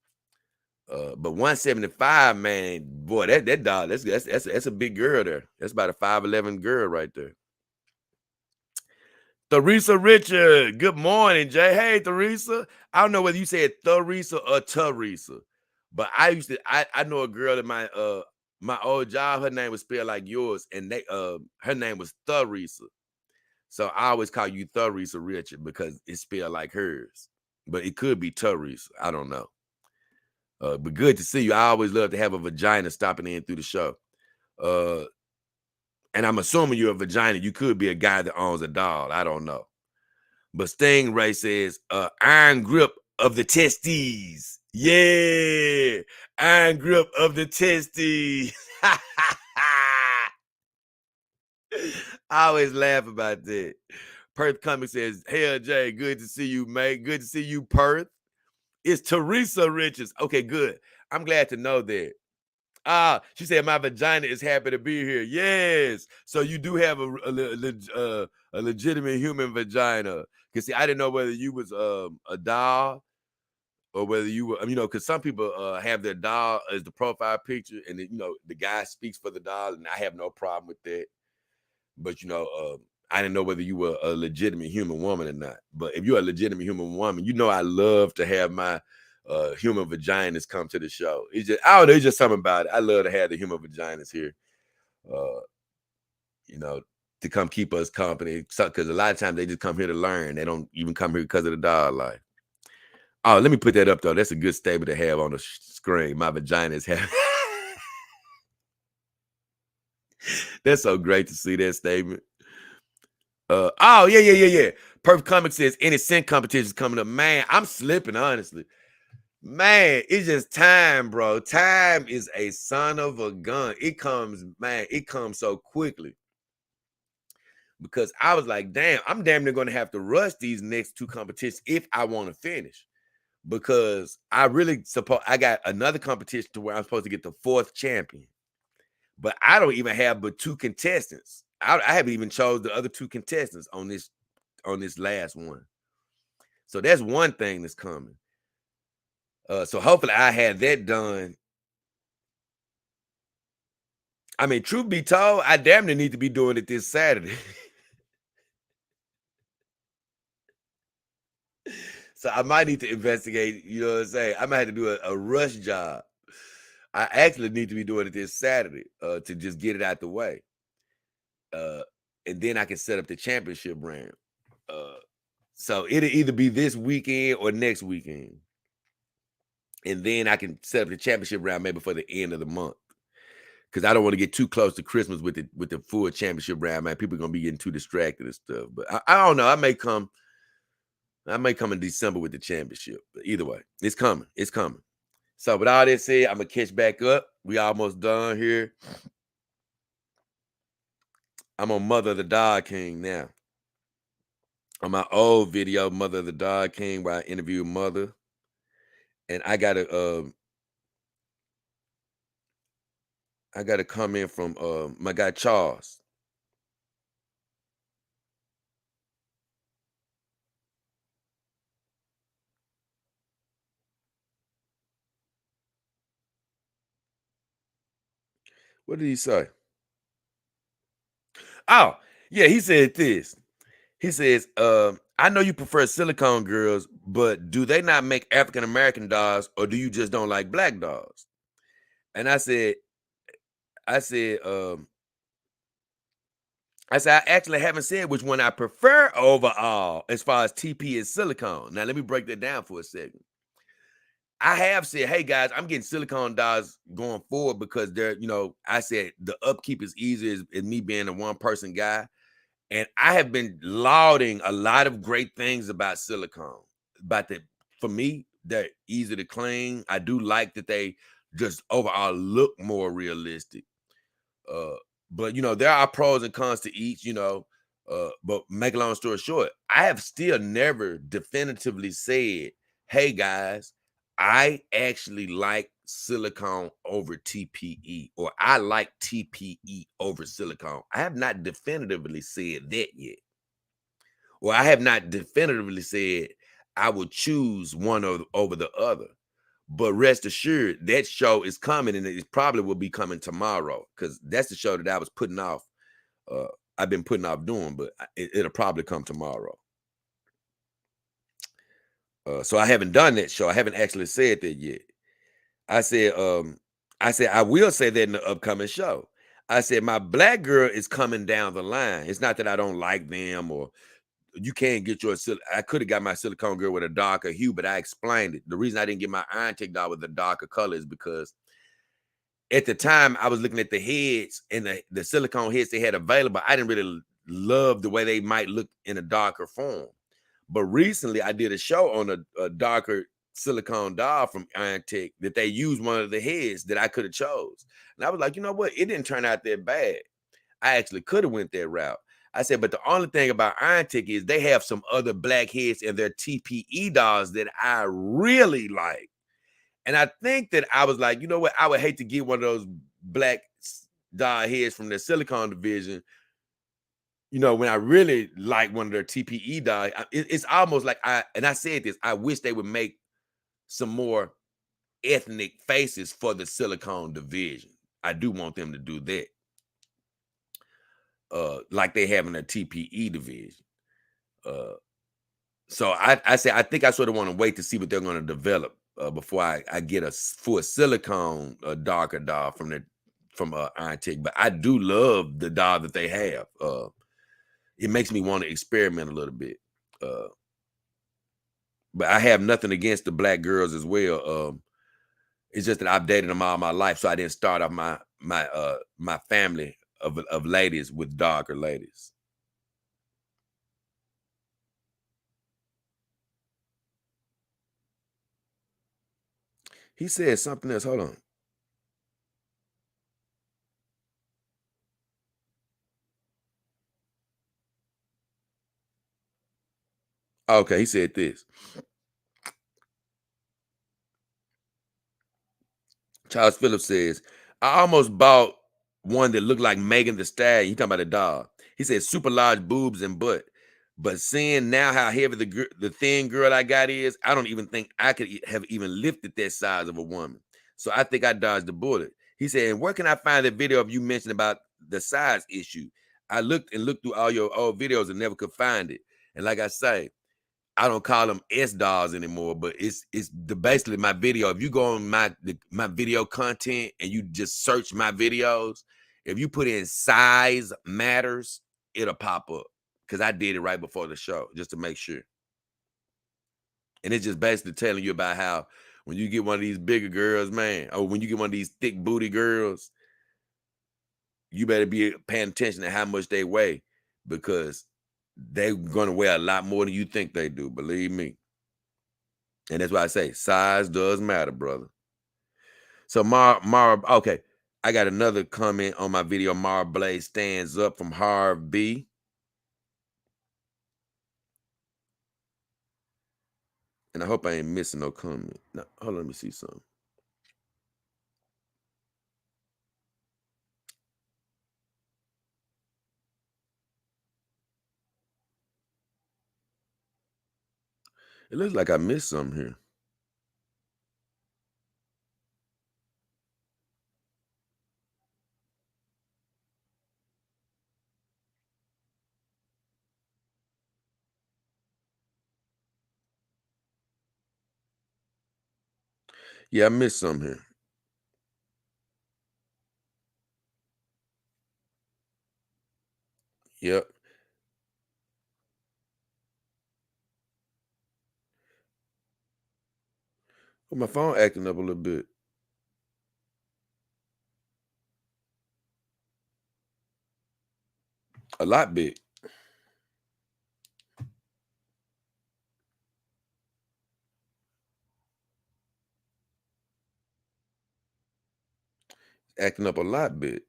But 175, man, boy, that dog, that's a big girl there. That's about a 5'11" girl right there. Theresa Richard, good morning, Jay. Hey, Theresa. I don't know whether you said Theresa or Teresa, but I know a girl in my old job. Her name was spelled like yours, and her name was Theresa. So I always call you Theresa Richard because it's spelled like hers, but it could be Teresa. I don't know. But good to see you. I always love to have a vagina stopping in through the show. And I'm assuming you're a vagina. You could be a guy that owns a doll. I don't know. But Stingray says, iron grip of the testes. Yeah. Iron grip of the testes. I always laugh about that. Perth Cummings says, hell, Jay, good to see you, mate. Good to see you, Perth. It's Teresa Richards. Okay, good. I'm glad to know that. She said, my vagina is happy to be here. Yes. So you do have a legitimate human vagina. Because, see, I didn't know whether you was a doll or whether you were, you know, because some people have their doll as the profile picture and, you know, the guy speaks for the doll, and I have no problem with that. But, you know, I didn't know whether you were a legitimate human woman or not. But if you're a legitimate human woman, you know I love to have my human vaginas come to the show. It's just, I don't know, it's just something about it. I love to have the human vaginas here, you know, to come keep us company. Because a lot of times they just come here to learn. They don't even come here because of the dog life. Oh, let me put that up, though. That's a good statement to have on the screen. My vagina is having. That's so great to see that statement. Oh, yeah. Perfect Comic says, any sync competitions coming up. Man, I'm slipping, honestly. Man, it's just time, bro. Time is a son of a gun. It comes so quickly. because I was like, damn, I'm damn near gonna have to rush these next two competitions if I want to finish. Because I really suppose I got another competition to where I'm supposed to get the fourth champion, but I don't even have but two contestants. I haven't even chose the other two contestants on this last one. So that's one thing that's coming. So hopefully I had that done. I mean, truth be told, I damn near need to be doing it this Saturday. So I might need to investigate, you know what I'm saying? I might have to do a rush job. I actually need to be doing it this Saturday to just get it out the way. Uh, and then I can set up the championship round. Uh, so it'll either be this weekend or next weekend. And then I can set up the championship round maybe for the end of the month. Because I don't want to get too close to Christmas with the full championship round, man. People are gonna be getting too distracted and stuff. But I don't know. I may come in December with the championship. But either way, it's coming. It's coming. So with all that said, I'm gonna catch back up. We almost done here. I'm on Mother of the Dog King now. On my old video, Mother of the Dog King, where I interviewed Mother. And I got a comment from my guy Charles. What did he say? Oh, yeah, he said this. He says, I know you prefer silicone girls, but do they not make African American dogs, or do you just don't like black dogs? And I said, I actually haven't said which one I prefer overall as far as TP and silicone. Now let me break that down for a second. I have said, hey guys, I'm getting silicone dogs going forward because they're, I said the upkeep is easier as me being a one person guy. And I have been lauding a lot of great things about silicone. But for me, they're easy to clean. I do like that they just overall look more realistic. Uh, but there are pros and cons to each, but make a long story short, I have still never definitively said, hey guys, I actually like silicone over TPE, or I like TPE over silicone. I have not definitively said that yet. Or I have not definitively said I will choose one over the other. But rest assured, that show is coming, and it probably will be coming tomorrow because that's the show that I was putting off. Uh, I've been putting off doing, but it'll probably come tomorrow. So I haven't done that show. I haven't actually said that yet. I said, I will say that in the upcoming show. I said my black girl is coming down the line. It's not that I don't like them or you can't get your I could have got my silicone girl with a darker hue, but I explained it. The reason I didn't get my iron take doll with a darker color is because at the time I was looking at the heads and the silicone heads they had available. I didn't really love the way they might look in a darker form. But recently I did a show on a darker silicone doll from Iron Tech that they used one of the heads that I could have chose. And I was like, you know what? It didn't turn out that bad. I actually could have went that route. I said, but the only thing about Iron Tech is they have some other black heads in their TPE dolls that I really like. And I think that I was like, you know what? I would hate to get one of those black doll heads from their silicone division. When I really like one of their TPE dolls, it's almost like I said this, I wish they would make some more ethnic faces for the silicone division. I do want them to do that. Like they have in their TPE division. Uh, so I say I think I sort of want to wait to see what they're going to develop before I get a full silicone darker doll from Iron Tech. But I do love the doll that they have. It makes me want to experiment a little bit. Uh, but I have nothing against the black girls as well. It's just that I've dated them all my life, so I didn't start off my family of ladies with darker ladies. He said something else. Hold on. Okay, he said this. Charles Phillips says, I almost bought one that looked like Megan the Stallion. He talking about a dog. He said super large boobs and butt. But seeing now how heavy the thin girl I got is, I don't even think I could have even lifted that size of a woman. So I think I dodged the bullet. He said, and where can I find the video of you mentioned about the size issue? I looked and looked through all your old videos and never could find it. And like I say, I don't call them S dolls anymore, but it's the basically my video. If you go on my video content and you just search my videos, if you put in size matters, it'll pop up. Because I did it right before the show just to make sure. And it's just basically telling you about how when you get one of these bigger girls, man, or when you get one of these thick booty girls, you better be paying attention to how much they weigh because they're gonna weigh a lot more than you think they do. Believe me. And that's why I say size does matter, brother. So Mara, okay. I got another comment on my video. Mara Blaze stands up from Harv B. And I hope I ain't missing no comment. Now, hold on, let me see something. It looks like I missed something here. Yeah, I missed something here. Yep. Well, my phone acting up a little bit. A lot big. Acting up a lot big.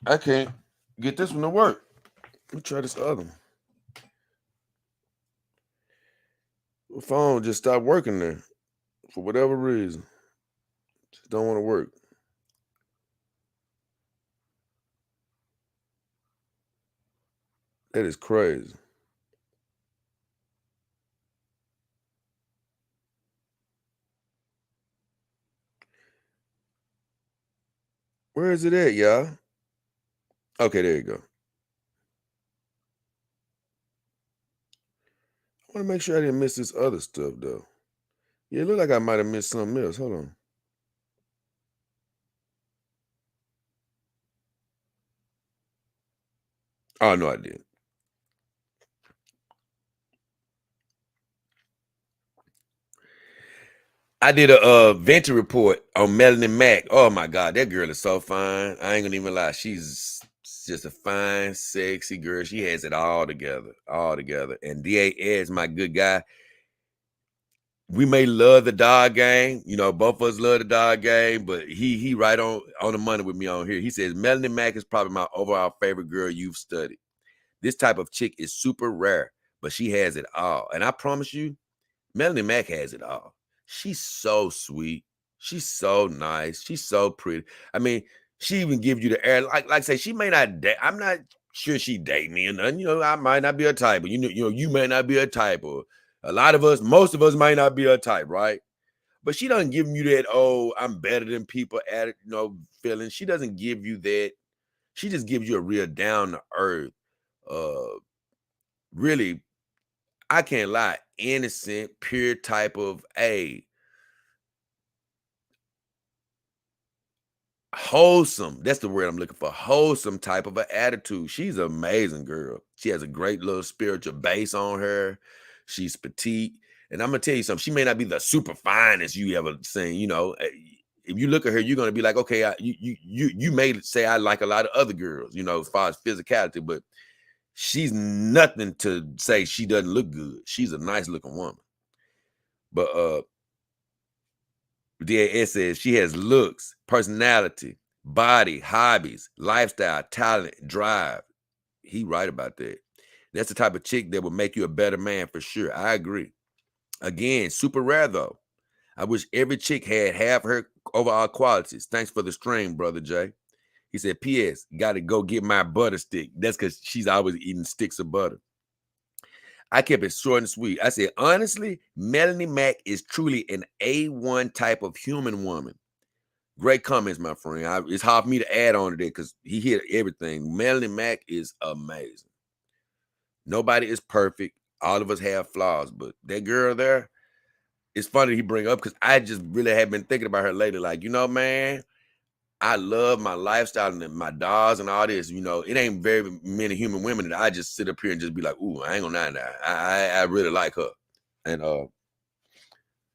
I can't get this one to work. Let me try this other one. The phone just stopped working there for whatever reason. Just don't want to work. That is crazy. Where is it at, y'all? Okay, there you go. I want to make sure I didn't miss this other stuff though. Yeah, it looked like I might have missed something else. Hold on. Oh no, I did. I did a venture report on Melanie Mack. Oh my God, that girl is so fine. I ain't gonna even lie. She's just a fine, sexy girl. She has it all together, all together. And DA is my good guy. We may love the dog game, you know, both of us love the dog game, but he right on the money with me on here. He says Melanie Mack is probably my overall favorite girl you've studied. This type of chick is super rare, but she has it all. And I promise you, Melanie Mack has it all. She's so sweet. She's so nice. She's so pretty. I mean, she even gives you the air. Like I say, she may not date. I'm not sure she date me or nothing. You know, I might not be a type, but you may not be a type, or a lot of us, most of us might not be a type, right? But she doesn't give you that, oh, I'm better than people at it, feeling. She doesn't give you that. She just gives you a real down to earth, uh, really, I can't lie, innocent, pure type of a wholesome. That's the word I'm looking for. Wholesome type of an attitude. She's an amazing girl. She has a great little spiritual base on her. She's petite. And I'm gonna tell you something. She may not be the super finest you ever seen. If you look at her, you're gonna be like, okay, you may say I like a lot of other girls, as far as physicality, but she's nothing to say she doesn't look good. She's a nice looking woman. But DAS says she has looks, personality, body, hobbies, lifestyle, talent, drive. he right about that. That's the type of chick that would make you a better man for sure. I agree. Again, super rare though. I wish every chick had half her overall qualities. Thanks for the stream, brother Jay. He said, P.S. Got to go get my butter stick. That's because she's always eating sticks of butter. I kept it short and sweet. I said, honestly, Melanie Mack is truly an A1 type of human woman. Great comments, my friend. It's hard for me to add on to that because he hit everything. Melanie Mack is amazing. Nobody is perfect. All of us have flaws, but that girl there, it's funny he bring up because I just really have been thinking about her lately. Like, man, I love my lifestyle and my dogs and all this. It ain't very many human women that I just sit up here and just be like, ooh, I ain't gonna lie now. I really like her. And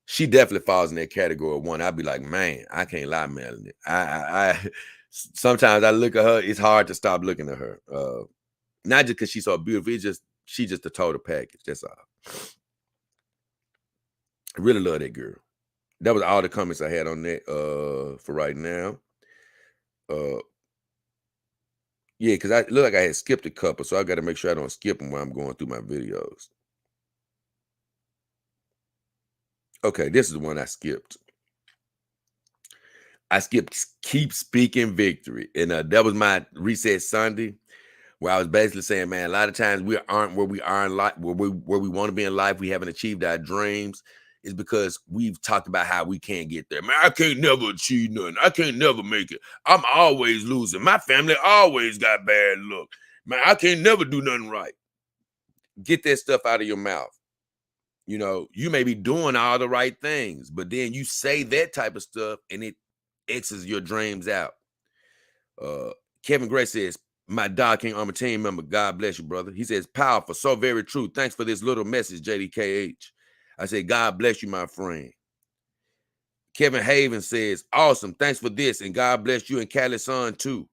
she definitely falls in that category of one. I'd be like, man, I can't lie, Melanie. I sometimes I look at her, it's hard to stop looking at her. Not just because she's so beautiful, she's just a total package. That's all. I really love that girl. That was all the comments I had on that for right now. Yeah, because I look like I had skipped a couple, so I got to make sure I don't skip them while I'm going through my videos. Okay, this is the one I skipped. I skipped Keep Speaking Victory. And that was my Reset Sunday, where I was basically saying, man, a lot of times we aren't where we are in life, where we want to be in life. We haven't achieved our dreams. Is because we've talked about how we can't get there. Man, I can't never achieve nothing. I can't never make it. I'm always losing. My family always got bad luck. Man, I can't never do nothing right. Get that stuff out of your mouth. You may be doing all the right things, but then you say that type of stuff and it X's your dreams out. Kevin Gray says, my Dog King Armor team member, God bless you, brother. He says, powerful, so very true. Thanks for this little message, JDKH. I say, God bless you, my friend. Kevin Haven says, awesome, thanks for this, and God bless you and Callie's son, too.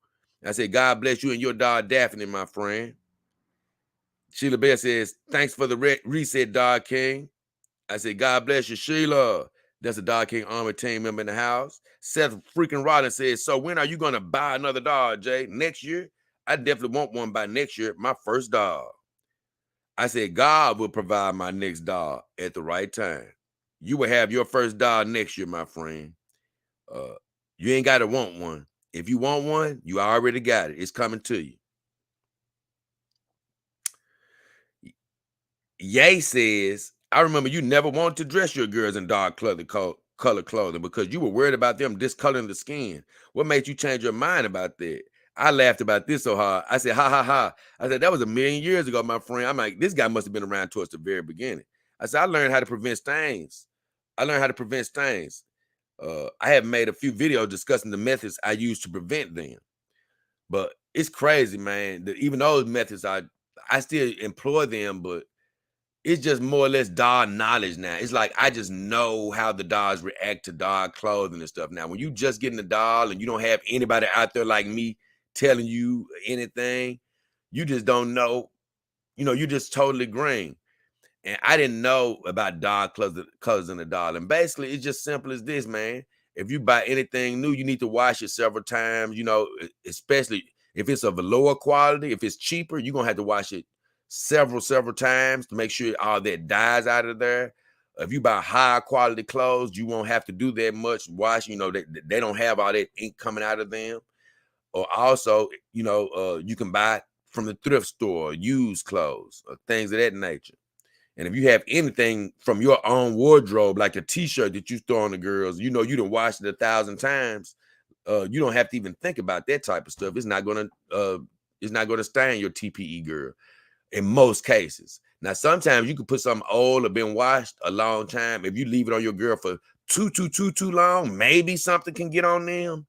I say, God bless you and your dog, Daphne, my friend. Sheila Bear says, thanks for the reset, Dog King. I said, God bless you, Sheila. That's a Dog King Army team member in the house. Seth freaking Rollins says, so when are you going to buy another dog, Jay? Next year? I definitely want one by next year. My first dog. I said, God will provide my next dog at the right time. You will have your first dog next year, my friend. You ain't got to want one. If you want one, you already got it. It's coming to you. Ye says, I remember you never wanted to dress your girls in dark color clothing because you were worried about them discoloring the skin. What made you change your mind about that? I laughed about this so hard. I said, ha, ha, ha. I said, that was a million years ago, my friend. I'm like, this guy must have been around towards the very beginning. I said, I learned how to prevent stains. I have made a few videos discussing the methods I use to prevent them. But it's crazy, man, that even those methods, I still employ them, but it's just more or less dog knowledge now. It's like I just know how the dogs react to dog clothing and stuff. Now, when you just getting the dog and you don't have anybody out there like me telling you anything, you just don't know. You're just totally green. And I didn't know about dog colors in the dog. And basically, it's just simple as this, man. If you buy anything new, you need to wash it several times, especially if it's of a lower quality. If it's cheaper, you're going to have to wash it several times to make sure all that dies out of there. If you buy higher quality clothes, you won't have to do that much washing. They don't have all that ink coming out of them. Or also, you can buy from the thrift store, used clothes, or things of that nature. And if you have anything from your own wardrobe, like a t-shirt that you throw on the girls, you done washed it 1,000 times. You don't have to even think about that type of stuff. It's not gonna stain your TPE girl in most cases. Now, sometimes you can put something old or been washed a long time. If you leave it on your girl for too long, maybe something can get on them.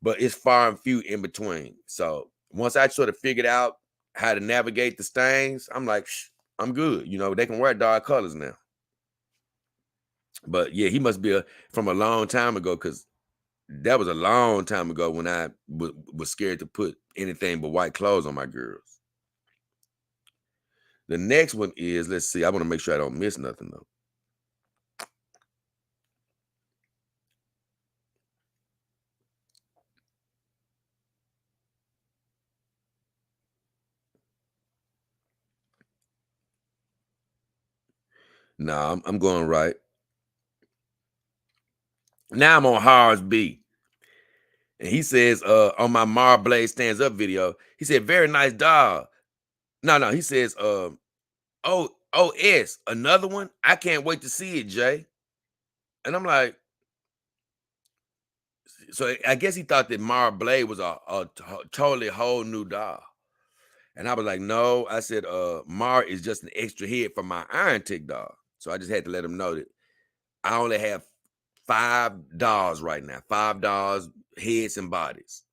But it's far and few in between. So once I sort of figured out how to navigate the stains, I'm like, I'm good. They can wear dark colors now. But yeah, he must be from a long time ago, because that was a long time ago when I was scared to put anything but white clothes on my girls. The next one is, let's see, I want to make sure I don't miss nothing though. Nah, I'm going right. Now I'm on Hars B. And he says, on my Marblade Stands Up video, he said, very nice dog. No, he says, OS, another one? I can't wait to see it, Jay. And I'm like, so I guess he thought that Marblade was a totally whole new dog. And I was like, no. I said, Mar is just an extra head for my Iron Tick dog. So I just had to let him know that I only have 5 dolls right now, 5 dolls, heads and bodies.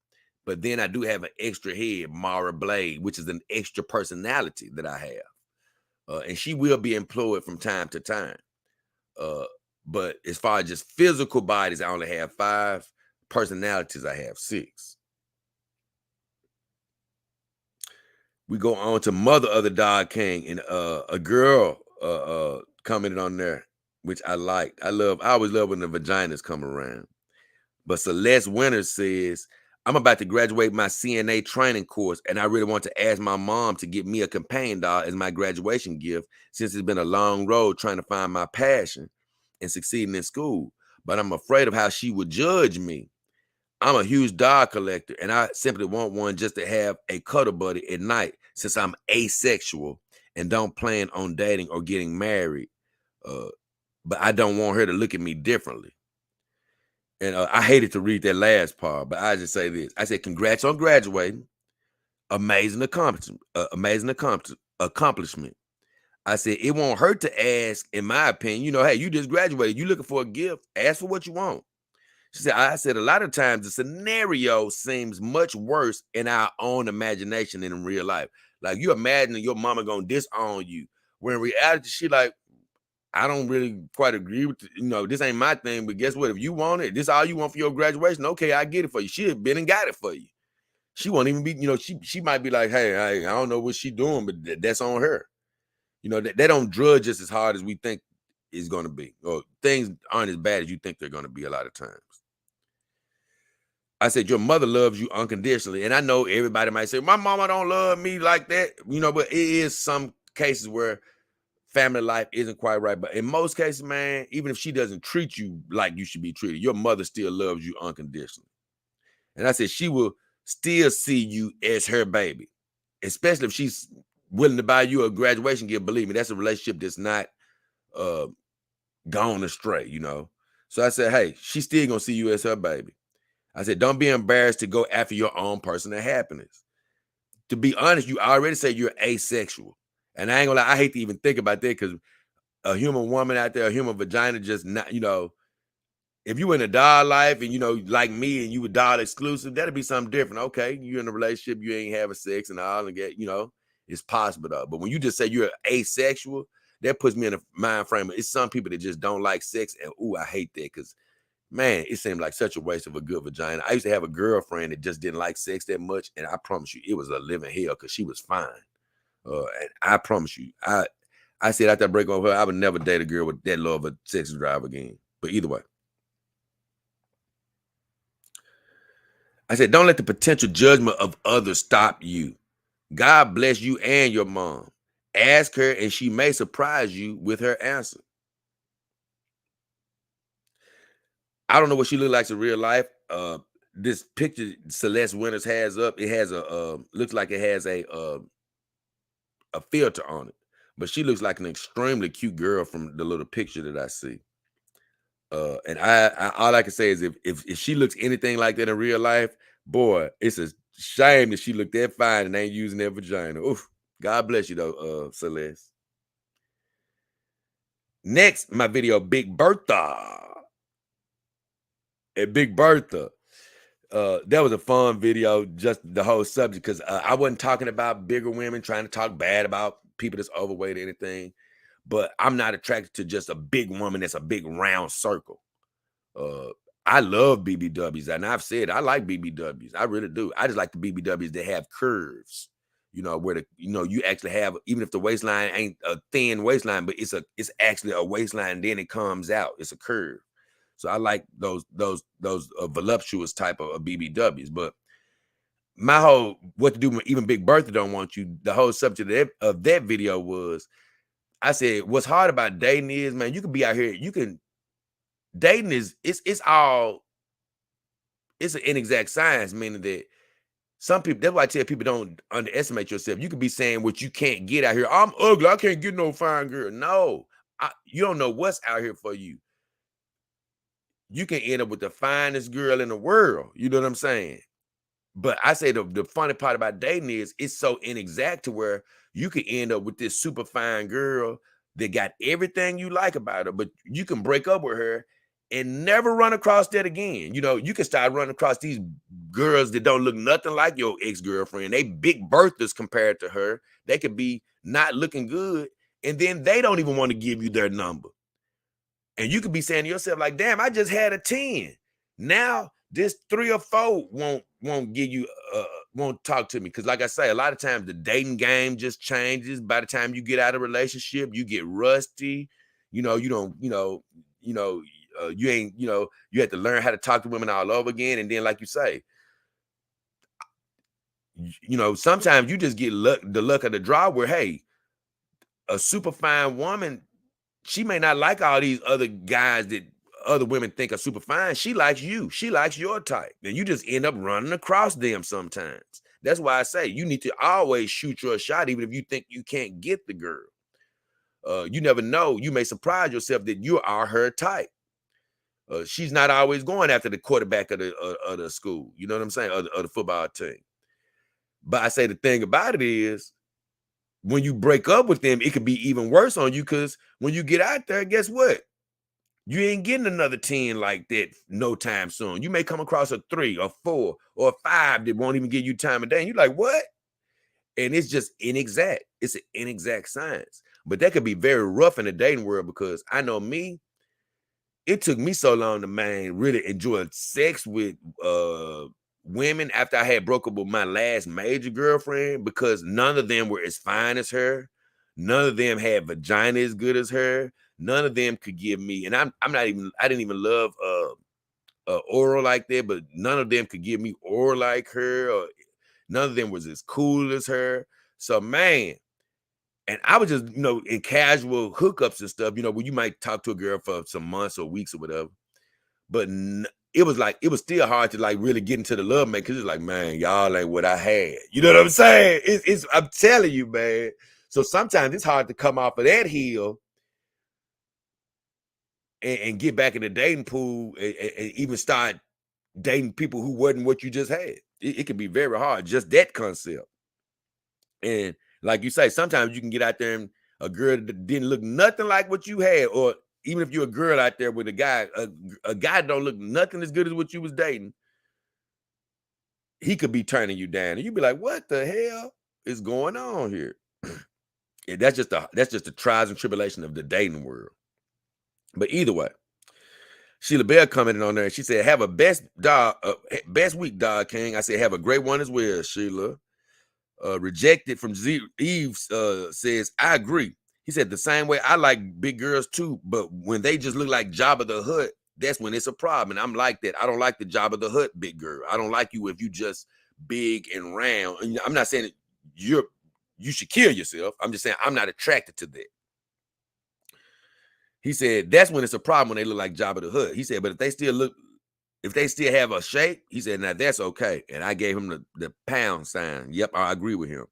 But then I do have an extra head, Mara Blade, which is an extra personality that I have. And she will be employed from time to time. Uh, but as far as just physical bodies, I only have 5. Personalities, I have 6. We go on to Mother of the Dog King, and a girl commented on there, which I liked. I always love when the vaginas come around. But Celeste Winters says, I'm about to graduate my CNA training course, and I really want to ask my mom to get me a companion dog as my graduation gift, since it's been a long road trying to find my passion and succeeding in school. But I'm afraid of how she would judge me. I'm a huge dog collector, and I simply want one just to have a cuddle buddy at night, since I'm asexual and don't plan on dating or getting married. Uh, but I don't want her to look at me differently. And I hated to read that last part, but I just say this. I said, congrats on graduating. Amazing accomplishment. Accomplishment. I said, it won't hurt to ask, in my opinion, hey, you just graduated. You looking for a gift. Ask for what you want. She said, I said, a lot of times the scenario seems much worse in our own imagination than in real life. Like, you imagine your mama going to disown you. When in reality, she like, I don't really quite agree with, this ain't my thing, but guess what? If you want it, this all you want for your graduation, okay, I get it for you. She had been and got it for you. She won't even be, she might be like, hey, I don't know what she doing, but that's on her. They don't drudge us as hard as we think it's going to be, or things aren't as bad as you think they're going to be a lot of times. I said, your mother loves you unconditionally. And I know everybody might say, my mama don't love me like that, but it is some cases where family life isn't quite right. But in most cases, man, even if she doesn't treat you like you should be treated, your mother still loves you unconditionally. And I said, she will still see you as her baby, especially if she's willing to buy you a graduation gift. Believe me, that's a relationship that's not gone astray, So I said, hey, she's still going to see you as her baby. I said, don't be embarrassed to go after your own personal happiness. To be honest, you already say you're asexual. And I ain't gonna lie, I hate to even think about that, because a human woman out there, a human vagina, just not, if you in a doll life and, like me, and you were doll exclusive, that'd be something different. Okay, you're in a relationship, you ain't having sex and all, and get, it's possible though. But when you just say you're asexual, that puts me in a mind frame. It's some people that just don't like sex, and I hate that, because man, it seemed like such a waste of a good vagina. I used to have a girlfriend that just didn't like sex that much, and I promise you, it was a living hell, because she was fine. And I promise you, I said after I break up with her, I would never date a girl with that low of a sex drive again. But either way, I said, don't let the potential judgment of others stop you. God bless you and your mom. Ask her, and she may surprise you with her answer. I don't know what she looked like in real life. This picture Celeste Winters has up, it has looks like it has a filter on it, but she looks like an extremely cute girl from the little picture that I see. And I all I can say is if she looks anything like that in real life, boy, it's a shame that she looked that fine and ain't using that vagina. Oof. God bless you though, Celeste. Next, my video, Big Bertha. And Big Bertha. That was a fun video, just the whole subject, because I wasn't talking about bigger women, trying to talk bad about people that's overweight or anything, but I'm not attracted to just a big woman that's a big round circle. Uh, I love BBWs, and I've said I like BBWs. I really do. I just like the BBWs that have curves, where you actually have, even if the waistline ain't a thin waistline, but it's actually a waistline, then it comes out. It's a curve. So I like those voluptuous type of BBWs. But my whole what to do when even Big Bertha don't want you, the whole subject of that video was, I said, what's hard about dating is, man, you can be out here, you can dating is it's all it's an inexact science, meaning that some people, that's why I tell people don't underestimate yourself. You could be saying what you can't get out here. I'm ugly. I can't get no fine girl. No, you don't know what's out here for you. You can end up with the finest girl in the world. You know what I'm saying? But I say the funny part about dating is it's so inexact to where you can end up with this super fine girl that got everything you like about her, but you can break up with her and never run across that again. You know, you can start running across these girls that don't look nothing like your ex-girlfriend. They big birthers compared to her. They could be not looking good, and then they don't even want to give you their number. And you could be saying to yourself, like, damn, I just had a 10. Now this 3 or 4 won't give you won't talk to me. Cause like I say, a lot of times the dating game just changes. By the time you get out of a relationship, you get rusty. You know, you don't, you ain't, you have to learn how to talk to women all over again. And then, like you say, sometimes you just get the luck of the draw where, hey, a super fine woman, she may not like all these other guys that other women think are super fine. She likes you. She likes your type. And you just end up running across them sometimes. That's why I say you need to always shoot your shot, even if you think you can't get the girl. You never know. You may surprise yourself that you are her type. She's not always going after the quarterback of the school. You know what I'm saying? Of the football team. But I say the thing about it is, when you break up with them, it could be even worse on you, because when you get out there, guess what? You ain't getting another 10 like that no time soon. You may come across a 3 or 4 or 5 that won't even give you time of day. And you're like, what? And it's just inexact. It's an inexact science. But that could be very rough in the dating world, because I know me, it took me so long to, man, really enjoy sex with women after I had broke up with my last major girlfriend, because none of them were as fine as her. None of them had vagina as good as her. None of them could give me, and I didn't even love oral like that, but none of them could give me oral like her, or none of them was as cool as her. So, man, and I was just, in casual hookups and stuff, where you might talk to a girl for some months or weeks or whatever. But it was still hard to like really get into the love, man, because it's like, man, y'all ain't what I had. You know what I'm saying? I'm telling you, man. So sometimes it's hard to come off of that hill and get back in the dating pool, and even start dating people who wasn't what you just had. It can be very hard, just that concept. And like you say, sometimes you can get out there and a girl that didn't look nothing like what you had, or even if you're a girl out there with a guy, a guy don't look nothing as good as what you was dating, he could be turning you down, and you'd be like, "What the hell is going on here?" And that's just the trials and tribulation of the dating world. But either way, Sheila Bell commented on there, and she said, "Have a best week, Dog King." I said, "Have a great one as well, Sheila." Rejected from Eve says, "I agree." He said, "The same way I like big girls too, but when they just look like Jabba the Hutt, that's when it's a problem." And I'm like that. I don't like the Jabba the Hutt big girl. I don't like you if you just big and round. And I'm not saying that you should kill yourself. I'm just saying I'm not attracted to that. He said, "That's when it's a problem, when they look like Jabba the Hutt." He said, "But if they still have a shape," he said, "now that's okay." And I gave him the pound sign. Yep, I agree with him.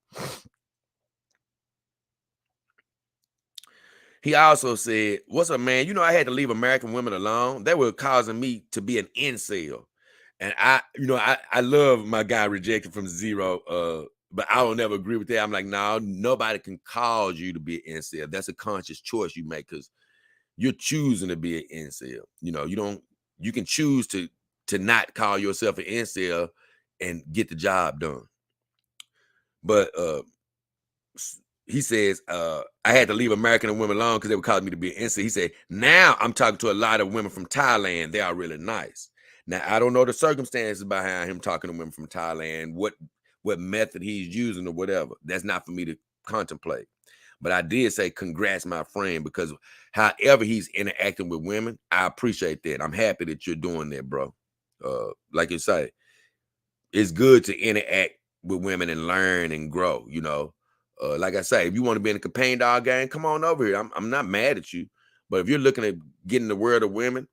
He also said, "What's up, man? I had to leave American women alone. They were causing me to be an incel." And I love my guy Rejected from Zero, but I don't ever agree with that. I'm like, no, nobody can cause you to be an incel. That's a conscious choice you make, because you're choosing to be an incel. You can choose to not call yourself an incel and get the job done. But he says, "I had to leave American women alone because they were causing me to be an incel." He said, "Now I'm talking to a lot of women from Thailand. They are really nice." Now, I don't know the circumstances behind him talking to women from Thailand, what method he's using or whatever. That's not for me to contemplate. But I did say, congrats, my friend, because however he's interacting with women, I appreciate that. I'm happy that you're doing that, bro. Like you say, it's good to interact with women and learn and grow, Like I say, if you want to be in the companion dog game, come on over here. I'm not mad at you. But if you're looking at getting the world of women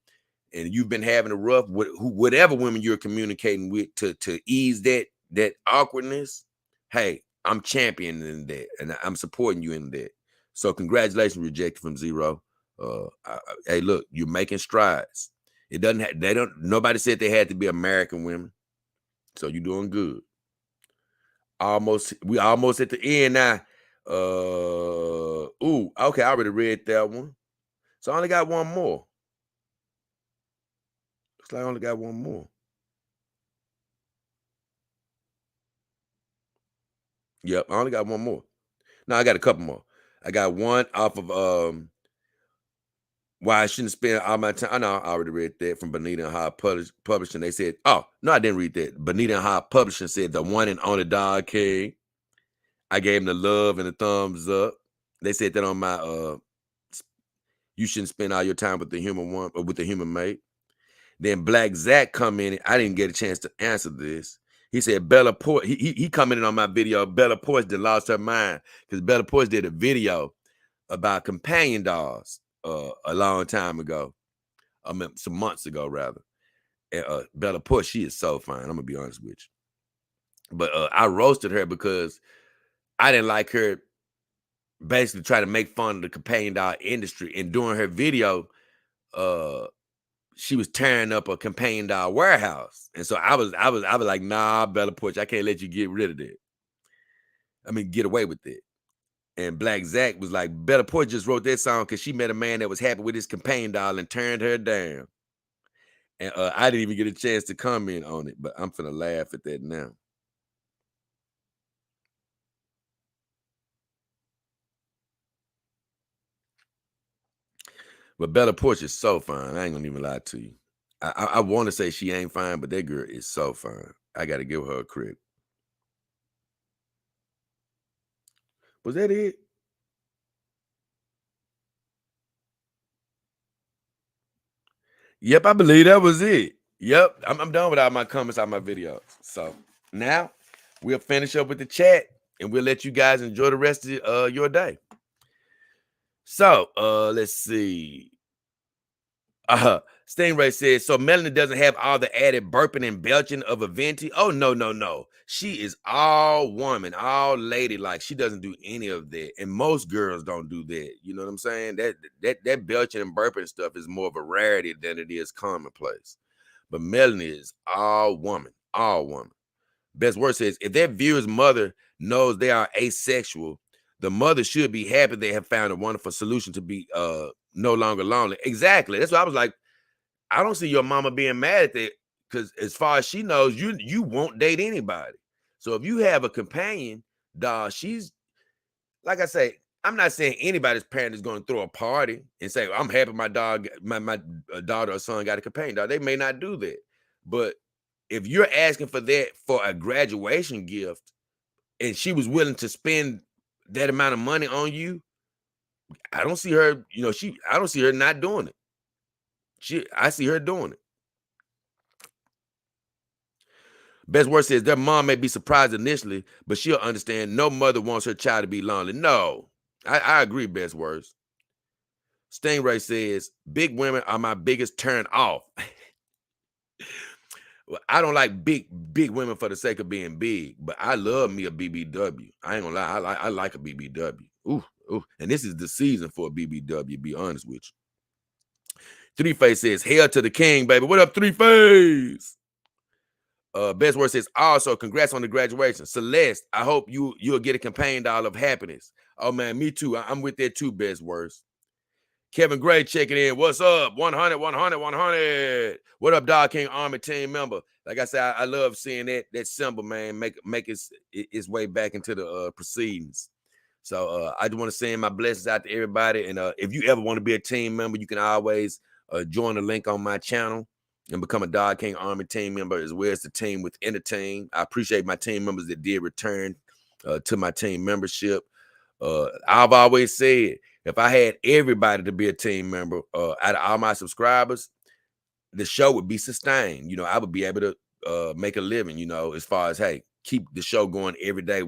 and you've been having a rough with whatever women you're communicating with to ease that awkwardness, hey, I'm championing that and I'm supporting you in that. So congratulations, rejected from zero. Hey, look, you're making strides. It doesn't they don't nobody said they had to be American women. So you're doing good. We almost at the end now. Okay, I already read that one. So I only got one more. Looks like I only got one more. Yep, I only got one more. No, I got a couple more. I got one off of why I shouldn't spend all my time. I know I already read that from Bonita and High Publishing. They said, oh, no, I didn't read that. Bonita and High Publishing said the one and only Dog King. I gave him the love and the thumbs up. They said that on my you shouldn't spend all your time with the human one or with the human mate. Then Black Zach commented, I didn't get a chance to answer this. He said Bella Poise, he commented on my video, Bella Poise that lost her mind because Bella Poise did a video about companion dogs a long time ago. I mean, some months ago, rather. And, Bella Poise, she is so fine. I'm going to be honest with you. But I roasted her because I didn't like her basically trying to make fun of the companion dog industry. And during her video, she was tearing up a companion dog warehouse. And so I was like, nah, Bella Poise, I can't let you get rid of that. I mean, get away with it. And Black Zach was like, Bella Poise just wrote that song because she met a man that was happy with his companion dog and turned her down. And I didn't even get a chance to comment on it, but I'm finna laugh at that now. But Bella Poise is so fine. I ain't gonna even lie to you. I want to say she ain't fine, but that girl is so fine. I got to give her a credit. Was that it? Yep, I believe that was it. Yep, I'm done with all my comments on my videos. So now we'll finish up with the chat and we'll let you guys enjoy the rest of your day. So let's see. Stingray says, so Melanie doesn't have all the added burping and belching of a venti. Oh, no. She is all woman, all lady. Like she doesn't do any of that. And most girls don't do that. You know what I'm saying? That belching and burping stuff is more of a rarity than it is commonplace. But Melanie is all woman, all woman. Best word says, if that viewer's mother knows they are asexual, the mother should be happy they have found a wonderful solution to be no longer lonely. Exactly. That's why I was like, I don't see your mama being mad at that because as far as she knows, you won't date anybody. So if you have a companion dog, she's like I say, I'm not saying anybody's parent is going to throw a party and say, I'm happy my dog, my daughter or son got a companion dog. They may not do that. But if you're asking for that for a graduation gift and she was willing to spend that amount of money on you, I don't see her, I don't see her not doing it. I see her doing it. Best word says their mom may be surprised initially, but she'll understand no mother wants her child to be lonely. No, I agree, best words. Stingray says, big women are my biggest turn off. Well, I don't like big women for the sake of being big, but I love me a BBW. I ain't gonna lie, I like a BBW. Ooh, and this is the season for a BBW, be honest with you. Three Face says, hail to the king, baby. What up, Three Face? Best word says, also, congrats on the graduation. Celeste, I hope you'll get a companion doll of happiness. Oh, man, me too. I'm with that too, best words. Kevin Gray checking in. What's up? 100, 100, 100. What up, Dog King Army team member? Like I said, I love seeing that symbol, man, make its way back into the proceedings. So I just want to send my blessings out to everybody. And if you ever want to be a team member, you can always join the link on my channel and become a Dog King Army team member as well as the team within the team. I appreciate my team members that did return to my team membership. I've always said, if I had everybody to be a team member out of all my subscribers, the show would be sustained. I would be able to make a living, as far as, hey, keep the show going every day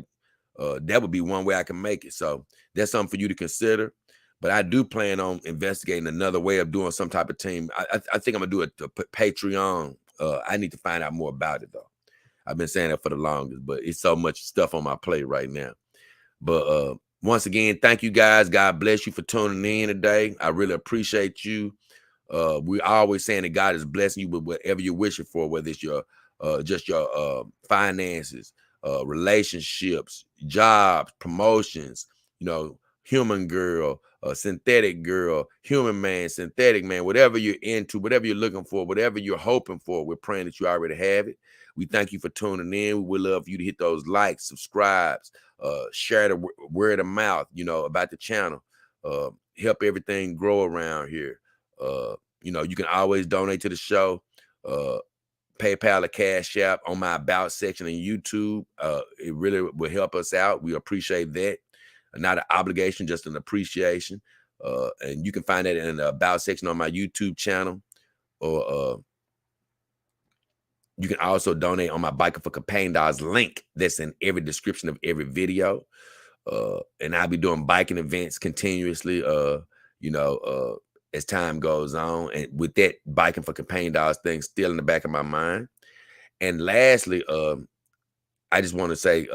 That would be one way I can make it. So that's something for you to consider. But I do plan on investigating another way of doing some type of team. I think I'm gonna do it to Patreon. I need to find out more about it though. I've been saying that for the longest, but it's so much stuff on my plate right now. But once again, thank you guys. God bless you for tuning in today. I really appreciate you. We're always saying that God is blessing you with whatever you're wishing for, whether it's your just your finances, relationships, jobs, promotions, human girl, synthetic girl, human man, synthetic man, whatever you're into, whatever you're looking for, whatever you're hoping for, we're praying that you already have it. We thank you for tuning in. We would love for you to hit those likes, subscribes, share the word of mouth, about the channel. Help everything grow around here. You can always donate to the show. PayPal or Cash App on my About section on YouTube. It really will help us out. We appreciate that. Not an obligation, just an appreciation. And you can find that in the About section on my YouTube channel. Or you can also donate on my Biker for Companion Dogs link that's in every description of every video. And I'll be doing biking events continuously, as time goes on. And with that Biking for Companion Dogs thing still in the back of my mind. And lastly, I just want to say,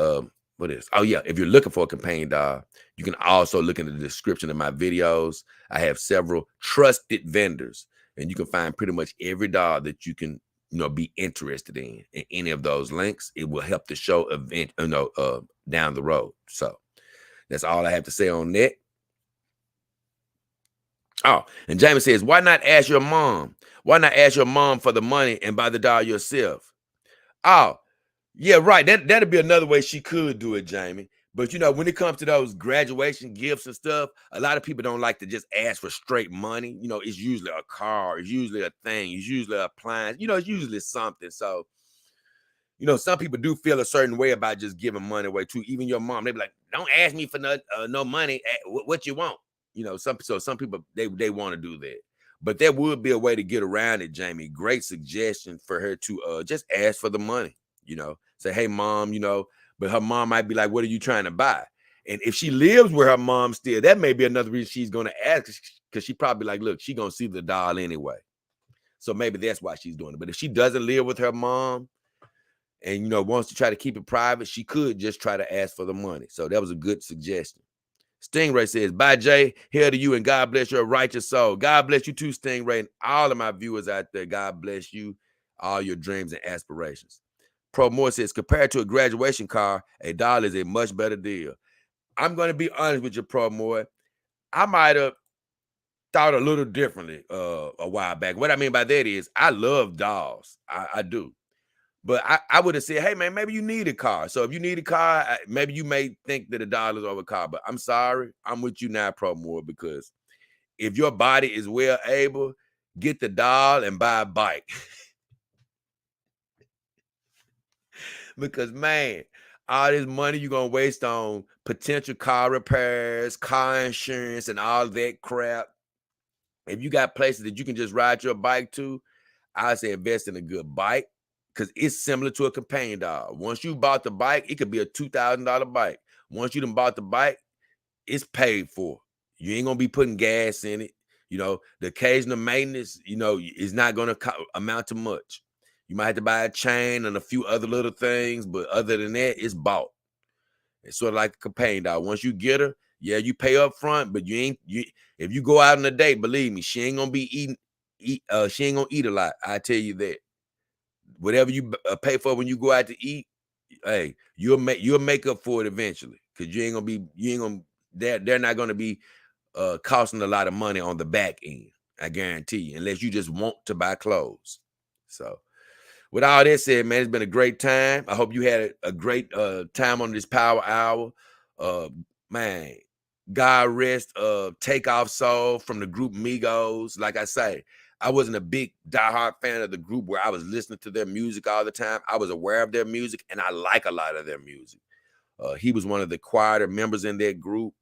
what is? Oh yeah, if you're looking for a companion dog, you can also look in the description of my videos. I have several trusted vendors, and you can find pretty much every dog that you can, be interested in any of those links. It will help the show event, down the road. So that's all I have to say on that. Oh, and Jamie says, why not ask your mom? Why not ask your mom for the money and buy the dog yourself? Oh, yeah, right. That'd be another way she could do it, Jamie. But when it comes to those graduation gifts and stuff, a lot of people don't like to just ask for straight money. It's usually a car, it's usually a thing, it's usually an appliance, it's usually something. So, some people do feel a certain way about just giving money away too. Even your mom, they be like, "Don't ask me for no money. What you want?" Some people they want to do that. But there would be a way to get around it, Jamie. Great suggestion for her to just ask for the money. Say, "Hey, mom," but her mom might be like, "What are you trying to buy?" And if she lives with her mom still, that may be another reason she's going to ask, because she probably like, look, she going to see the doll anyway. So maybe that's why she's doing it. But if she doesn't live with her mom and, wants to try to keep it private, she could just try to ask for the money. So that was a good suggestion. Stingray says, bye, Jay. Hail to you, and God bless your righteous soul. God bless you too, Stingray, and all of my viewers out there. God bless you, all your dreams and aspirations. Pro Moore says, compared to a graduation car, a dollar is a much better deal. I'm going to be honest with you, Pro Moore. I might have thought a little differently a while back. What I mean by that is I love dolls. I do. But I would have said, hey, man, maybe you need a car. So if you need a car, maybe you may think that $1 is over a car. But I'm sorry. I'm with you now, Pro Moore, because if your body is well able, get the doll and buy a bike. Because, man, all this money you're going to waste on potential car repairs, car insurance, and all that crap. If you got places that you can just ride your bike to, I say invest in a good bike, because it's similar to a companion dog. Once you bought the bike, it could be a $2,000 bike. Once you done bought the bike, it's paid for. You ain't going to be putting gas in it. The occasional maintenance, is not going to amount to much. You might have to buy a chain and a few other little things, but other than that, it's bought. It's sort of like a companion dog. Once you get her, yeah, you pay up front, but if you go out on a date, believe me, she ain't gonna be eating. She ain't gonna eat a lot. I tell you that. Whatever you pay for when you go out to eat, hey, you'll make up for it eventually, because they're not gonna be costing a lot of money on the back end. I guarantee you, unless you just want to buy clothes. So, with all that said, man, it's been a great time. I hope you had a great time on this Power Hour. Man, God rest Takeoff Soul from the group Migos. Like I say, I wasn't a big diehard fan of the group where I was listening to their music all the time. I was aware of their music, and I like a lot of their music. He was one of the quieter members in that group.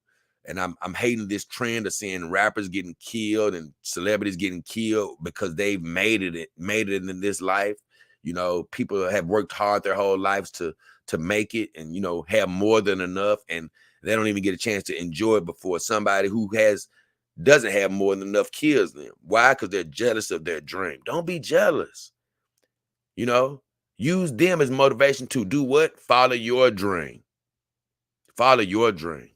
And I'm hating this trend of seeing rappers getting killed and celebrities getting killed because they've made it in this life. You know, people have worked hard their whole lives to make it, and you know, have more than enough, and they don't even get a chance to enjoy it before somebody who doesn't have more than enough kills them. Why? Because they're jealous of their dream. Don't be jealous. You know, use them as motivation to do what? Follow your dream. Follow your dream.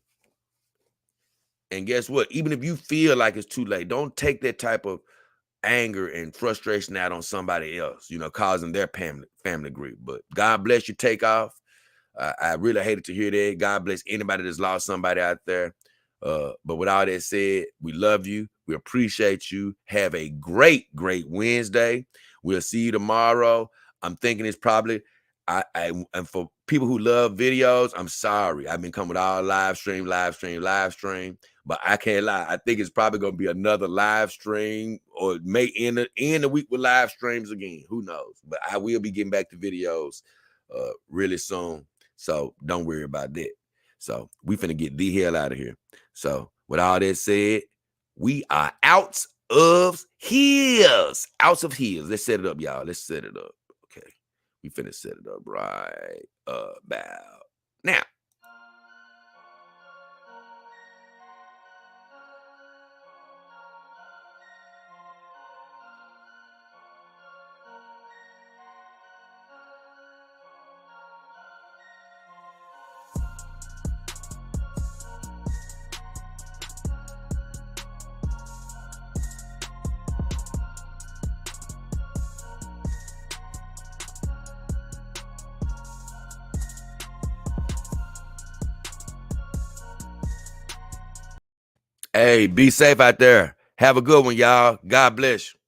And guess what? Even if you feel like it's too late, don't take that type of anger and frustration out on somebody else, you know, causing their family grief. But God bless you, Takeoff. I really hated to hear that. God bless anybody that's lost somebody out there. But with all that said, we love you. We appreciate you. Have a great, great Wednesday. We'll see you tomorrow. I'm thinking it's probably, and for people who love videos, I'm sorry. I've been coming with all live stream. But I can't lie. I think it's probably going to be another live stream, or may end the week with live streams again. Who knows? But I will be getting back to videos really soon. So don't worry about that. So we finna get the hell out of here. So with all that said, we are out of heels. Out of heels. Let's set it up, y'all. Let's set it up. Okay. We finna set it up right about now. Hey, be safe out there. Have a good one, y'all. God bless you.